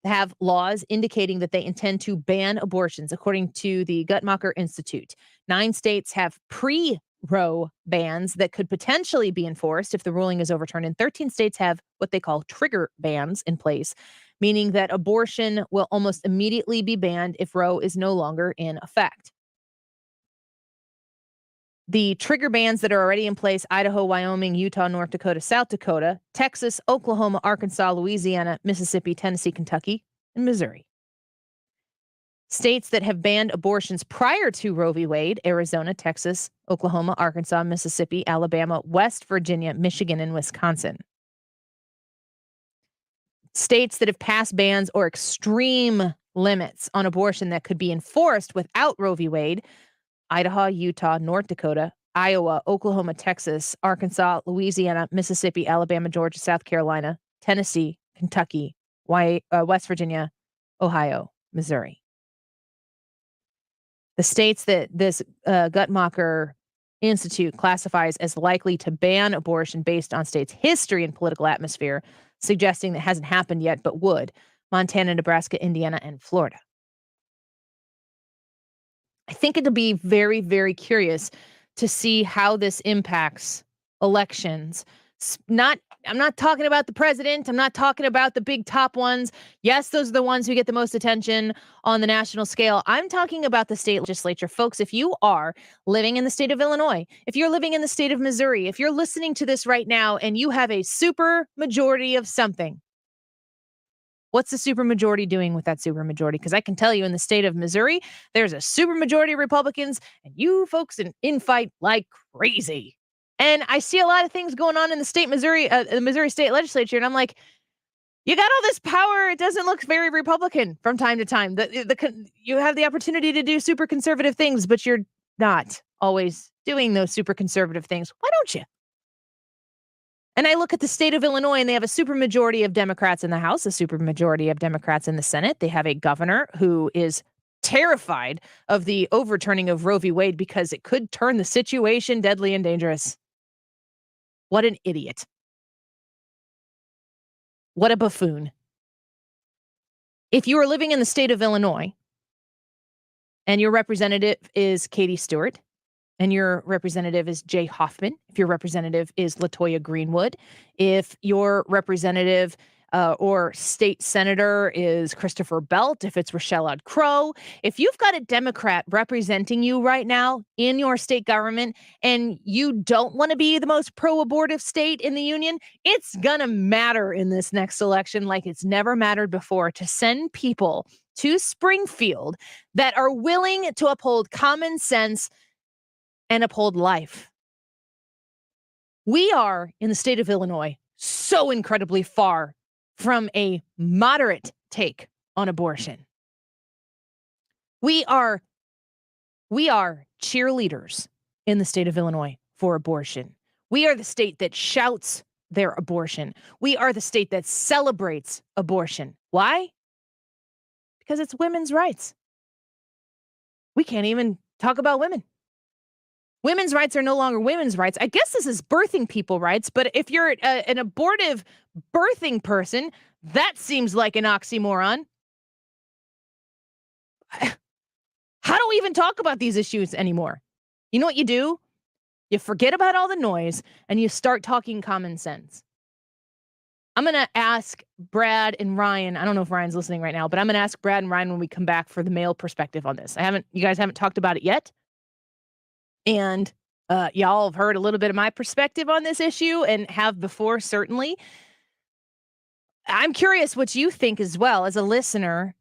have laws indicating that they intend to ban abortions, according to the Guttmacher Institute. 9 states have pre-Roe bans that could potentially be enforced if the ruling is overturned, and 13 states have what they call trigger bans in place, meaning that abortion will almost immediately be banned if Roe is no longer in effect. The trigger bans that are already in place: Idaho, Wyoming, Utah, North Dakota, South Dakota, Texas, Oklahoma, Arkansas, Louisiana, Mississippi, Tennessee, Kentucky, and Missouri. States that have banned abortions prior to Roe v. Wade: Arizona, Texas, Oklahoma, Arkansas, Mississippi, Alabama, West Virginia, Michigan, and Wisconsin. States that have passed bans or extreme limits on abortion that could be enforced without Roe v. Wade: Idaho, Utah, North Dakota, Iowa, Oklahoma, Texas, Arkansas, Louisiana, Mississippi, Alabama, Georgia, South Carolina, Tennessee, Kentucky, West Virginia, Ohio, Missouri. The states that this Guttmacher Institute classifies as likely to ban abortion based on states' history and political atmosphere, suggesting that hasn't happened yet but would: Montana, Nebraska, Indiana, and Florida. I think it'll be very, very curious to see how this impacts elections. I'm not talking about the president. I'm not talking about the big top ones. Yes, those are the ones who get the most attention on the national scale. I'm talking about the state legislature. Folks, if you are living in the state of Illinois, if you're living in the state of Missouri, if you're listening to this right now and you have a super majority of something, what's the supermajority doing with that supermajority? Because I can tell you in the state of Missouri, there's a supermajority of Republicans, and you folks infight like crazy. And I see a lot of things going on in the state Missouri, the Missouri state legislature, and I'm like, you got all this power. It doesn't look very Republican from time to time. You have the opportunity to do super conservative things, but you're not always doing those super conservative things. Why don't you? And I look at the state of Illinois, and they have a supermajority of Democrats in the House, a supermajority of Democrats in the Senate. They have a governor who is terrified of the overturning of Roe v. Wade because it could turn the situation deadly and dangerous. What an idiot. What a buffoon. If you are living in the state of Illinois and your representative is Katie Stewart, and your representative is Jay Hoffman, if your representative is LaToya Greenwood, if your representative or state senator is Christopher Belt, if it's Rochelle Crow, if you've got a Democrat representing you right now in your state government and you don't want to be the most pro-abortive state in the union, it's going to matter in this next election like it's never mattered before to send people to Springfield that are willing to uphold common sense and uphold life. We are, in the state of Illinois, so incredibly far from a moderate take on abortion. We are cheerleaders in the state of Illinois for abortion. We are the state that shouts their abortion. We are the state that celebrates abortion. Why? Because it's women's rights. We can't even talk about women. Women's rights are no longer women's rights. I guess this is birthing people rights, but if you're an abortive birthing person, that seems like an oxymoron. How do we even talk about these issues anymore? You know what you do? You forget about all the noise and you start talking common sense. I'm going to ask Brad and Ryan. I don't know if Ryan's listening right now, but I'm going to ask Brad and Ryan when we come back for the male perspective on this. You guys haven't talked about it yet. And y'all have heard a little bit of my perspective on this issue and have before, certainly. I'm curious what you think as well as a listener.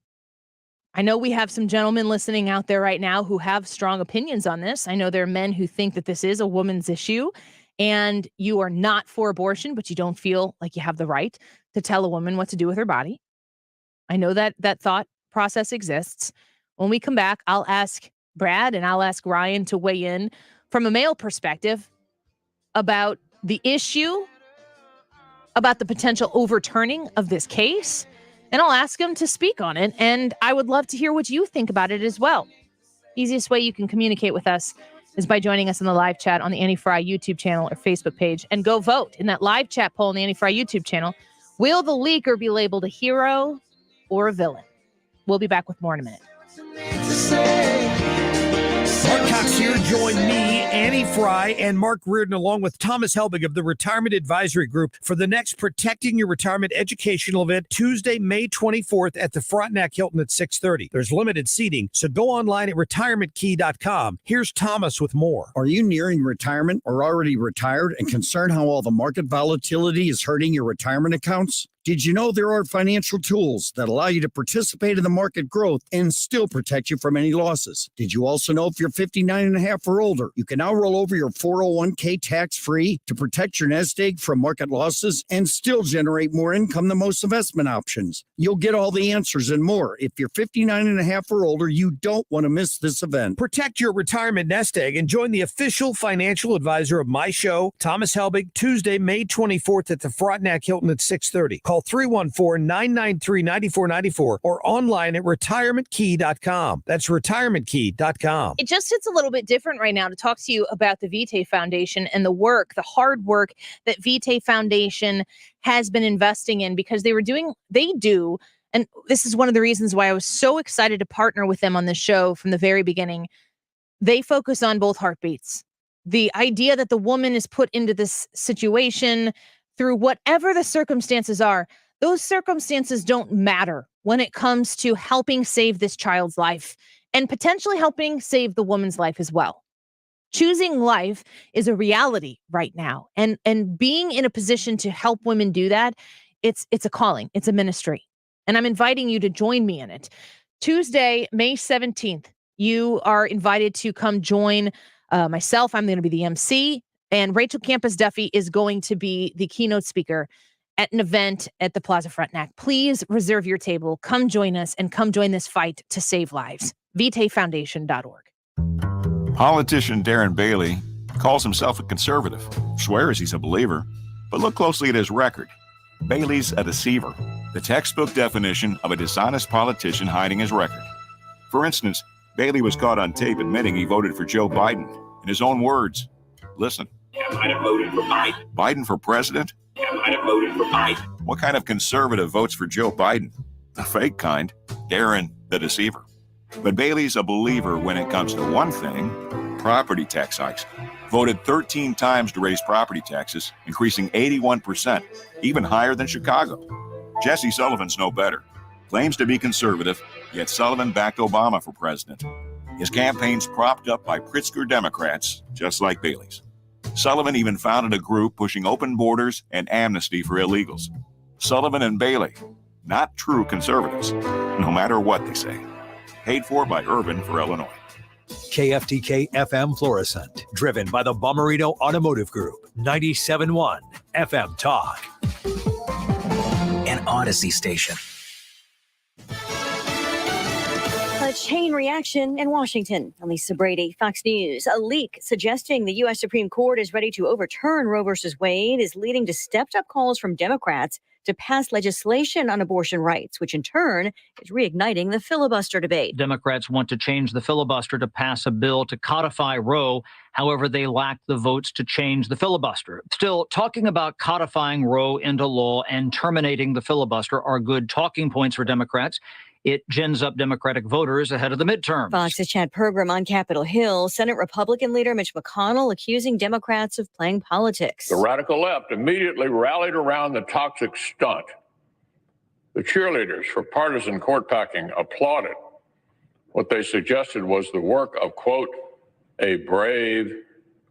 I know we have some gentlemen listening out there right now who have strong opinions on this. I know there are men who think that this is a woman's issue and you are not for abortion, but you don't feel like you have the right to tell a woman what to do with her body. I know that thought process exists. When we come back, I'll ask Brad and I'll ask Ryan to weigh in from a male perspective about the issue, about the potential overturning of this case, and I'll ask them to speak on it. And I would love to hear what you think about it as well. Easiest way you can communicate with us is by joining us in the live chat on the Annie Frey YouTube channel or Facebook page, and go vote in that live chat poll on the Annie Frey YouTube channel. Will the leaker be labeled a hero or a villain? We'll be back with more in a minute. Mark Cox here. Join me, Annie Frey, and Mark Reardon, along with Thomas Helbig of the Retirement Advisory Group for the next Protecting Your Retirement educational event, Tuesday, May 24th at the ThrottleNet Hilton at 6:30. There's limited seating, so go online at retirementkey.com. Here's Thomas with more. Are you nearing retirement or already retired and concerned how all the market volatility is hurting your retirement accounts? Did you know there are financial tools that allow you to participate in the market growth and still protect you from any losses? Did you also know if you're 59 and a half or older, you can now roll over your 401k tax-free to protect your nest egg from market losses and still generate more income than most investment options? You'll get all the answers and more. If you're 59 and a half or older, you don't want to miss this event. Protect your retirement nest egg and join the official financial advisor of my show, Thomas Helbig, Tuesday, May 24th at the ThrottleNet Hilton at 6:30. Call 314-993-9494 or online at retirementkey.com. That's retirementkey.com. It just hits a little bit different right now to talk to you about the Vitae Foundation and the work, the hard work that Vitae Foundation has been investing in, because they do, and this is one of the reasons why I was so excited to partner with them on this show from the very beginning. They focus on both heartbeats. The idea that the woman is put into this situation through whatever the circumstances are, those circumstances don't matter when it comes to helping save this child's life and potentially helping save the woman's life as well. Choosing life is a reality right now. And being in a position to help women do that, it's a calling, it's a ministry. And I'm inviting you to join me in it. Tuesday, May 17th, you are invited to come join myself. I'm going to be the MC. And Rachel Campus Duffy is going to be the keynote speaker at an event at the Plaza Frontenac. Please reserve your table. Come join us and come join this fight to save lives. VitaeFoundation.org. Politician Darren Bailey calls himself a conservative, swears he's a believer, but look closely at his record. Bailey's a deceiver, the textbook definition of a dishonest politician hiding his record. For instance, Bailey was caught on tape admitting he voted for Joe Biden. In his own words, listen. Yeah, I might have voted for Biden. Biden for president? Yeah, I might have voted for Biden. What kind of conservative votes for Joe Biden? The fake kind. Darren, the deceiver. But Bailey's a believer when it comes to one thing, property tax hikes. Voted 13 times to raise property taxes, increasing 81%, even higher than Chicago. Jesse Sullivan's no better. Claims to be conservative, yet Sullivan backed Obama for president. His campaign's propped up by Pritzker Democrats, just like Bailey's. Sullivan even founded a group pushing open borders and amnesty for illegals. Sullivan and Bailey, not true conservatives, no matter what they say. Paid for by Urban for Illinois. KFTK FM Florissant, driven by the Bomarito Automotive Group, 97.1 FM Talk. An Odyssey station. A chain reaction in Washington. Elisa Brady, Fox News. A leak suggesting the U.S. Supreme Court is ready to overturn Roe v. Wade is leading to stepped-up calls from Democrats to pass legislation on abortion rights, which in turn is reigniting the filibuster debate. Democrats want to change the filibuster to pass a bill to codify Roe. However, they lack the votes to change the filibuster. Still, talking about codifying Roe into law and terminating the filibuster are good talking points for Democrats. It gins up Democratic voters ahead of the midterms. Fox's Chad Pergram on Capitol Hill. Senate Republican leader Mitch McConnell accusing Democrats of playing politics. The radical left immediately rallied around the toxic stunt. The cheerleaders for partisan court packing applauded. What they suggested was the work of, quote, a brave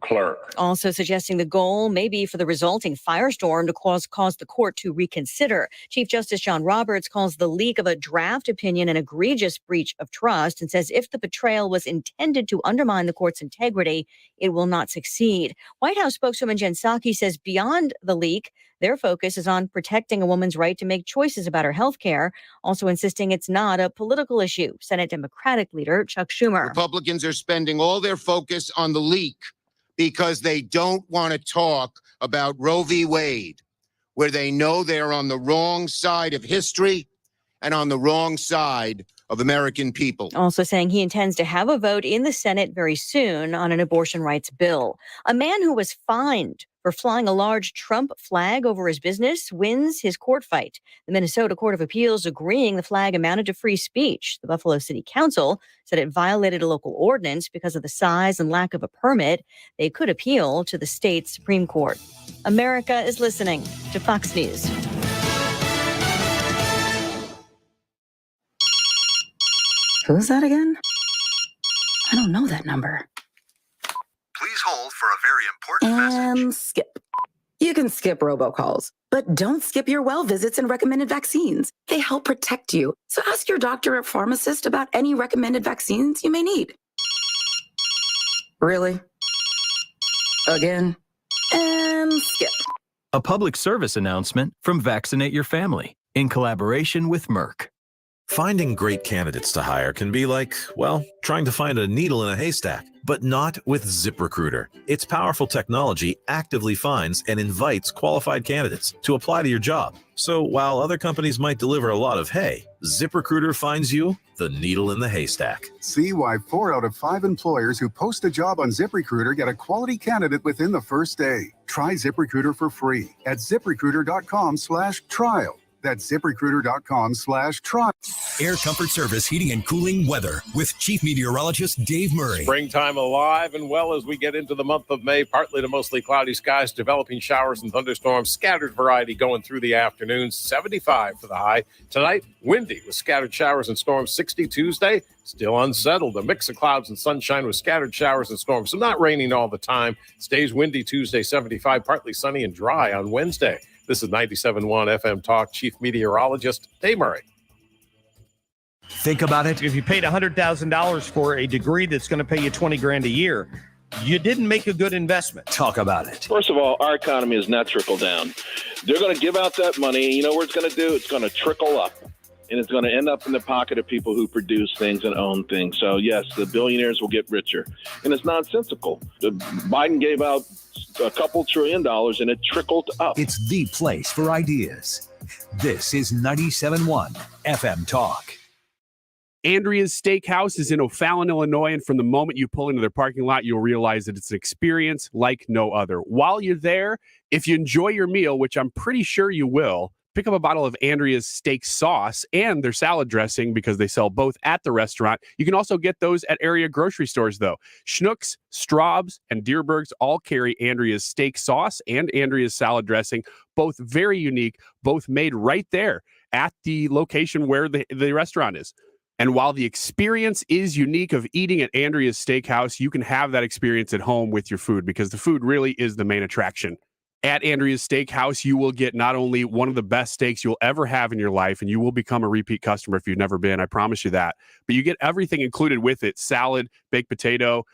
clerk. Also suggesting the goal may be for the resulting firestorm to cause the court to reconsider. Chief Justice John Roberts calls the leak of a draft opinion an egregious breach of trust and says if the betrayal was intended to undermine the court's integrity, it will not succeed. White House spokeswoman Jen Psaki says beyond the leak, their focus is on protecting a woman's right to make choices about her health care, also insisting it's not a political issue. Senate Democratic leader Chuck Schumer. Republicans are spending all their focus on the leak because they don't want to talk about Roe v. Wade, where they know they're on the wrong side of history and on the wrong side of American people. Also saying he intends to have a vote in the Senate very soon on an abortion rights bill. A man who was fined for flying a large Trump flag over his business wins his court fight. The Minnesota Court of Appeals agreeing the flag amounted to free speech. The Buffalo City Council said it violated a local ordinance because of the size and lack of a permit. They could appeal to the state Supreme Court. America is listening to Fox News. Who's that again? I don't know that number. Please hold for a very important message. Skip. You can skip robocalls, but don't skip your well visits and recommended vaccines. They help protect you. So ask your doctor or pharmacist about any recommended vaccines you may need. Really? Again? And skip. A public service announcement from Vaccinate Your Family in collaboration with Merck. Finding great candidates to hire can be like, well, trying to find a needle in a haystack, but not with ZipRecruiter. Its powerful technology actively finds and invites qualified candidates to apply to your job. So while other companies might deliver a lot of hay, ZipRecruiter finds you the needle in the haystack. See why 4 out of 5 employers who post a job on ZipRecruiter get a quality candidate within the first day. Try ZipRecruiter for free at ZipRecruiter.com/trial. That's ZipRecruiter.com/trial. Air Comfort Service Heating and Cooling weather with Chief Meteorologist Dave Murray. Springtime alive and well as we get into the month of May. Partly to mostly cloudy skies, developing showers and thunderstorms, scattered variety going through the afternoon. 75 for the high. Tonight, windy with scattered showers and storms. 60 Tuesday, still unsettled. A mix of clouds and sunshine with scattered showers and storms. So not raining all the time. Stays windy Tuesday, 75. Partly sunny and dry on Wednesday. This is 97.1 FM Talk. Chief Meteorologist Dave Murray. Think about it. If you paid $100,000 for a degree that's going to pay you $20,000 a year, you didn't make a good investment. Talk about it. First of all, our economy is not trickle down. They're going to give out that money. You know what it's going to do? It's going to trickle up. And it's going to end up in the pocket of people who produce things and own things. So, yes, the billionaires will get richer. And it's nonsensical. Biden gave out a couple $1 trillion and it trickled up. It's the place for ideas. This is 97.1 FM Talk. Andrea's Steakhouse is in O'Fallon, Illinois, and from the moment you pull into their parking lot, you'll realize that it's an experience like no other. While you're there, if you enjoy your meal, which I'm pretty sure you will, pick up a bottle of Andrea's steak sauce and their salad dressing because they sell both at the restaurant. You can also get those at area grocery stores, though. Schnucks, Straub's, and Dierberg's all carry Andrea's steak sauce and Andrea's salad dressing, both very unique, both made right there at the location where the restaurant is. And while the experience is unique of eating at Andrea's Steakhouse, you can have that experience at home with your food because the food really is the main attraction. At Andrea's Steakhouse, you will get not only one of the best steaks you'll ever have in your life, and you will become a repeat customer if you've never been. I promise you that. But you get everything included with it: salad, baked potato.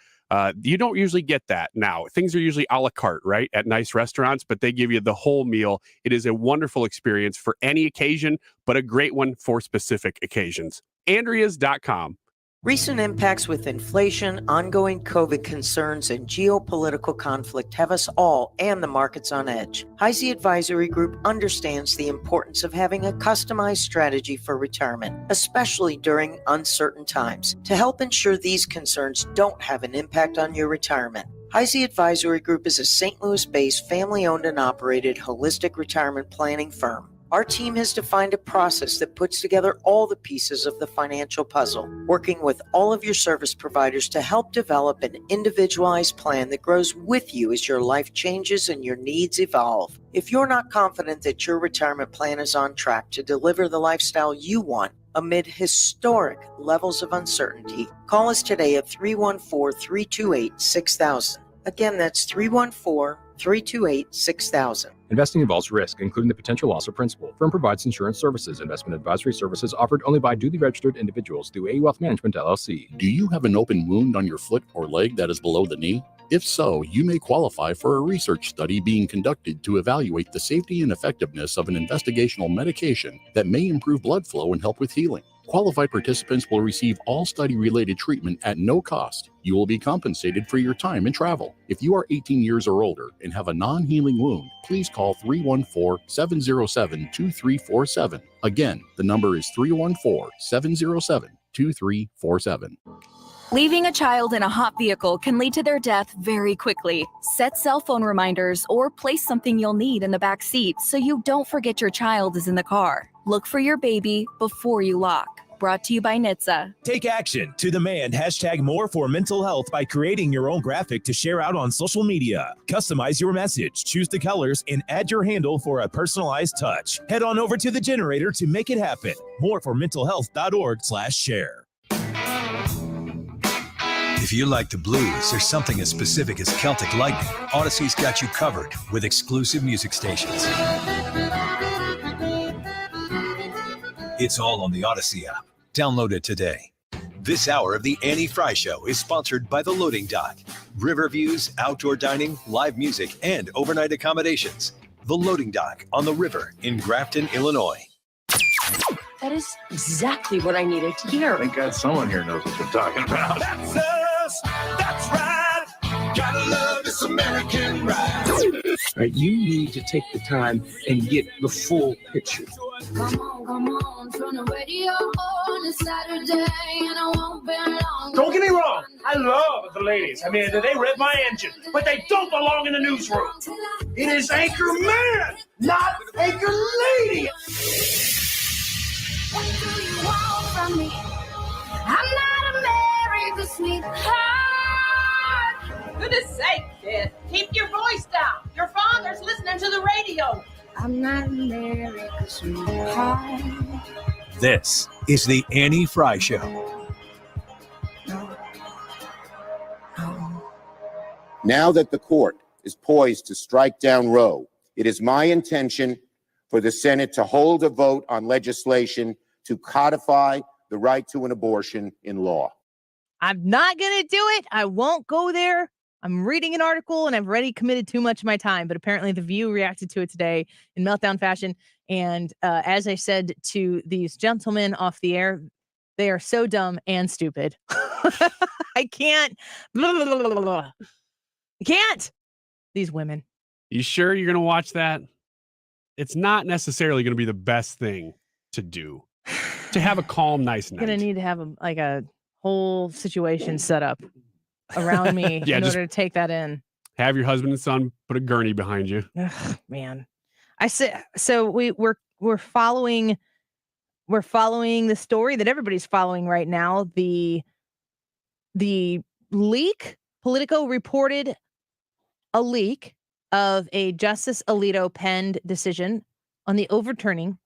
You don't usually get that now. Things are usually a la carte, right, at nice restaurants, but they give you the whole meal. It is a wonderful experience for any occasion, but a great one for specific occasions. Andreas.com. Recent impacts with inflation, ongoing COVID concerns, and geopolitical conflict have us all and the markets on edge. Heisey Advisory Group understands the importance of having a customized strategy for retirement, especially during uncertain times, to help ensure these concerns don't have an impact on your retirement. Heisey Advisory Group is a St. Louis-based, family-owned and operated holistic retirement planning firm. Our team has defined a process that puts together all the pieces of the financial puzzle, working with all of your service providers to help develop an individualized plan that grows with you as your life changes and your needs evolve. If you're not confident that your retirement plan is on track to deliver the lifestyle you want amid historic levels of uncertainty, call us today at 314-328-6000. Again, that's 314-328-6000. Investing involves risk, including the potential loss of principal. Firm provides insurance services. Investment advisory services offered only by duly registered individuals through A Wealth Management, LLC. Do you have an open wound on your foot or leg that is below the knee? If so, you may qualify for a research study being conducted to evaluate the safety and effectiveness of an investigational medication that may improve blood flow and help with healing. Qualified participants will receive all study-related treatment at no cost. You will be compensated for your time and travel. If you are 18 years or older and have a non-healing wound, please call 314-707-2347. Again, the number is 314-707-2347. Leaving a child in a hot vehicle can lead to their death very quickly. Set cell phone reminders or place something you'll need in the back seat so you don't forget your child is in the car. Look for your baby before you lock. Brought to you by NHTSA. Take action to demand #more for mental health by creating your own graphic to share out on social media. Customize your message, choose the colors, and add your handle for a personalized touch. Head on over to the generator to make it happen. moreformentalhealth.org/share. If you like the blues or something as specific as Celtic Lightning, Odyssey's got you covered with exclusive music stations. It's all on the Odyssey app. Download it today. This hour of the Annie Frey Show is sponsored by The Loading Dock. River views, outdoor dining, live music, and overnight accommodations. The Loading Dock on the river in Grafton, Illinois. That is exactly what I needed to hear. Thank God someone here knows what you're talking about. That's us. That's right. Gotta love this American ride. Right, you need to take the time and get the full picture. Come on, turn the radio on. It's Saturday and I won't be long. Don't get me wrong, I love the ladies. I mean, they rev my engine, but they don't belong in the newsroom. It is Anchor Man, not Anchor Lady. What do you want from me? I'm not America's sweetheart. Goodness sake, kid. Keep your voice down. Your father's listening to the radio. I'm not America's sweetheart. This is the Annie Frey Show. Now that the court is poised to strike down Roe, it is my intention for the Senate to hold a vote on legislation to codify the right to an abortion in law. I'm not going to do it. I won't go there. I'm reading an article and I've already committed too much of my time, but apparently The View reacted to it today in meltdown fashion. And as I said to these gentlemen off the air, they are so dumb and stupid. I can't. I can't. These women. You sure you're going to watch that? It's not necessarily going to be the best thing to do. To have a calm, nice night. I'm going to need to have a whole situation set up around me in order to take that in. Have your husband and son put a gurney behind you. Ugh, man. I said so we're following the story that everybody's following right now. The leak, Politico reported a leak of a Justice Alito penned decision on the overturning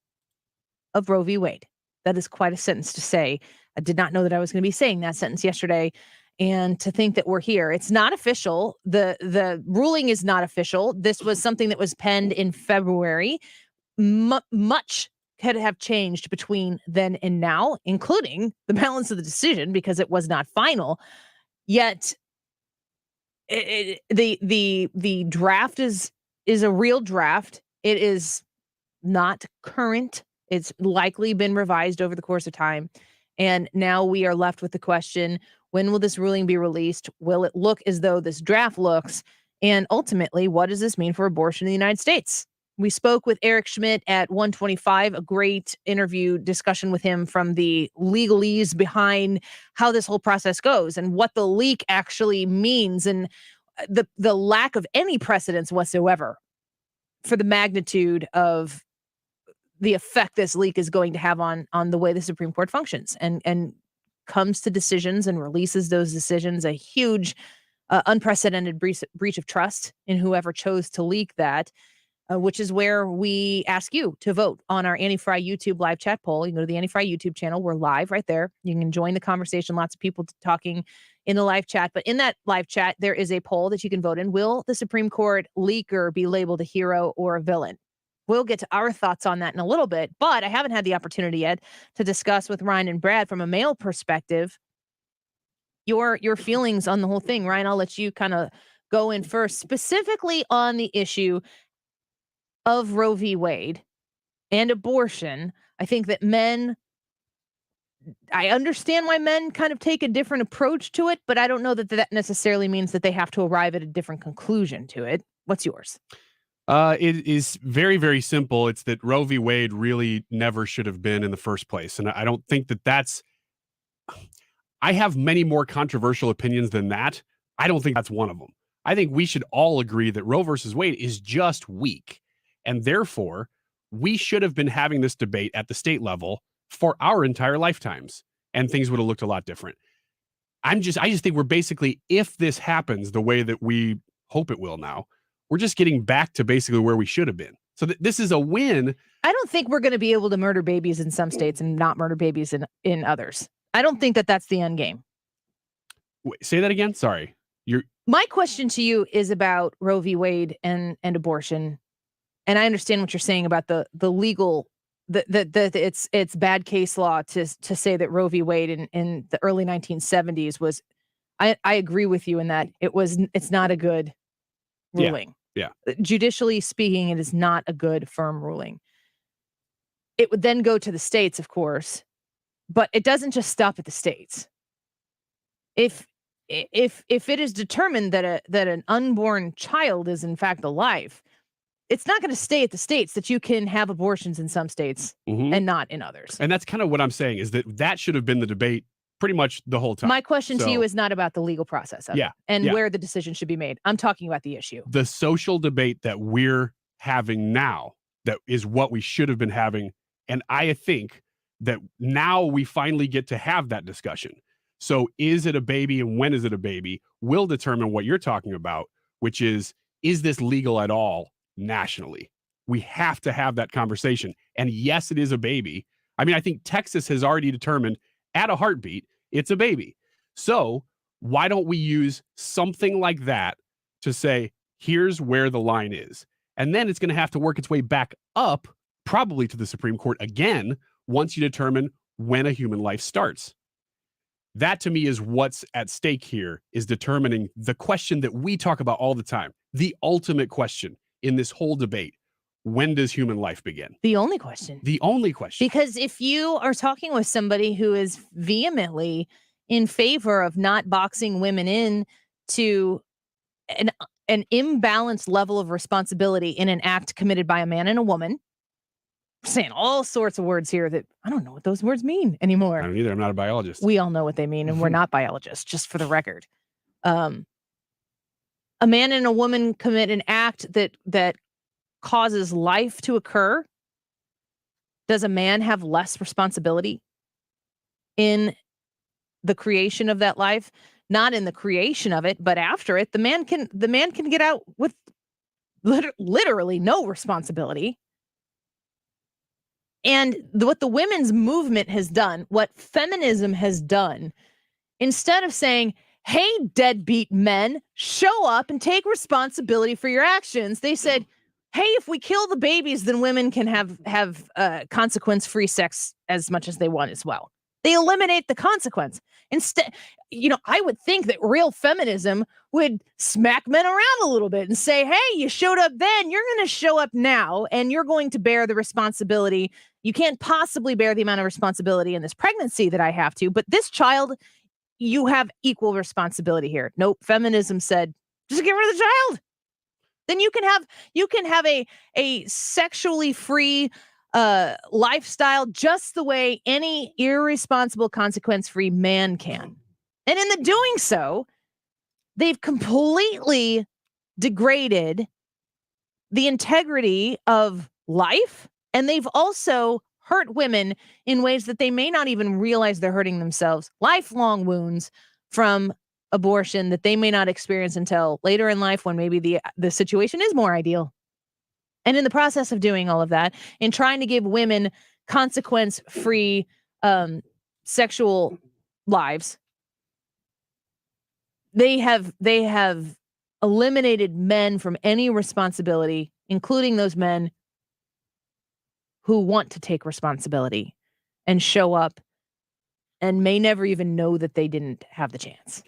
of Roe v. Wade. That is quite a sentence to say. I did not know that I was going to be saying that sentence yesterday. And to think that we're here, it's not official. The ruling is not official. This was something that was penned in February. Much could have changed between then and now, including the balance of the decision, because it was not final. Yet, the draft is a real draft. It is not current. It's likely been revised over the course of time. And now we are left with the question, when will this ruling be released? Will it look as though this draft looks? And ultimately, what does this mean for abortion in the United States? We spoke with Eric Schmitt at 125, a great interview discussion with him from the legalese behind how this whole process goes and what the leak actually means, and the lack of any precedence whatsoever for the magnitude of the effect this leak is going to have on the way the Supreme Court functions and comes to decisions and releases those decisions. A huge, unprecedented breach of trust in whoever chose to leak that, which is where we ask you to vote on our Anti-Frey YouTube live chat poll. You can go to the Anti-Frey YouTube channel. We're live right there. You can join the conversation. Lots of people talking in the live chat. But in that live chat, there is a poll that you can vote in. Will the Supreme Court leaker be labeled a hero or a villain? We'll get to our thoughts on that in a little bit, but I haven't had the opportunity yet to discuss with Ryan and Brad from a male perspective your feelings on the whole thing. Ryan, I'll let you kind of go in first, specifically on the issue of Roe v. Wade and abortion. I think that I understand why men kind of take a different approach to it, but I don't know that necessarily means that they have to arrive at a different conclusion to it. What's yours? It is very, very simple. It's that Roe v. Wade really never should have been in the first place. And I don't think that's, I have many more controversial opinions than that. I don't think that's one of them. I think we should all agree that Roe versus Wade is just weak. And therefore, we should have been having this debate at the state level for our entire lifetimes. And things would have looked a lot different. I just think we're basically, if this happens the way that we hope it will now, we're just getting back to basically where we should have been. So this is a win. I don't think we're going to be able to murder babies in some states and not murder babies in others. I don't think that that's the end game. Wait, say that again. Sorry. My question to you is about Roe v. Wade and abortion. And I understand what you're saying about the legal, that it's bad case law to say that Roe v. Wade in the early 1970s was, I agree with you in that it's not a good ruling. Yeah. Judicially speaking, it is not a good, firm ruling. It would then go to the states, of course, but it doesn't just stop at the states. If it is determined that an unborn child is in fact alive, it's not going to stay at the states that you can have abortions in some states and not in others. And that's kind of what I'm saying, is that should have been the debate pretty much the whole time. My question to you is not about the legal process of it and where the decision should be made. I'm talking about the issue. The social debate that we're having now, that is what we should have been having. And I think that now we finally get to have that discussion. So is it a baby and when is it a baby will determine what you're talking about, which is this legal at all nationally? We have to have that conversation. And yes, it is a baby. I mean, I think Texas has already determined at a heartbeat, it's a baby. So why don't we use something like that to say, here's where the line is? And then it's going to have to work its way back up, probably to the Supreme Court again, once you determine when a human life starts. That to me is what's at stake here, is determining the question that we talk about all the time, the ultimate question in this whole debate. When does human life begin? The only question. The only question. Because if you are talking with somebody who is vehemently in favor of not boxing women in to an imbalanced level of responsibility in an act committed by a man and a woman, saying all sorts of words here that I don't know what those words mean anymore. I don't either. I'm not a biologist. We all know what they mean, and we're not biologists, just for the record. A man and a woman commit an act that causes life to occur. Does a man have less responsibility in the creation of that life? Not in the creation of it, but after it. The man can get out with literally no responsibility. And what the women's movement has done, what feminism has done, instead of saying, hey, deadbeat men, show up and take responsibility for your actions. They said, hey, if we kill the babies, then women can have consequence-free sex as much as they want as well. They eliminate the consequence. Instead, I would think that real feminism would smack men around a little bit and say, hey, you showed up then, you're going to show up now, and you're going to bear the responsibility. You can't possibly bear the amount of responsibility in this pregnancy that I have to, but this child, you have equal responsibility here. Nope. Feminism said, just get rid of the child. Then you can have a sexually free lifestyle just the way any irresponsible, consequence-free man can. And in the doing so, they've completely degraded the integrity of life, and they've also hurt women in ways that they may not even realize they're hurting themselves. Lifelong wounds from abortion that they may not experience until later in life when maybe the situation is more ideal. And in the process of doing all of that, in trying to give women consequence-free sexual lives, they have eliminated men from any responsibility, including those men who want to take responsibility and show up and may never even know that they didn't have the chance.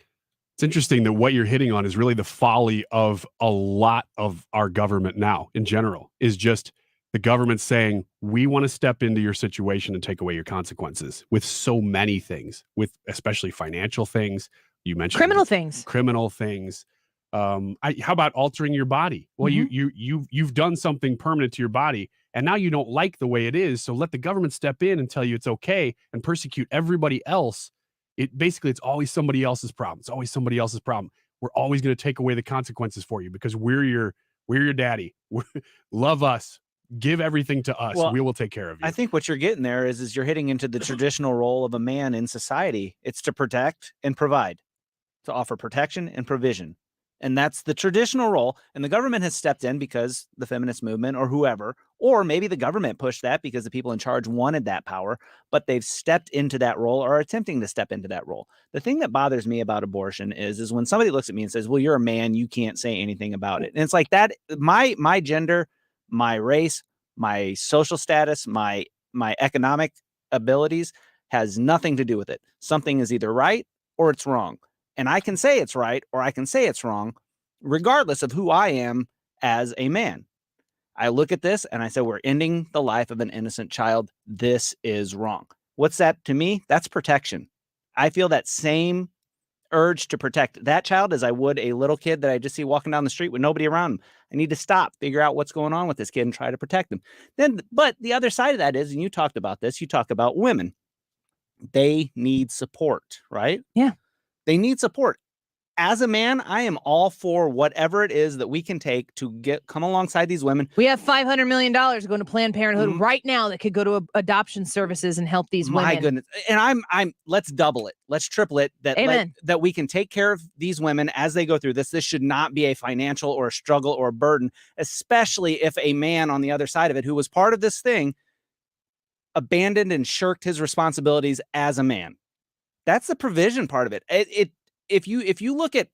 It's interesting that what you're hitting on is really the folly of a lot of our government now in general, is just the government saying, we want to step into your situation and take away your consequences with so many things, with especially financial things. You mentioned criminal things. How about altering your body? Well, you've done something permanent to your body, and now you don't like the way it is. So let the government step in and tell you it's okay and persecute everybody else. It's always somebody else's problem. It's always somebody else's problem. We're always going to take away the consequences for you because we're your daddy. Love us. Give everything to us. Well, we will take care of you. I think what you're getting there is you're hitting into the traditional role of a man in society. It's to protect and provide, to offer protection and provision. And that's the traditional role. And the government has stepped in because the feminist movement or whoever, or maybe the government pushed that because the people in charge wanted that power, but they've stepped into that role or are attempting to step into that role. The thing that bothers me about abortion is when somebody looks at me and says, well, you're a man, you can't say anything about it. And it's like that, my gender, my race, my social status, my economic abilities has nothing to do with it. Something is either right or it's wrong. And I can say it's right or I can say it's wrong, regardless of who I am as a man. I look at this and I say, we're ending the life of an innocent child. This is wrong. What's that to me? That's protection. I feel that same urge to protect that child as I would a little kid that I just see walking down the street with nobody around him. I need to stop, figure out what's going on with this kid and try to protect him. But the other side of that is, and you talked about this, you talk about women. They need support, right? Yeah. They need support. As a man, I am all for whatever it is that we can take to come alongside these women. We have $500 million going to Planned Parenthood right now that could go to adoption services and help these women. My goodness. And let's double it. Let's triple it. That we can take care of these women as they go through this. This should not be a financial or a struggle or a burden, especially if a man on the other side of it who was part of this thing abandoned and shirked his responsibilities as a man. That's the provision part of it. If you look at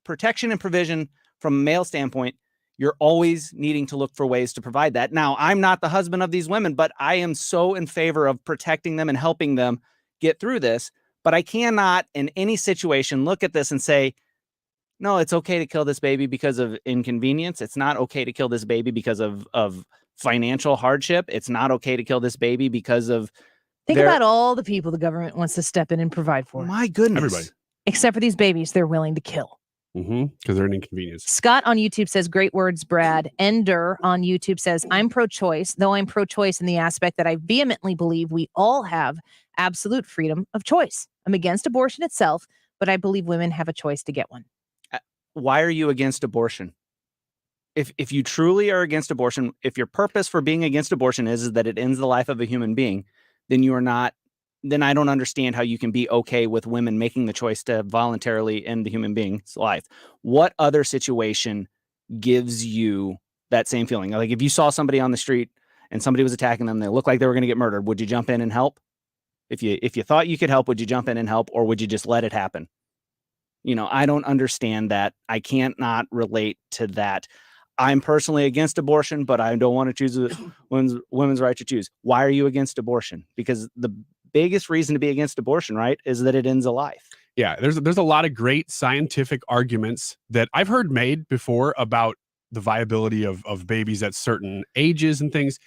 protection and provision from a male standpoint, you're always needing to look for ways to provide that. Now, I'm not the husband of these women, but I am so in favor of protecting them and helping them get through this. But I cannot in any situation look at this and say, no, it's okay to kill this baby because of inconvenience. It's not okay to kill this baby because of financial hardship. It's not okay to kill this baby because of Think about all the people the government wants to step in and provide for. My goodness. Everybody. Except for these babies they're willing to kill. Because they're an inconvenience. Scott on YouTube says, great words, Brad. Ender on YouTube says, I'm pro-choice, though I'm pro-choice in the aspect that I vehemently believe we all have absolute freedom of choice. I'm against abortion itself, but I believe women have a choice to get one. Why are you against abortion? If you truly are against abortion, if your purpose for being against abortion is that it ends the life of a human being, then you are not, then I don't understand how you can be okay with women making the choice to voluntarily end the human being's life. What other situation gives you that same feeling? Like if you saw somebody on the street and somebody was attacking them, they looked like they were going to get murdered, would you jump in and help? If you thought you could help, would you jump in and help, or would you just let it happen? I don't understand that. I can't not relate to that. I'm personally against abortion, but I don't want to choose women's right to choose. Why are you against abortion? Because the biggest reason to be against abortion, right, is that it ends a life. Yeah, there's a lot of great scientific arguments that I've heard made before about the viability of babies at certain ages and things.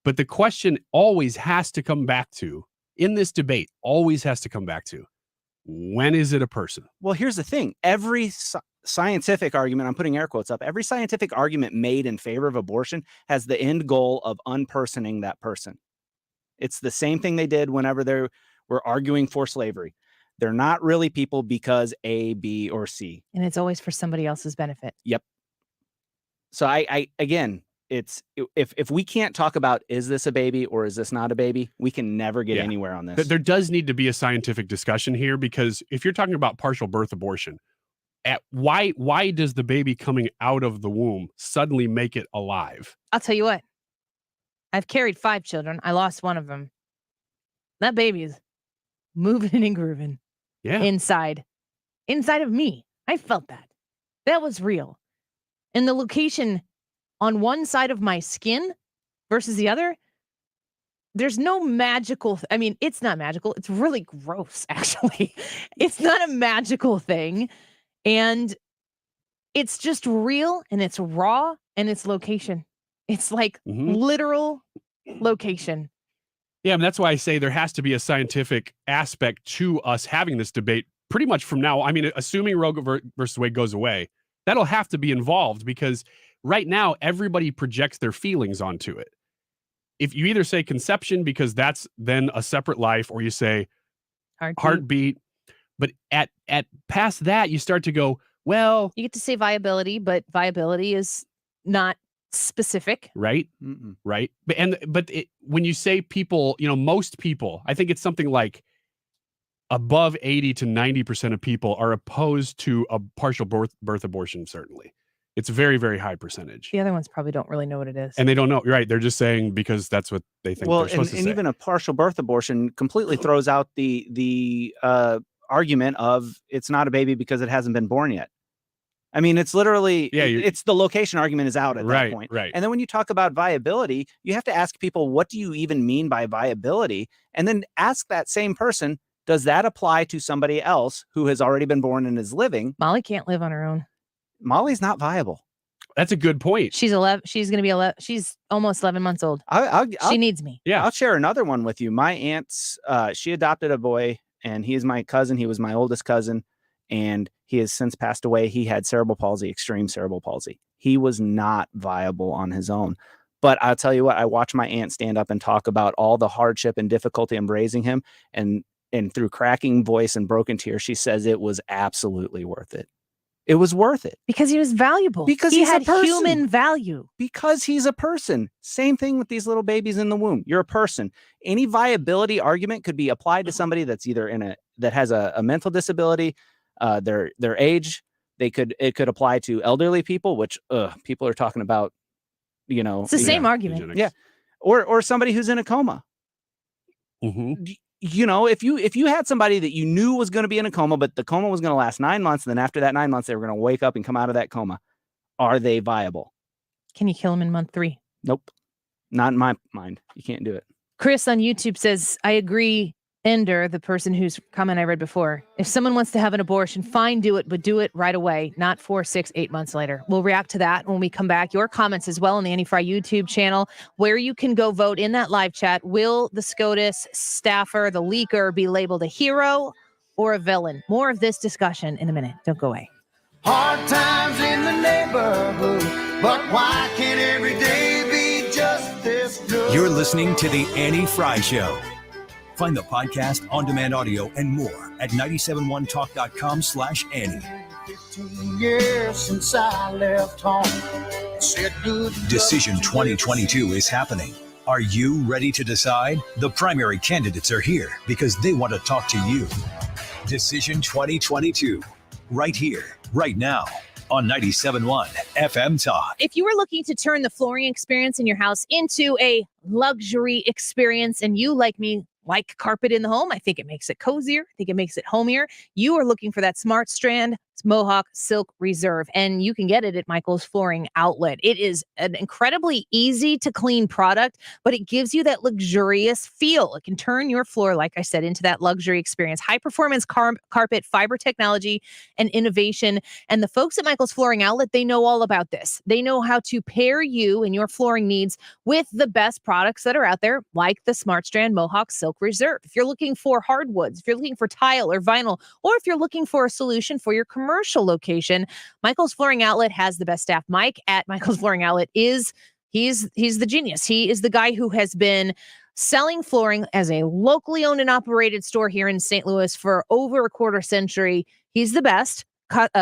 But the question always has to come back to, in this debate, always has to come back to, when is it a person? Well, here's the thing. Every scientific argument, I'm putting air quotes up, every scientific argument made in favor of abortion has the end goal of unpersoning that person. It's the same thing they did whenever they were arguing for slavery. They're not really people because A, B, or C. And it's always for somebody else's benefit. Yep. So I again, it's if we can't talk about, is this a baby or is this not a baby, we can never get anywhere on this. There does need to be a scientific discussion here, because if you're talking about partial birth abortion, why does the baby coming out of the womb suddenly make it alive? I'll tell you what. I've carried 5 children. I lost one of them. That baby is moving and grooving. Yeah. Inside of me. I felt that. That was real. And the location on one side of my skin versus the other, there's no magical. I mean, it's not magical. It's really gross, actually. It's not a magical thing. And it's just real, and it's raw, and it's location. It's like literal location. Yeah, and that's why I say there has to be a scientific aspect to us having this debate pretty much from now. I mean, assuming Roe versus Wade goes away, that'll have to be involved, because right now everybody projects their feelings onto it. If you either say conception, because that's then a separate life, or you say heartbeat. But at past that, you start to go, well, you get to say viability, but viability is not specific, right? Right. But when you say people, most people, I think it's something like above 80 to 90% of people are opposed to a partial birth abortion. Certainly, it's a very, very high percentage. The other ones probably don't really know what it is, and they don't know. You're right. They're just saying because that's what they think. They're supposed to say. And even a partial birth abortion completely throws out the argument of it's not a baby because it hasn't been born yet. I mean, it's literally, it's the location argument is out at that point. Right. And then when you talk about viability, you have to ask people, what do you even mean by viability? And then ask that same person, does that apply to somebody else who has already been born and is living? Molly can't live on her own. Molly's not viable. That's a good point. She's 11. She's going to be 11. She's almost 11 months old. She needs me. Yeah. I'll share another one with you. My aunt's, she adopted a boy, and he is my cousin. He was my oldest cousin, and he has since passed away. He had cerebral palsy, extreme cerebral palsy. He was not viable on his own. But I'll tell you what, I watched my aunt stand up and talk about all the hardship and difficulty in raising him. And through cracking voice and broken tears, she says it was absolutely worth it. It was worth it. Because he was valuable. Because he had human value. Because he's a person. Same thing with these little babies in the womb. You're a person. Any viability argument could be applied to somebody that's either that has a mental disability, their age. It could apply to elderly people, which people are talking about, It's the same argument. Eugenics. Yeah. Or somebody who's in a coma. If you had somebody that you knew was going to be in a coma, but the coma was going to last 9 months, and then after that 9 months, they were going to wake up and come out of that coma. Are they viable? Can you kill them in month 3? Nope. Not in my mind. You can't do it. Chris on YouTube says, I agree. Ender, the person whose comment I read before. If someone wants to have an abortion, fine, do it, but do it right away, not 4, 6, 8 months later. We'll react to that when we come back. Your comments as well on the Annie Frey YouTube channel, where you can go vote in that live chat. Will the SCOTUS staffer, the leaker, be labeled a hero or a villain? More of this discussion in a minute. Don't go away. Hard times in the neighborhood, but why can't every day be just this good? You're listening to The Annie Frey Show. Find the podcast, on-demand audio, and more at 971talk.com/Annie. 15 years since I left home. Said good. Decision 2022 is happening. Are you ready to decide? The primary candidates are here because they want to talk to you. Decision 2022, right here, right now, on 97.1 FM Talk. If you were looking to turn the flooring experience in your house into a luxury experience, and you, like me, like carpet in the home. I think it makes it cozier. I think it makes it homier. You are looking for that Smart Strand Mohawk Silk Reserve, and you can get it at Michael's Flooring Outlet. It is an incredibly easy to clean product, but it gives you that luxurious feel. It can turn your floor, like I said, into that luxury experience. High performance carpet, fiber technology, and innovation. And the folks at Michael's Flooring Outlet, they know all about this. They know how to pair you and your flooring needs with the best products that are out there, like the Smart Strand Mohawk Silk Reserve. If you're looking for hardwoods, if you're looking for tile or vinyl, or if you're looking for a solution for your commercial location, Michael's Flooring Outlet has the best staff. Mike at Michael's Flooring Outlet he's the genius. He is the guy who has been selling flooring as a locally owned and operated store here in St. Louis for over a quarter century. He's the best.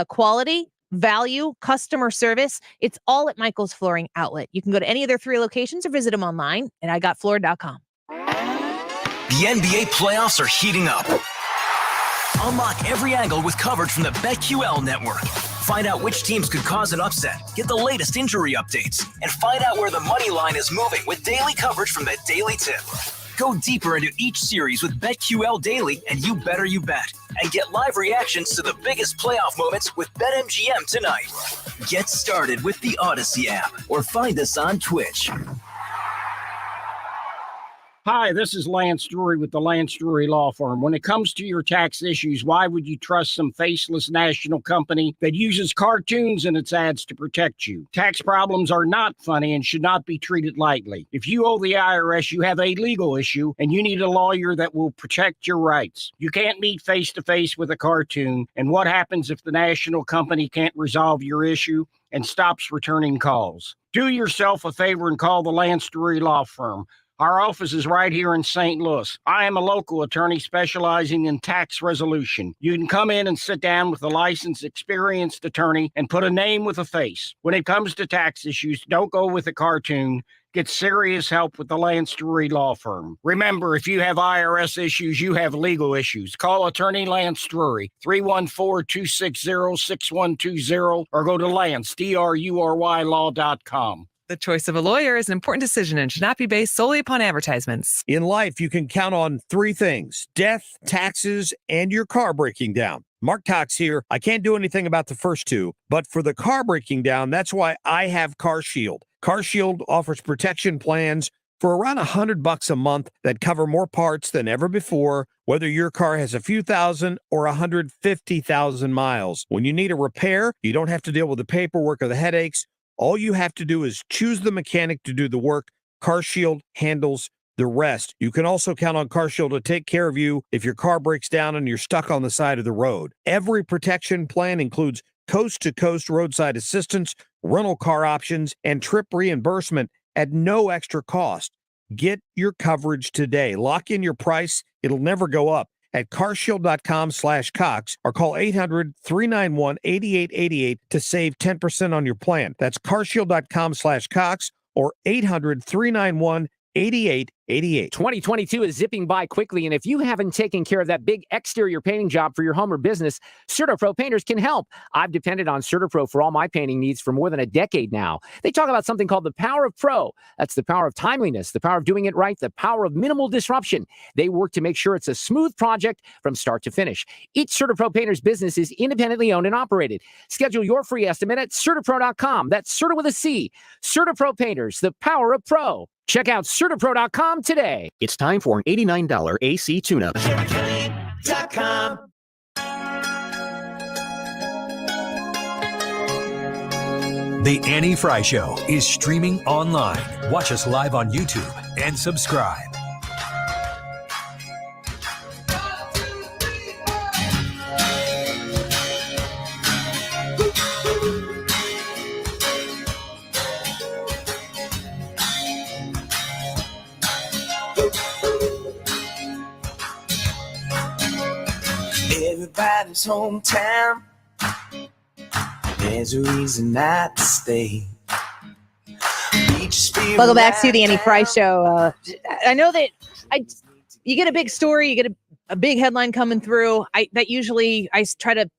Quality, value, customer service. It's all at Michael's Flooring Outlet. You can go to any of their 3 locations or visit them online at igotfloor.com. The NBA playoffs are heating up. Unlock every angle with coverage from the BetQL network. Find out which teams could cause an upset, get the latest injury updates, and find out where the money line is moving with daily coverage from the Daily Tip. Go deeper into each series with BetQL Daily and You Better You Bet. And get live reactions to the biggest playoff moments with BetMGM tonight. Get started with the Odyssey app or find us on Twitch. Hi, this is Lance Drury with the Lance Drury Law Firm. When it comes to your tax issues, why would you trust some faceless national company that uses cartoons in its ads to protect you? Tax problems are not funny and should not be treated lightly. If you owe the IRS, you have a legal issue and you need a lawyer that will protect your rights. You can't meet face-to-face with a cartoon. And what happens if the national company can't resolve your issue and stops returning calls? Do yourself a favor and call the Lance Drury Law Firm. Our office is right here in St. Louis. I am a local attorney specializing in tax resolution. You can come in and sit down with a licensed, experienced attorney and put a name with a face. When it comes to tax issues, don't go with a cartoon. Get serious help with the Lance Drury Law Firm. Remember, if you have IRS issues, you have legal issues. Call attorney Lance Drury, 314-260-6120, or go to Lance, D-R-U-R-Y law.com. The choice of a lawyer is an important decision and should not be based solely upon advertisements. In life, you can count on 3 things: death, taxes, and your car breaking down. Mark Cox here. I can't do anything about the first 2, but for the car breaking down, that's why I have CarShield. CarShield offers protection plans for around $100 a month that cover more parts than ever before, whether your car has a few thousand or 150,000 miles. When you need a repair, you don't have to deal with the paperwork or the headaches. All you have to do is choose the mechanic to do the work. CarShield handles the rest. You can also count on CarShield to take care of you if your car breaks down and you're stuck on the side of the road. Every protection plan includes coast-to-coast roadside assistance, rental car options, and trip reimbursement at no extra cost. Get your coverage today. Lock in your price. It'll never go up at carshield.com/Cox or call 800-391-8888 to save 10% on your plan. That's carshield.com/Cox or 800-391-8888. 2022 is zipping by quickly, and if you haven't taken care of that big exterior painting job for your home or business, CertaPro painters can help. I've depended on CertaPro for all my painting needs for more than a decade now. They talk about something called the power of pro. That's the power of timeliness, the power of doing it right, the power of minimal disruption. They work to make sure it's a smooth project from start to finish. Each CertaPro painter's business is independently owned and operated. Schedule your free estimate at CertaPro.com. That's Certa with a C. CertaPro painters, the power of pro. Check out CertaPro.com today. It's time for an $89 AC tune-up. The Annie Frey Show is streaming online. Watch us live on YouTube and subscribe. Everybody's hometown, there's a reason not to stay. Welcome back to the Annie Frey Show. I know that you get a big story, you get a big headline coming through. I try to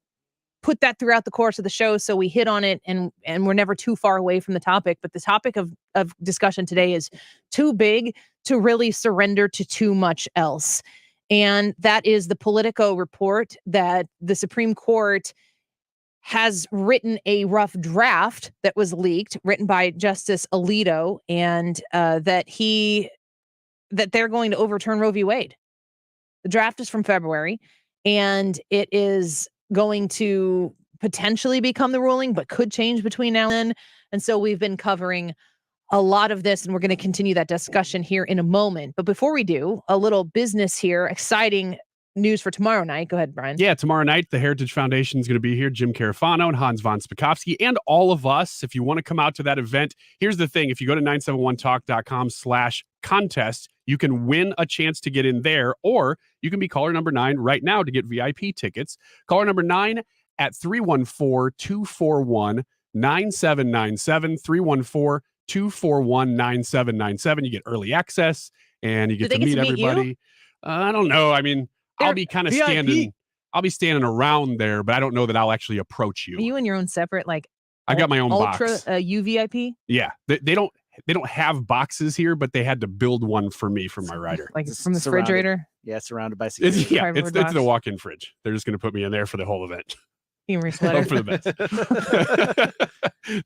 put that throughout the course of the show, so we hit on it and we're never too far away from the topic. But the topic of discussion today is too big to really surrender to too much else. And that is the Politico report that the Supreme Court has written a rough draft that was leaked, written by Justice Alito, and that they're going to overturn Roe v. Wade. The draft is from February, and it is going to potentially become the ruling, but could change between now and then. And so we've been covering a lot of this, and we're going to continue that discussion here in a moment. But before we do, a little business here, exciting news for tomorrow night. Go ahead, Brian. Yeah, tomorrow night, the Heritage Foundation is going to be here. Jim Carafano and Hans von Spakovsky and all of us. If you want to come out to that event, here's the thing. If you go to 971talk.com/contest, you can win a chance to get in there, or you can be caller number 9 right now to get VIP tickets. Caller number 9 at 314-241-9797, 314-241-9797. You get early access and you get to meet everybody. I don't know. I mean, I'll be kind of standing around there, but I don't know that I'll actually approach you. Are you in your own separate, like, I got my own ultra box. UVIP? Yeah. They don't have boxes here, but they had to build one for me for my rider. Like from the refrigerator? Yeah, surrounded by security. It's the walk-in fridge. They're just going to put me in there for the whole event. Humor sweater. Hope for the best.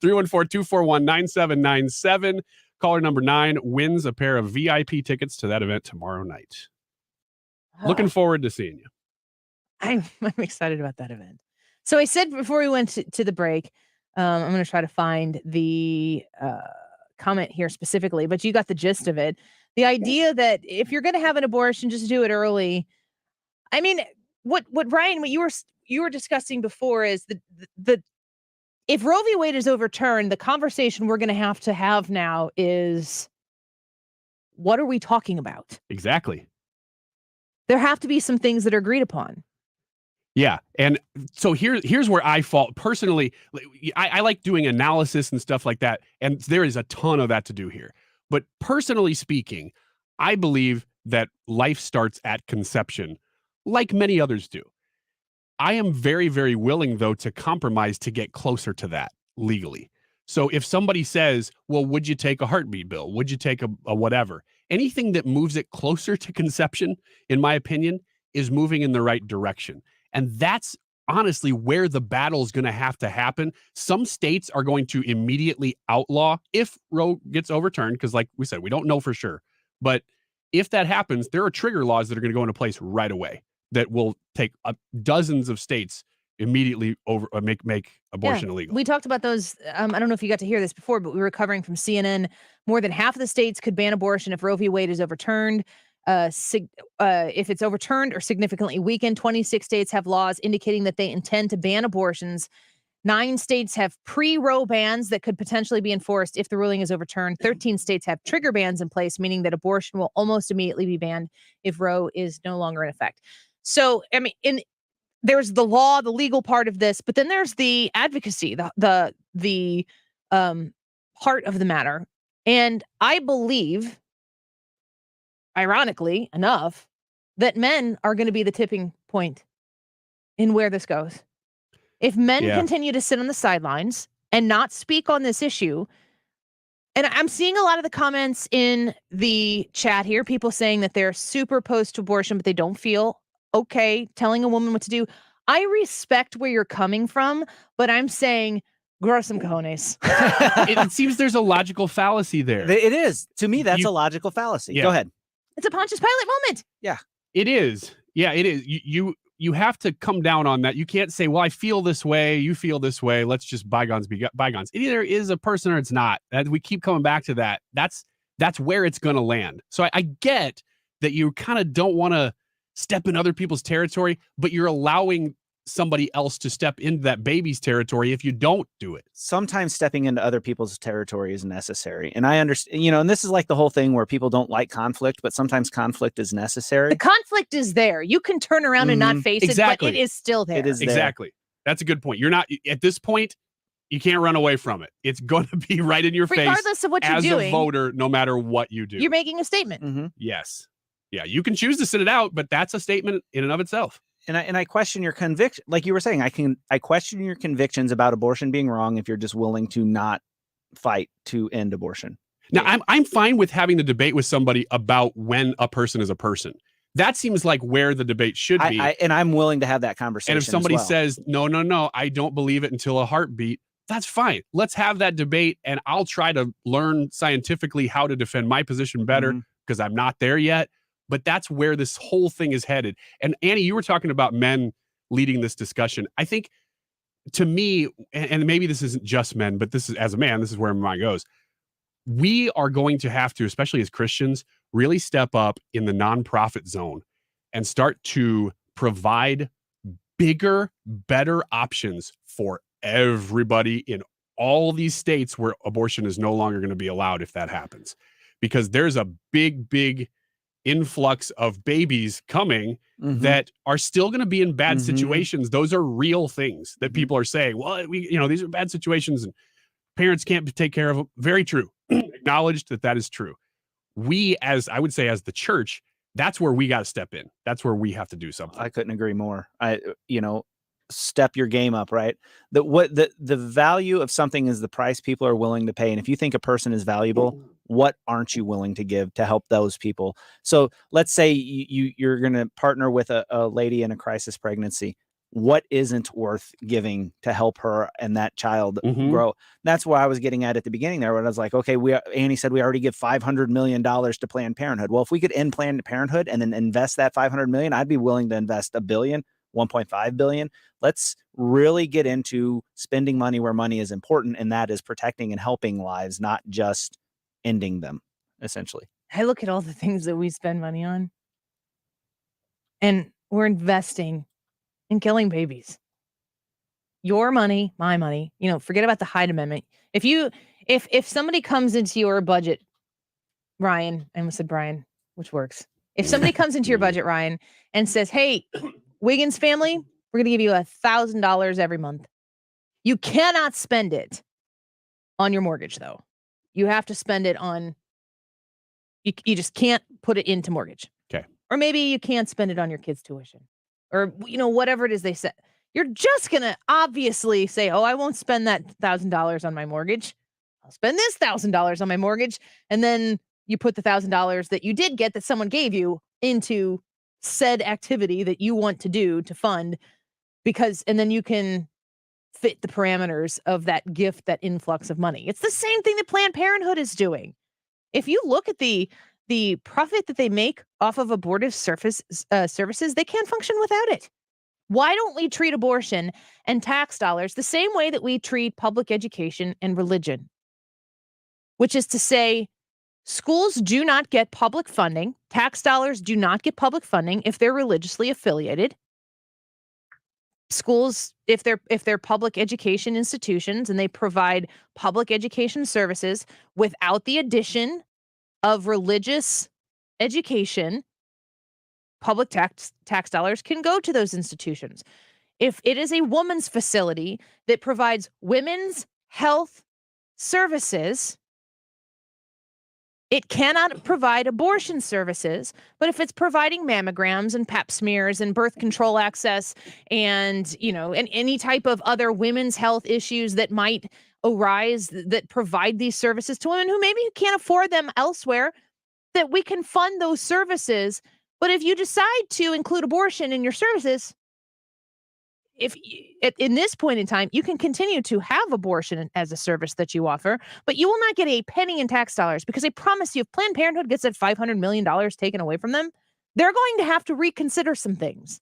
314-241-9797. Caller number 9 wins a pair of VIP tickets to that event tomorrow night. Looking forward to seeing you. I'm excited about that event. So I said before we went to the break, I'm going to try to find the comment here specifically, but you got the gist of it. The idea that if you're going to have an abortion, just do it early. I mean, what Ryan, what you were discussing before is the if Roe v. Wade is overturned, the conversation we're going to have now is, what are we talking about? Exactly. There have to be some things that are agreed upon. Yeah. And so here's where I fall. Personally, I like doing analysis and stuff like that. And there is a ton of that to do here. But personally speaking, I believe that life starts at conception, like many others do. I am very, very willing, though, to compromise to get closer to that legally. So if somebody says, well, would you take a heartbeat bill? Would you take a whatever? Anything that moves it closer to conception, in my opinion, is moving in the right direction. And that's honestly where the battle is going to have to happen. Some states are going to immediately outlaw if Roe gets overturned, because like we said, we don't know for sure. But if that happens, there are trigger laws that are going to go into place right away that will take dozens of states immediately over make abortion illegal. We talked about those. I don't know if you got to hear this before, but we were covering from CNN. More than half of the states could ban abortion if Roe v. Wade is overturned. If it's overturned or significantly weakened, 26 states have laws indicating that they intend to ban abortions. 9 states have pre-Roe bans that could potentially be enforced if the ruling is overturned. 13 states have trigger bans in place, meaning that abortion will almost immediately be banned if Roe is no longer in effect. So, I mean, there's the law, the legal part of this, but then there's the advocacy, the heart of the matter. And I believe, ironically enough, that men are going to be the tipping point in where this goes. If men continue to sit on the sidelines and not speak on this issue, and I'm seeing a lot of the comments in the chat here, people saying that they're super opposed to abortion, but they don't feel okay telling a woman what to do. I respect where you're coming from, but I'm saying, grow some cojones. It seems there's a logical fallacy there. It is. To me, that's a logical fallacy. Yeah. Go ahead. It's a Pontius Pilate moment. Yeah. It is. Yeah, it is. You have to come down on that. You can't say, well, I feel this way, you feel this way. Let's just bygones be bygones. It either is a person or it's not. And we keep coming back to that. That's where it's going to land. So I get that you kind of don't want to step in other people's territory, but you're allowing somebody else to step into that baby's territory if you don't do it. Sometimes stepping into other people's territory is necessary. And I understand, and this is like the whole thing where people don't like conflict, but sometimes conflict is necessary. The conflict is there. You can turn around and not face it, but it is still there. It is there. Exactly. That's a good point. You're not, at this point, you can't run away from it. It's going to be right in your face. Regardless of what you're doing. As a voter, no matter what you do. You're making a statement. Mm-hmm. Yes. Yeah, you can choose to sit it out, but that's a statement in and of itself. And I question your conviction. Like you were saying, I question your convictions about abortion being wrong if you're just willing to not fight to end abortion. Now, I'm fine with having the debate with somebody about when a person is a person. That seems like where the debate should be. And I'm willing to have that conversation. And if somebody as well. says, no, I don't believe it until a heartbeat, that's fine. Let's have that debate, and I'll try to learn scientifically how to defend my position better because I'm not there yet. But that's where this whole thing is headed. And Annie, you were talking about men leading this discussion. I think, to me, and maybe this isn't just men, but this is, as a man, this is where my mind goes. We are going to have to, especially as Christians, really step up in the nonprofit zone and start to provide bigger, better options for everybody in all these states where abortion is no longer going to be allowed if that happens. Because there's a big influx of babies coming that are still going to be in bad situations. Those are real things that people are saying, well, these are bad situations and parents can't take care of them. Very true. Acknowledged that is true. We, as I would say, as the church, that's where we got to step in. That's where we have to do something. I couldn't agree more. Step your game up, right? The value of something is the price people are willing to pay. And if you think a person is valuable, what aren't you willing to give to help those people? So let's say you're going to partner with a lady in a crisis pregnancy. What isn't worth giving to help her and that child grow? That's why I was getting at the beginning there, when I was like, okay, Annie said we already give $500 million to Planned Parenthood. Well, if we could end Planned Parenthood and then invest that $500 million, I'd be willing to invest $1 billion, $1.5 billion. Let's really get into spending money where money is important, and that is protecting and helping lives, not just ending them, essentially. I look at all the things that we spend money on, and we're investing in killing babies. Your money, my money. Forget about the Hyde Amendment. If somebody comes into your budget, Ryan, I almost said Brian, which works. If somebody comes into your budget, Ryan, and says, "Hey, Wiggins family, we're going to give you $1,000 every month. You cannot spend it on your mortgage, though. You have to spend it on. You just can't put it into mortgage. Okay. Or maybe you can't spend it on your kids' tuition, or whatever it is they said. You're just going to obviously say, oh, I won't spend that $1,000 on my mortgage. I'll spend this $1,000 on my mortgage. And then you put the $1,000 that you did get that someone gave you into said activity that you want to do to fund, and then you can fit the parameters of that gift, that influx of money. It's the same thing that Planned Parenthood is doing. If you look at the profit that they make off of abortive services, they can't function without it. Why don't we treat abortion and tax dollars the same way that we treat public education and religion? Which is to say, schools do not get public funding. Tax dollars do not get public funding if they're religiously affiliated. Schools, if they're public education institutions and they provide public education services without the addition of religious education, public tax dollars can go to those institutions. If it is a woman's facility that provides women's health services, it cannot provide abortion services. But if it's providing mammograms and pap smears and birth control access and any type of other women's health issues that might arise that provide these services to women who maybe can't afford them elsewhere, that we can fund those services. But if you decide to include abortion in your services, in this point in time, you can continue to have abortion as a service that you offer, but you will not get a penny in tax dollars, because I promise you, if Planned Parenthood gets that $500 million taken away from them, they're going to have to reconsider some things.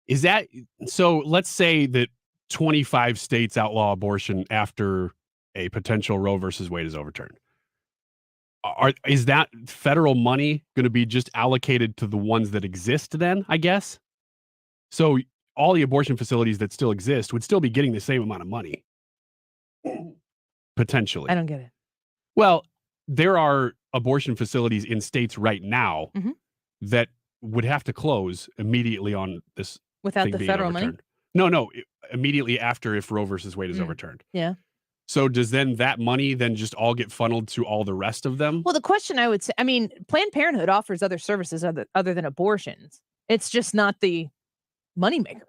Is that so? Let's say that 25 states outlaw abortion after a potential Roe versus Wade is overturned. Is that federal money going to be just allocated to the ones that exist then, I guess? So all the abortion facilities that still exist would still be getting the same amount of money. Potentially. I don't get it. Well, there are abortion facilities in states right now that would have to close immediately on this. Without the federal money? No, immediately after, if Roe versus Wade is overturned. Yeah. So does then that money then just all get funneled to all the rest of them? Well, the question I would say, Planned Parenthood offers other services other than abortions. It's just not the moneymaker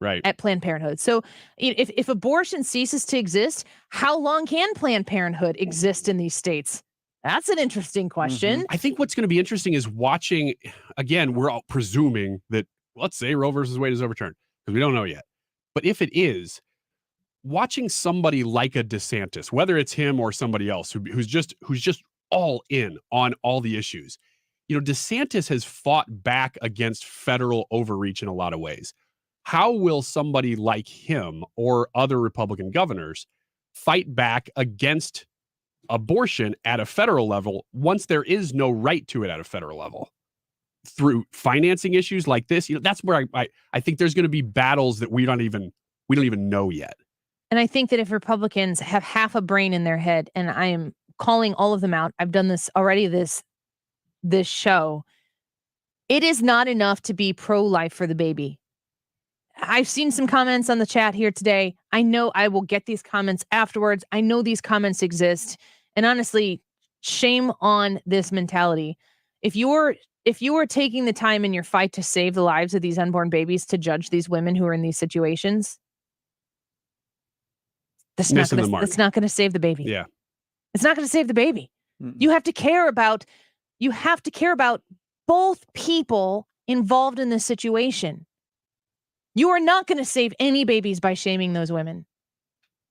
right at Planned Parenthood. So if abortion ceases to exist, how long can Planned Parenthood exist in these states? That's an interesting question. I think what's going to be interesting is watching, again, we're all presuming that, let's say Roe versus Wade is overturned, because we don't know yet. But if it is, watching somebody like a DeSantis, whether it's him or somebody else who's just all in on all the issues, DeSantis has fought back against federal overreach in a lot of ways. How will somebody like him or other Republican governors fight back against abortion at a federal level once there is no right to it at a federal level? Through financing issues like this, that's where I think there's going to be battles that we don't even know yet. And I think that if Republicans have half a brain in their head, and I am calling all of them out, I've done this already this show, it is not enough to be pro-life for the baby. I've seen some comments on the chat here today. I know I will get these comments afterwards. I know these comments exist. And honestly, shame on this mentality. If you are taking the time in your fight to save the lives of these unborn babies to judge these women who are in these situations, that's not going to save the baby. Yeah. It's not going to save the baby. You have to care about both people involved in this situation. You are not going to save any babies by shaming those women.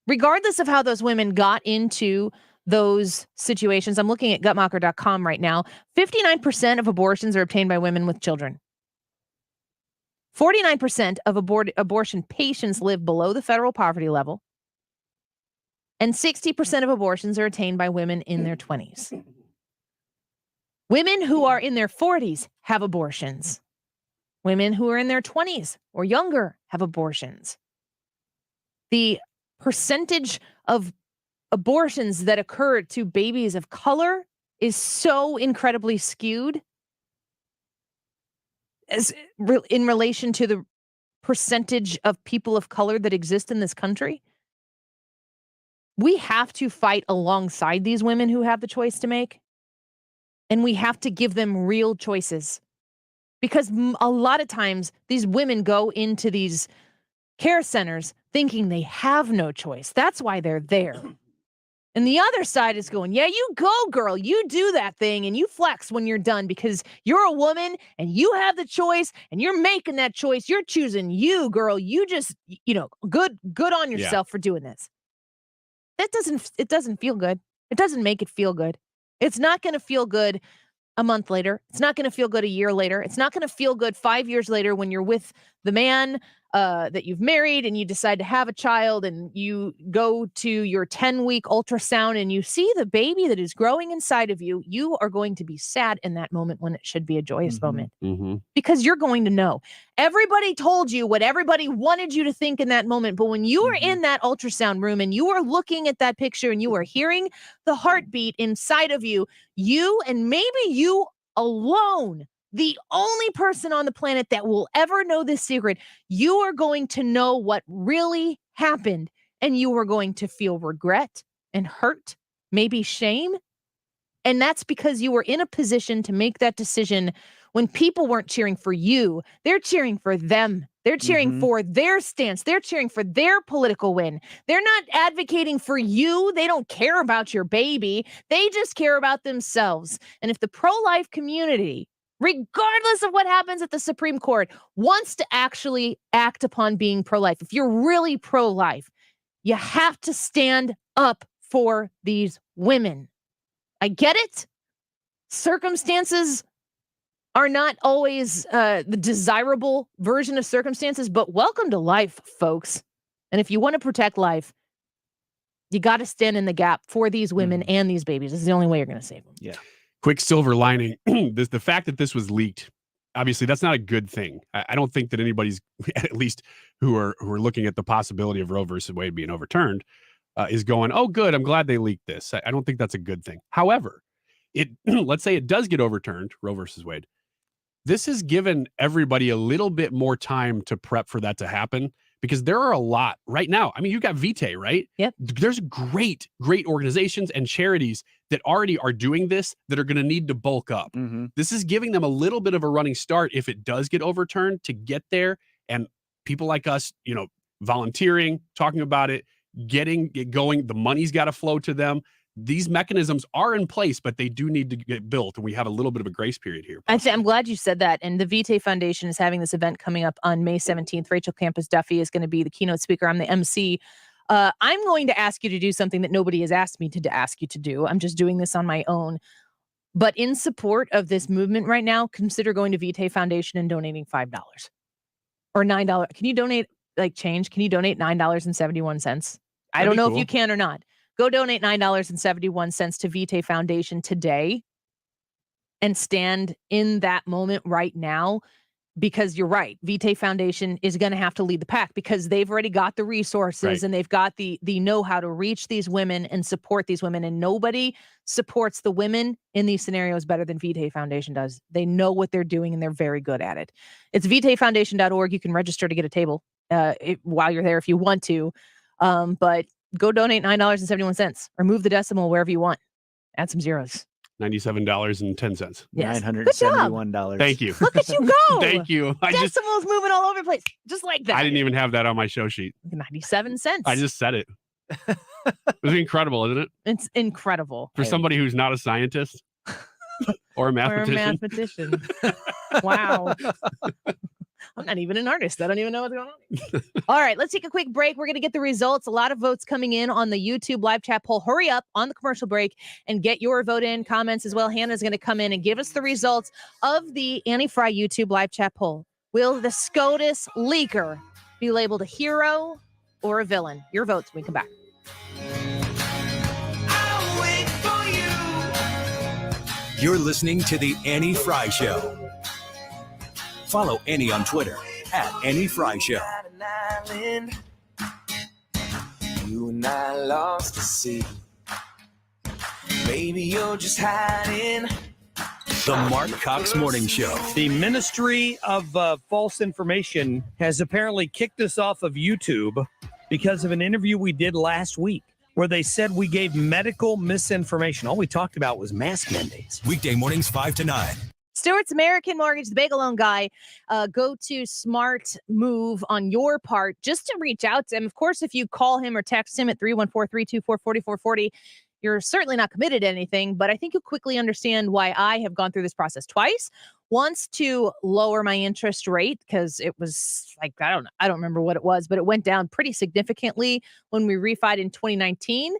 Regardless of how those women got into those situations, I'm looking at gutmocker.com right now. 59% of abortions are obtained by women with children. 49% of abortion patients live below the federal poverty level. And 60% of abortions are attained by women in their 20s. Women who are in their 40s have abortions. Women who are in their 20s or younger have abortions. The percentage of abortions that occur to babies of color is so incredibly skewed in relation to the percentage of people of color that exist in this country. We have to fight alongside these women who have the choice to make. And we have to give them real choices. Because a lot of times these women go into these care centers thinking they have no choice. That's why they're there. And the other side is going, yeah, you go, girl. You do that thing and you flex when you're done because you're a woman and you have the choice and you're making that choice. You're choosing you, girl. You just, good on yourself for doing this. It doesn't feel good. It doesn't make it feel good. It's not going to feel good a month later. It's not going to feel good a year later. It's not going to feel good 5 years later when you're with the man that you've married and you decide to have a child and you go to your 10-week ultrasound and you see the baby that is growing inside of you. You are going to be sad in that moment when it should be a joyous moment because you're going to know. Everybody told you what everybody wanted you to think in that moment. But when you are in that ultrasound room and you are looking at that picture and you are hearing the heartbeat inside of you, you and maybe you alone, the only person on the planet that will ever know this secret, you are going to know what really happened and you are going to feel regret and hurt, maybe shame. And that's because you were in a position to make that decision when people weren't cheering for you. They're cheering for them. They're cheering for their stance. They're cheering for their political win. They're not advocating for you. They don't care about your baby. They just care about themselves. And if the pro-life community, regardless of what happens at the Supreme Court, wants to actually act upon being pro-life, if you're really pro-life, you have to stand up for these women. I get it. Circumstances are not always the desirable version of circumstances, but welcome to life, folks. And if you want to protect life, you got to stand in the gap for these women and these babies. This is the only way you're going to save them. Yeah. Quick silver lining. The fact that this was leaked, obviously, that's not a good thing. I don't think that anybody's, at least who are looking at the possibility of Roe versus Wade being overturned, is going, oh, good, I'm glad they leaked this. I don't think that's a good thing. However, let's say it does get overturned, Roe versus Wade. This has given everybody a little bit more time to prep for that to happen because there are a lot right now. I mean, you've got Vitae, right? Yep. There's great organizations and charities that already are doing this that are going to need to bulk up. This is giving them a little bit of a running start if it does get overturned to get there And people like us, volunteering, talking about it, getting it going, the money's got to flow to them. These mechanisms are in place, but they do need to get built. And we have a little bit of a grace period here. I'm glad you said that. And the Vitae Foundation is having this event coming up on May 17th. Rachel Campos Duffy is going to be the keynote speaker. I'm the MC. I'm going to ask you to do something that nobody has asked me to ask you to do. I'm just doing this on my own. But in support of this movement right now, consider going to Vitae Foundation and donating $5 or $9. Can you donate change? Can you donate $9.71? I don't know if you can or not. Go donate $9.71 to Vitae Foundation today and stand in that moment right now, because you're right. Vitae Foundation is going to have to lead the pack because they've already got the resources and they've got the know-how to reach these women and support these women. And nobody supports the women in these scenarios better than Vitae Foundation does. They know what they're doing and they're very good at it. It's vitaefoundation.org. You can register to get a table while you're there if you want to. But go donate $9.71 or move the decimal wherever you want. Add some zeros. $97.10. Yes. $971. Thank you. Look at you go. Thank you. Decimals moving all over the place, just like that. I didn't even have that on my show sheet. 97 cents. I just said it. It was incredible, isn't it? It's incredible. For somebody who's not a scientist or a mathematician. Wow. I'm not even an artist. I don't even know what's going on. All right, let's take a quick break. We're going to get the results. A lot of votes coming in on the YouTube live chat poll. Hurry up on the commercial break and get your vote in. Comments as well. Hannah's going to come in and give us the results of the Annie Frey YouTube live chat poll. Will the SCOTUS leaker be labeled a hero or a villain? Your votes when we come back. You're listening to The Annie Frey Show. Follow Annie on Twitter @Annie Frey Show. You and I lost to sea. Maybe you're just hiding. The Mark Cox Morning Show. The Ministry of False Information has apparently kicked us off of YouTube because of an interview we did last week where they said we gave medical misinformation. All we talked about was mask mandates. Weekday mornings 5 to 9. Stewart's American Mortgage, the bagel loan guy. Go to smart move on your part just to reach out to him. Of course, if you call him or text him at 314-324-4440, you're certainly not committed to anything, but I think you'll quickly understand why I have gone through this process twice. Once to lower my interest rate because it was like, I don't remember what it was, but it went down pretty significantly when we refied in 2019.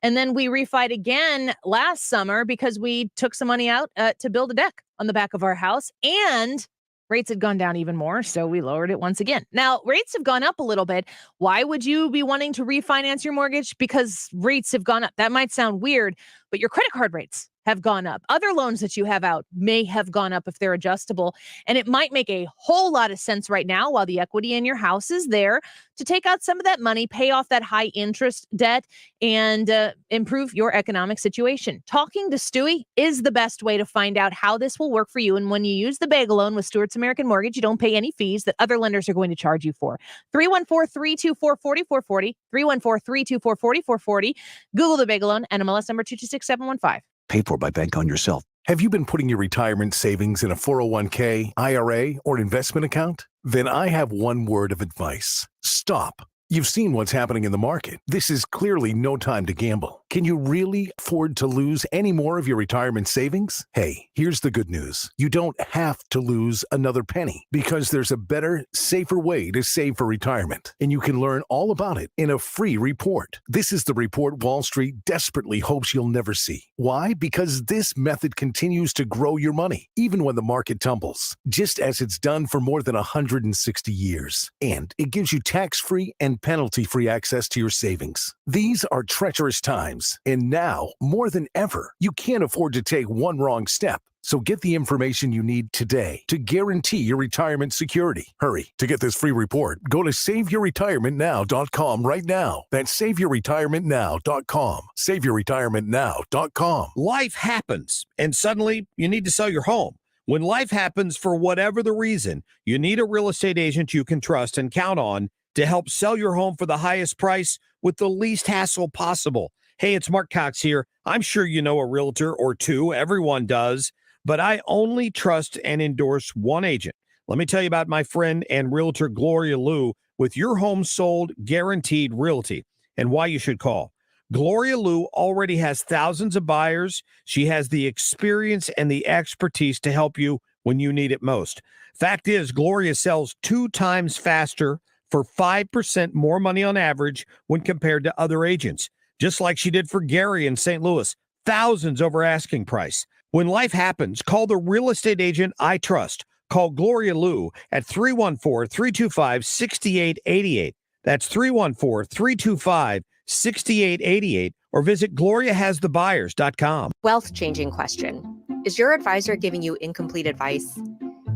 And then we refied again last summer because we took some money out to build a deck on the back of our house, and rates had gone down even more. So we lowered it once again. Now, rates have gone up a little bit. Why would you be wanting to refinance your mortgage? Because rates have gone up. That might sound weird, but your credit card rates have gone up. Other loans that you have out may have gone up if they're adjustable. And it might make a whole lot of sense right now while the equity in your house is there to take out some of that money, pay off that high interest debt, and improve your economic situation. Talking to Stewie is the best way to find out how this will work for you. And when you use the bagel loan with Stewart's American Mortgage, you don't pay any fees that other lenders are going to charge you for. 314-324-4440, 314-324-4440. Google the bagel loan, NMLS number 226715. Paid for by Bank on Yourself. Have you been putting your retirement savings in a 401k, IRA, or investment account? Then I have one word of advice. Stop. You've seen what's happening in the market. This is clearly no time to gamble. Can you really afford to lose any more of your retirement savings? Hey, here's the good news. You don't have to lose another penny because there's a better, safer way to save for retirement. And you can learn all about it in a free report. This is the report Wall Street desperately hopes you'll never see. Why? Because this method continues to grow your money, even when the market tumbles, just as it's done for more than 160 years. And it gives you tax-free and penalty-free access to your savings. These are treacherous times, and now, more than ever, you can't afford to take one wrong step. So get the information you need today to guarantee your retirement security. Hurry. To get this free report, go to SaveYourRetirementNow.com right now. That's SaveYourRetirementNow.com. SaveYourRetirementNow.com. Life happens, and suddenly you need to sell your home. When life happens for whatever the reason, you need a real estate agent you can trust and count on to help sell your home for the highest price with the least hassle possible. Hey, it's Mark Cox here. I'm sure you know a realtor or two. Everyone does. But I only trust and endorse one agent. Let me tell you about my friend and realtor Gloria Liu with Your Home Sold Guaranteed Realty and why you should call. Gloria Liu already has thousands of buyers. She has the experience and the expertise to help you when you need it most. Fact is, Gloria sells 2 times faster for 5% more money on average when compared to other agents, just like she did for Gary in St. Louis, thousands over asking price. When life happens, call the real estate agent I trust. Call Gloria Liu at 314-325-6888. That's 314-325-6888, or visit GloriaHasTheBuyers.com. Wealth-changing question. Is your advisor giving you incomplete advice?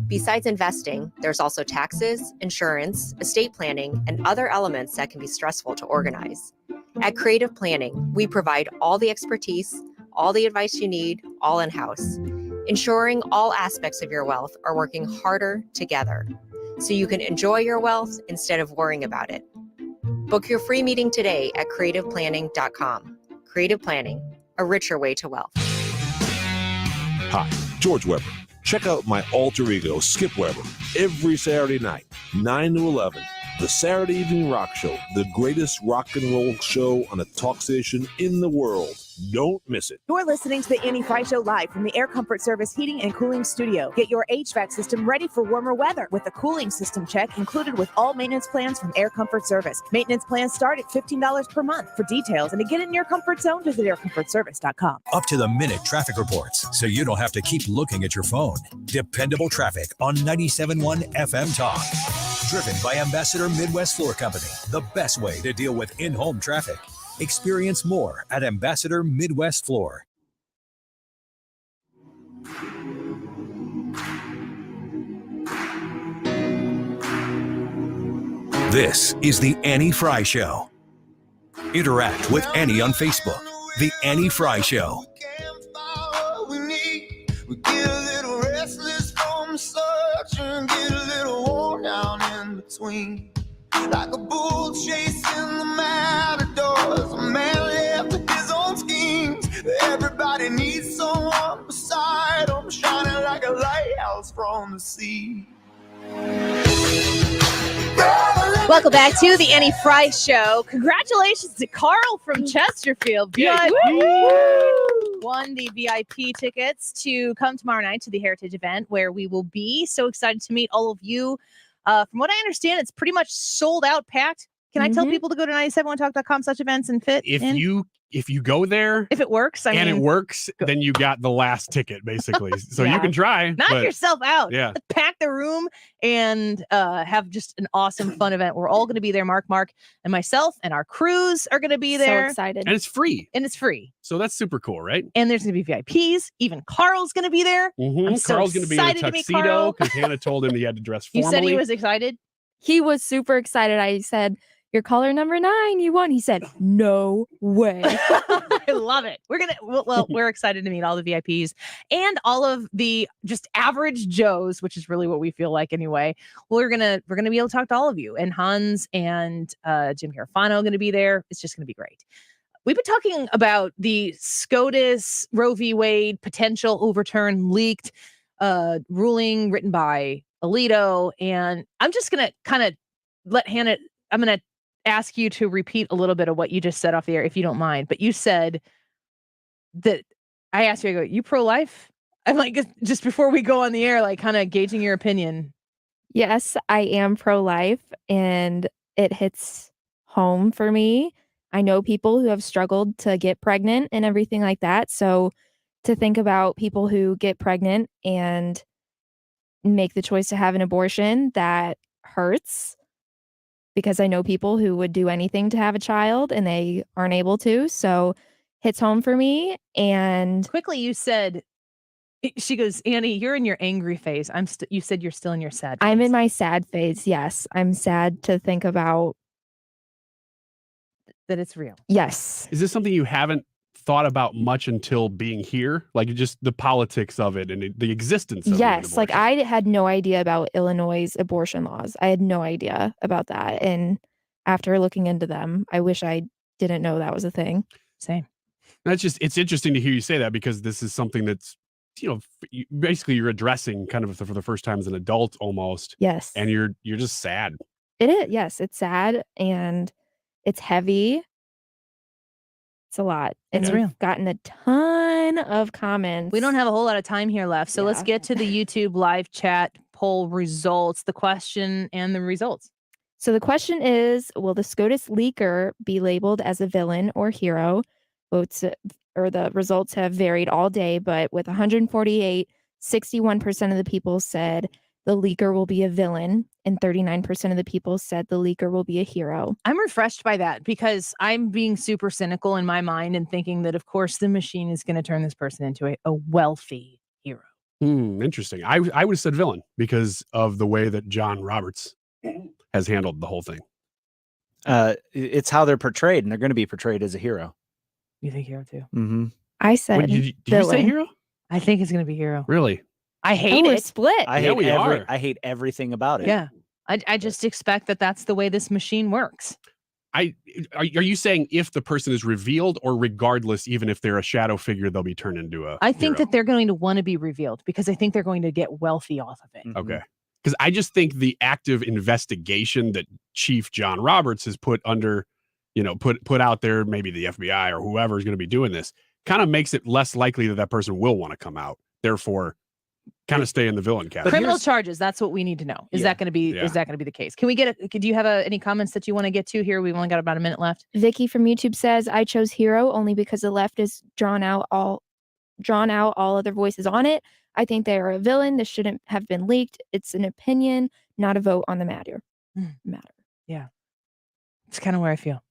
Besides investing, there's also taxes, insurance, estate planning, and other elements that can be stressful to organize. At Creative Planning, we provide all the expertise, all the advice you need, all in-house, ensuring all aspects of your wealth are working harder together, so you can enjoy your wealth instead of worrying about it. Book your free meeting today at creativeplanning.com. Creative Planning, a richer way to wealth. Hi, George Weber. Check out my alter ego, Skip Weber, every Saturday night, 9 to 11. The Saturday Evening Rock Show, the greatest rock and roll show on a talk station in the world. Don't miss it. You're listening to the Annie Frey Show live from the Air Comfort Service Heating and Cooling Studio. Get your HVAC system ready for warmer weather with a cooling system check included with all maintenance plans from Air Comfort Service. Maintenance plans start at $15 per month. For details and to get in your comfort zone, visit aircomfortservice.com. Up to the minute traffic reports, so you don't have to keep looking at your phone. Dependable traffic on 97.1 FM Talk. Driven by Ambassador Midwest Floor Company, the best way to deal with in-home traffic. Experience more at Ambassador Midwest Floor. This is the Annie Frey Show. Interact with Annie on Facebook. The Annie Frey Show. We get a little restless from search and get a little worn down in between. Like a bull chasing the matadors, a man left with his own schemes. Everybody needs someone beside him, shining like a lighthouse from the sea. Welcome back to the Annie Frey Show. Congratulations to Carl from Chesterfield. Yeah. Won the VIP tickets to come tomorrow night to the Heritage event where we will be. So excited to meet all of you. From what I understand, it's pretty much sold out, packed. Can I tell people to go to 971talk.com/events and fit in? If you go there, if it works, it works, then you got the last ticket basically. So Yeah. you can try. Knock yourself out. Yeah. Let's pack the room and have just an awesome, fun event. We're all going to be there. Mark, and myself, and our crews are going to be there. So excited. And it's free. So that's super cool, right? And there's going to be VIPs. Even Carl's going to be there. I'm so Carl's going to be in a excited to meet tuxedo Carl. because Hannah told him he had to dress You formally. said he was excited? He was super excited. I said, "You're caller number 9. You won." He said, "No way." I love it. We're excited to meet all the VIPs and all of the just average Joes, which is really what we feel like anyway. We're gonna be able to talk to all of you, and Hans and Jim Carafano are gonna be there. It's just gonna be great. We've been talking about the SCOTUS Roe v. Wade potential overturn leaked ruling written by Alito, and I'm just gonna kind of let Hannah. I'm gonna ask you to repeat a little bit of what you just said off the air, if you don't mind. But you said that I asked you, I go, "You pro-life?" I'm like, just before we go on the air, like kind of gauging your opinion. Yes, I am pro-life, and it hits home for me. I know people who have struggled to get pregnant and everything like that. So to think about people who get pregnant and make the choice to have an abortion, that hurts. Because I know people who would do anything to have a child and they aren't able to. So hits home for me. And quickly, you said, she goes, "Annie, you're in your angry phase." You said you're still in your sad phase. I'm in my sad phase. Yes. I'm sad to think about that it's real. Yes. Is this something you haven't thought about much until being here? Like just the politics of it and the existence of it? Yes. Like I had no idea about Illinois' abortion laws. I had no idea about that. And after looking into them, I wish I didn't know that was a thing. Same. It's interesting to hear you say that because this is something that's basically you're addressing kind of for the first time as an adult almost. Yes. And you're just sad. It is. Yes, it's sad and it's heavy. It's a lot. And It's we've real. gotten a ton of comments. We don't have a whole lot of time here left. So let's get to the YouTube live chat poll results, the question and the results. So the question is, will the SCOTUS leaker be labeled as a villain or hero? Votes or the results have varied all day, but with 148, 61% of the people said the leaker will be a villain, and 39% of the people said the leaker will be a hero. I'm refreshed by that because I'm being super cynical in my mind and thinking that, of course, the machine is going to turn this person into a wealthy hero. Interesting. I would have said villain because of the way that John Roberts has handled the whole thing. It's how they're portrayed, and they're going to be portrayed as a hero. You think hero too? Mm-hmm. I said did you say hero? I think it's going to be hero. Really? I hate it. Split. I hate everything about it. Yeah. I just expect that that's the way this machine works. Are you saying if the person is revealed or regardless, even if they're a shadow figure, they'll be turned into a I think hero? that they're going to want to be revealed because I think they're going to get wealthy off of it. Okay. Because I just think the active investigation that Chief John Roberts has put under, put out there, maybe the FBI or whoever is going to be doing this, kind of makes it less likely that person will want to come out. Therefore, kind of stay in the villain category. Criminal charges. That's what we need to know. Is that going to be? Is that going to be the case? Can we get? Do you have any comments that you want to get to here? We've only got about a minute left. Vicky from YouTube says, I chose hero only because the left is drawn out all other voices on it. I think they are a villain. This shouldn't have been leaked. It's an opinion, not a vote on the matter. Yeah. It's kind of where I feel.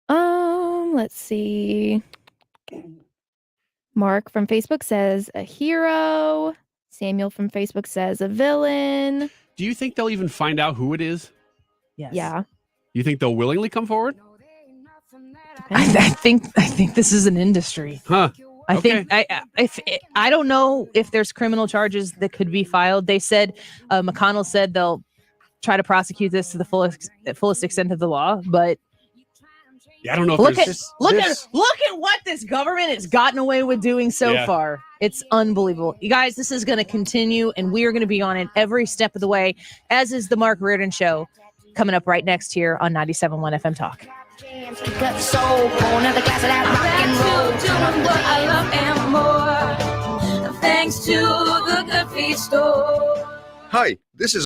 Let's see. Mark from Facebook says a hero. Samuel from Facebook says a villain. Do you think they'll even find out who it is? Yes. Yeah. You think they'll willingly come forward? I think this is an industry. Huh. I think I don't know if there's criminal charges that could be filed. They said McConnell said they'll try to prosecute this to the fullest extent of the law, but I don't know. If look at what this government has gotten away with doing so far. It's unbelievable. You guys, this is going to continue, and we are going to be on it every step of the way, as is the Mark Reardon Show, coming up right next here on 97.1 FM Talk. Hi, this is